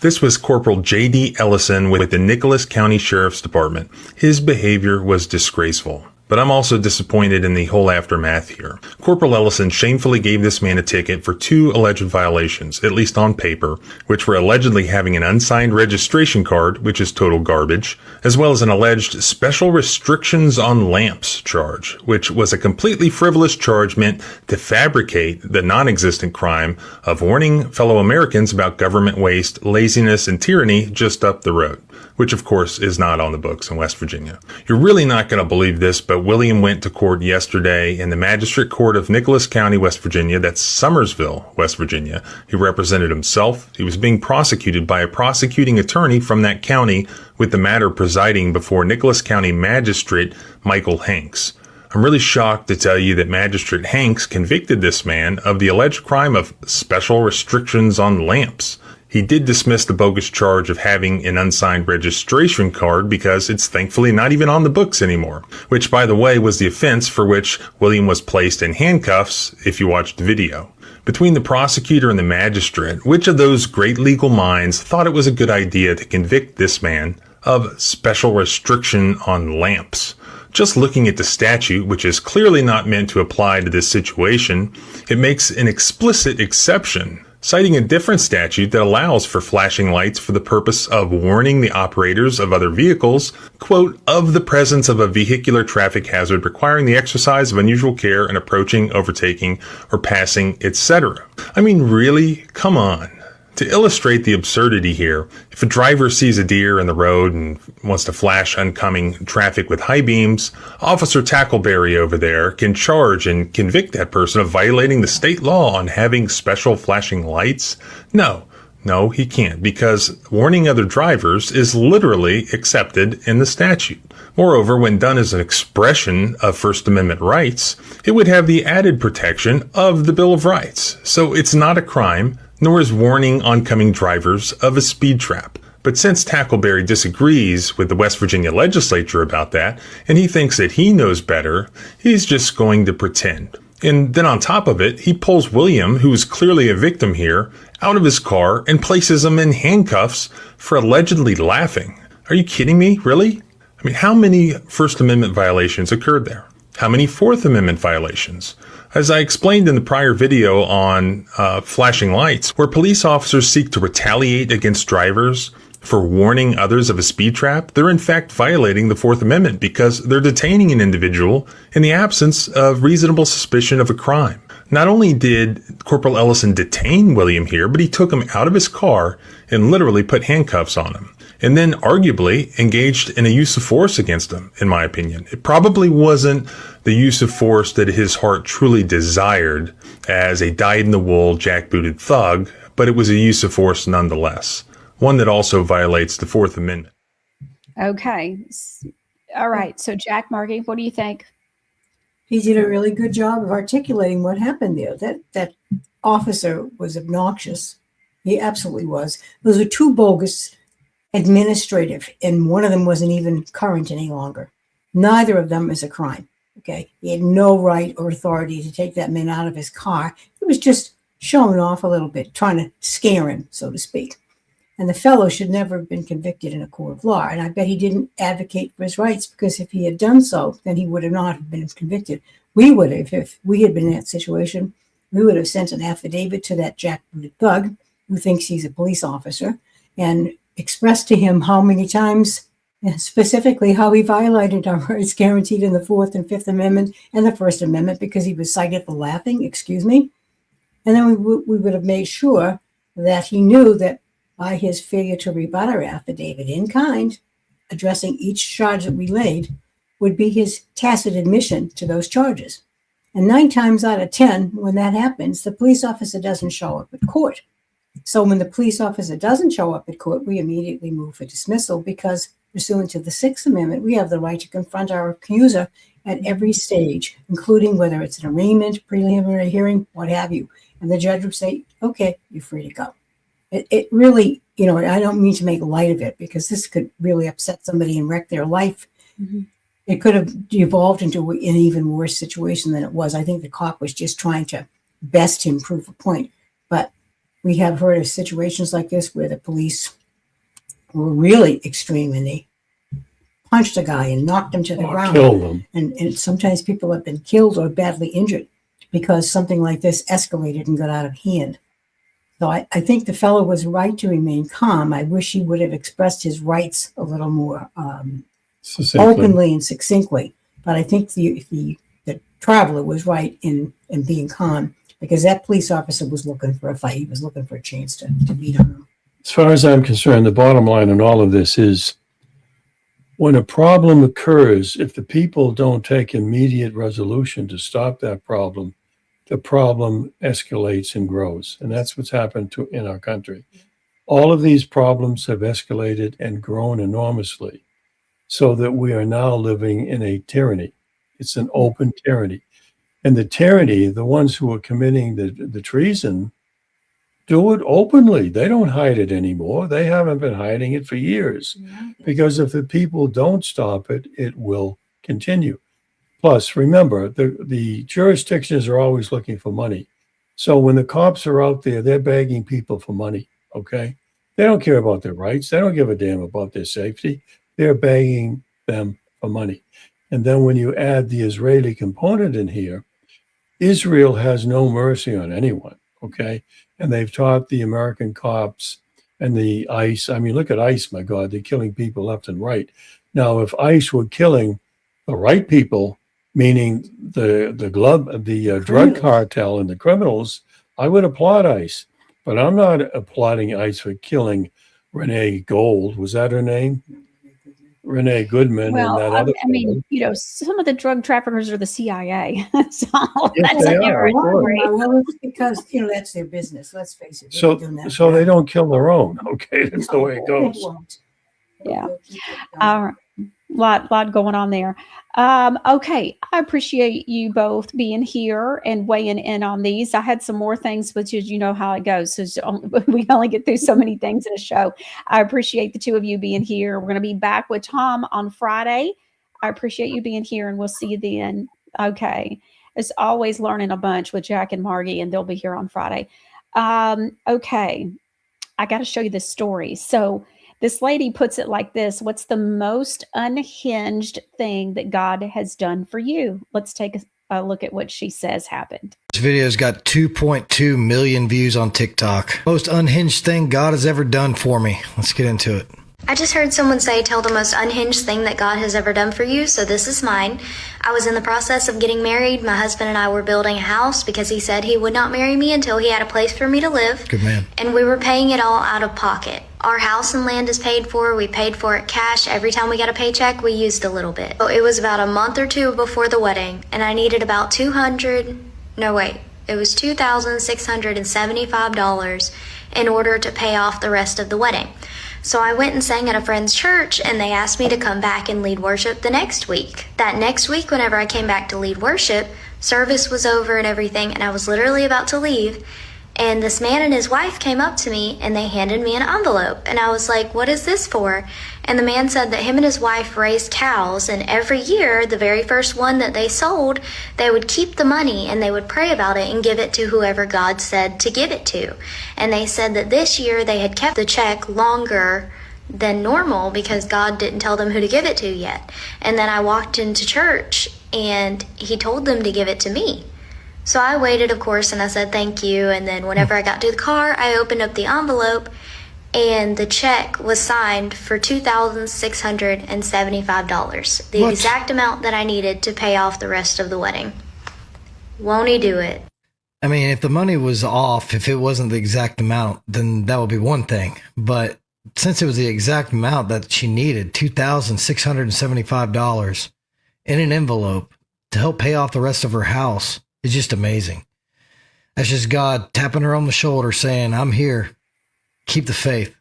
This was Corporal J.D. Ellison with the Nicholas County Sheriff's Department. His behavior was disgraceful. But I'm also disappointed in the whole aftermath here. Corporal Ellison shamefully gave this man a ticket for 2 alleged violations, at least on paper, which were allegedly having an unsigned registration card, which is total garbage, as well as an alleged special restrictions on lamps charge, which was a completely frivolous charge meant to fabricate the non-existent crime of warning fellow Americans about government waste, laziness, and tyranny just up the road, which of course is not on the books in West Virginia. You're really not going to believe this, but William went to court yesterday in the Magistrate Court of Nicholas County, West Virginia. That's Summersville, West Virginia. He represented himself. He was being prosecuted by a prosecuting attorney from that county, with the matter presiding before Nicholas County Magistrate Michael Hanks. I'm really shocked to tell you that Magistrate Hanks convicted this man of the alleged crime of special restrictions on lamps. He did dismiss the bogus charge of having an unsigned registration card because it's thankfully not even on the books anymore, which, by the way, was the offense for which William was placed in handcuffs if you watched the video. Between the prosecutor and the magistrate, which of those great legal minds thought it was a good idea to convict this man of special restriction on lamps? Just looking at the statute, which is clearly not meant to apply to this situation, it makes an explicit exception, citing a different statute that allows for flashing lights for the purpose of warning the operators of other vehicles, quote, of the presence of a vehicular traffic hazard requiring the exercise of unusual care in approaching, overtaking, or passing, etc. I mean, really? Come on. To illustrate the absurdity here, if a driver sees a deer in the road and wants to flash oncoming traffic with high beams, Officer Tackleberry over there can charge and convict that person of violating the state law on having special flashing lights? No, he can't, because warning other drivers is literally accepted in the statute. Moreover, when done as an expression of First Amendment rights, it would have the added protection of the Bill of Rights. So it's not a crime, nor is warning oncoming drivers of a speed trap. But since Tackleberry disagrees with the West Virginia legislature about that, and he thinks that he knows better, he's just going to pretend. And then on top of it, he pulls William, who is clearly a victim here, out of his car and places him in handcuffs for allegedly laughing. Are you kidding me? Really? I mean, how many First Amendment violations occurred there? How many Fourth Amendment violations? As I explained in the prior video on flashing lights, where police officers seek to retaliate against drivers for warning others of a speed trap, they're in fact violating the Fourth Amendment because they're detaining an individual in the absence of reasonable suspicion of a crime. Not only did Corporal Ellison detain William here, but he took him out of his car and literally put handcuffs on him, and then arguably engaged in a use of force against him, in my opinion. It probably wasn't the use of force that his heart truly desired as a dyed-in-the-wool, jackbooted thug, but it was a use of force nonetheless, one that also violates the Fourth Amendment. Okay. All right. So, Jack, Margie, what do you think? He did a really good job of articulating what happened there. That officer was obnoxious. He absolutely was. Those were two bogus administrative, and one of them wasn't even current any longer. Neither of them is a crime. Okay. He had no right or authority to take that man out of his car. He was just showing off a little bit, trying to scare him, so to speak. And the fellow should never have been convicted in a court of law. And I bet he didn't advocate for his rights, because if he had done so, then he would have not been convicted. We would have, if we had been in that situation, we would have sent an affidavit to that jackbooted thug who thinks he's a police officer and expressed to him how many times, specifically how he violated our rights guaranteed in the Fourth and Fifth Amendment and the First Amendment, because he was cited for laughing, excuse me. And then we would have made sure that he knew that by his failure to rebut our affidavit in kind, addressing each charge that we laid, would be his tacit admission to those charges. And 9 times out of 10, when that happens, the police officer doesn't show up at court. So when the police officer doesn't show up at court, we immediately move for dismissal, because pursuant to the Sixth Amendment, we have the right to confront our accuser at every stage, including whether it's an arraignment, preliminary hearing, what have you. And the judge would say, okay, you're free to go. It really, I don't mean to make light of it, because this could really upset somebody and wreck their life. Mm-hmm. It could have devolved into an even worse situation than it was. I think the cop was just trying to best him prove a point. But we have heard of situations like this where the police were really extreme, and they punched a guy and knocked him to the ground. Killed him. And sometimes people have been killed or badly injured because something like this escalated and got out of hand. So I think the fellow was right to remain calm. I wish he would have expressed his rights a little more openly and succinctly. But I think the traveler was right in being calm, because that police officer was looking for a fight. He was looking for a chance to beat on him. As far as I'm concerned, the bottom line in all of this is, when a problem occurs, if the people don't take immediate resolution to stop that problem, the problem escalates and grows. And that's what's happened in our country. All of these problems have escalated and grown enormously, so that we are now living in a tyranny. It's an open tyranny. And the tyranny, the ones who are committing the treason, do it openly. They don't hide it anymore. They haven't been hiding it for years. Because if the people don't stop it, it will continue. Plus, remember, the jurisdictions are always looking for money. So when the cops are out there, they're begging people for money, okay? They don't care about their rights. They don't give a damn about their safety. They're begging them for money. And then when you add the Israeli component in here, Israel has no mercy on anyone, okay? And they've taught the American cops and the ICE. I mean, look at ICE, my God, they're killing people left and right. Now, if ICE were killing the right people, meaning the drug cartel and the criminals, I would applaud ICE. But I'm not applauding ICE for killing Renee Gold. Was that her name? Renee Goodman. Well, and that other I mean, some of the drug traffickers are the CIA. So yes, that's they a are, different of course. story. Well, it's because, that's their business. Let's face it. So they don't kill their own. Okay, that's the way it goes. Yeah. Lot going on there. Okay. I appreciate you both being here and weighing in on these. I had some more things, which is, how it goes. So we only get through so many things in a show. I appreciate the two of you being here. We're going to be back with Tom on Friday. I appreciate you being here, and we'll see you then. Okay. As always, learning a bunch with Jack and Margie, and they'll be here on Friday. Okay. I got to show you this story. So this lady puts it like this: what's the most unhinged thing that God has done for you? Let's take a look at what she says happened. This video's got 2.2 million views on TikTok. Most unhinged thing God has ever done for me. Let's get into it. I just heard someone say, tell the most unhinged thing that God has ever done for you, so this is mine. I was in the process of getting married. My husband and I were building a house because he said he would not marry me until he had a place for me to live. Good man. And we were paying it all out of pocket. Our house and land is paid for. We paid for it cash. Every time we got a paycheck, we used a little bit. So it was about a month or two before the wedding, and I needed about $2,675 in order to pay off the rest of the wedding. So I went and sang at a friend's church, and they asked me to come back and lead worship the next week. That next week, whenever I came back to lead worship, service was over and everything, and I was literally about to leave. And this man and his wife came up to me and they handed me an envelope. And I was like, what is this for? And the man said that him and his wife raised cows, and every year, the very first one that they sold, they would keep the money and they would pray about it and give it to whoever God said to give it to. And they said that this year they had kept the check longer than normal because God didn't tell them who to give it to yet. And then I walked into church and he told them to give it to me. So I waited, of course, and I said thank you. And then whenever I got to the car, I opened up the envelope and the check was signed for $2,675, the exact amount that I needed to pay off the rest of the wedding. Won't he do it? I mean, if the money was off, if it wasn't the exact amount, then that would be one thing. But since it was the exact amount that she needed, $2,675 in an envelope to help pay off the rest of her house, is just amazing. That's just God tapping her on the shoulder saying, I'm here. Keep the faith.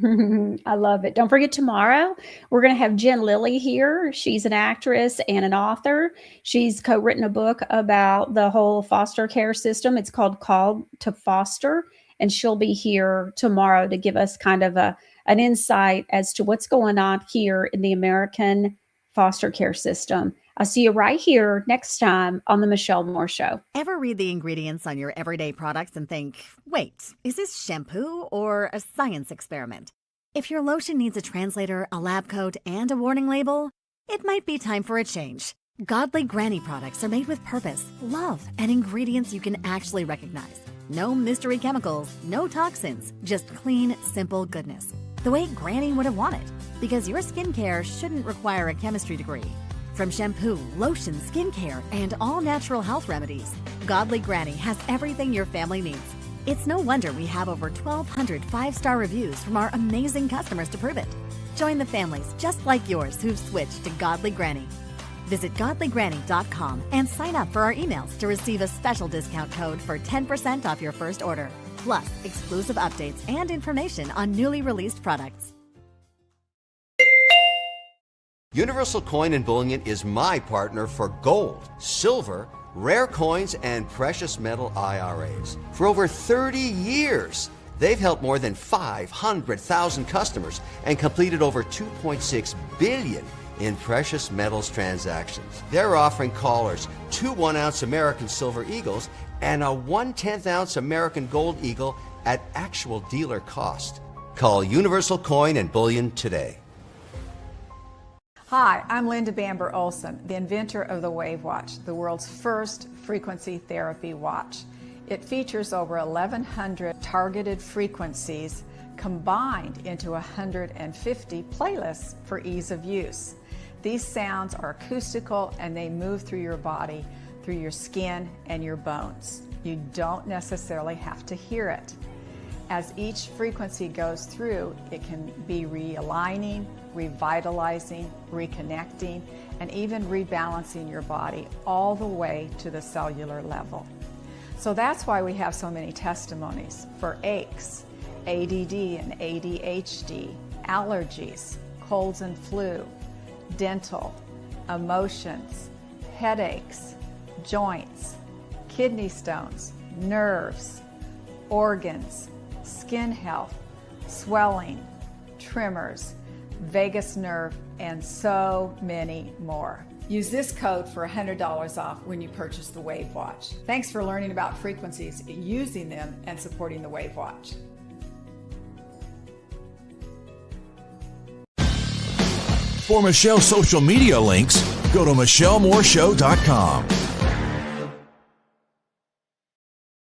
I love it. Don't forget, tomorrow we're going to have Jen Lilly here. She's an actress and an author. She's co-written a book about the whole foster care system. It's called Called to Foster. And she'll be here tomorrow to give us kind of an insight as to what's going on here in the American foster care system. I'll see you right here next time on The Michelle Moore Show. Ever read the ingredients on your everyday products and think, wait, is this shampoo or a science experiment? If your lotion needs a translator, a lab coat, and a warning label, it might be time for a change. Godly Granny products are made with purpose, love, and ingredients you can actually recognize. No mystery chemicals, no toxins, just clean, simple goodness. The way Granny would have wanted, because your skincare shouldn't require a chemistry degree. From shampoo, lotion, skincare, and all natural health remedies, Godly Granny has everything your family needs. It's no wonder we have over 1,200 5-star reviews from our amazing customers to prove it. Join the families just like yours who've switched to Godly Granny. Visit godlygranny.com and sign up for our emails to receive a special discount code for 10% off your first order, plus exclusive updates and information on newly released products. Universal Coin and Bullion is my partner for gold, silver, rare coins, and precious metal IRAs. For over 30 years, they've helped more than 500,000 customers and completed over $2.6 billion in precious metals transactions. They're offering callers 2 1-ounce American Silver Eagles and a 1/10-ounce American Gold Eagle at actual dealer cost. Call Universal Coin and Bullion today. Hi, I'm Linda Bamber Olson, the inventor of the Wave Watch, the world's first frequency therapy watch. It features over 1,100 targeted frequencies combined into 150 playlists for ease of use. These sounds are acoustical and they move through your body, through your skin and your bones. You don't necessarily have to hear it. As each frequency goes through, it can be realigning, revitalizing, reconnecting, and even rebalancing your body all the way to the cellular level. So that's why we have so many testimonies for aches, ADD and ADHD, allergies, colds and flu, dental, emotions, headaches, joints, kidney stones, nerves, organs, skin health, swelling, tremors, vagus nerve, and so many more. Use this code for $100 off when you purchase the Wave Watch. Thanks for learning about frequencies, using them, and supporting the Wave Watch. For Michelle's social media links, go to MichelleMooreShow.com.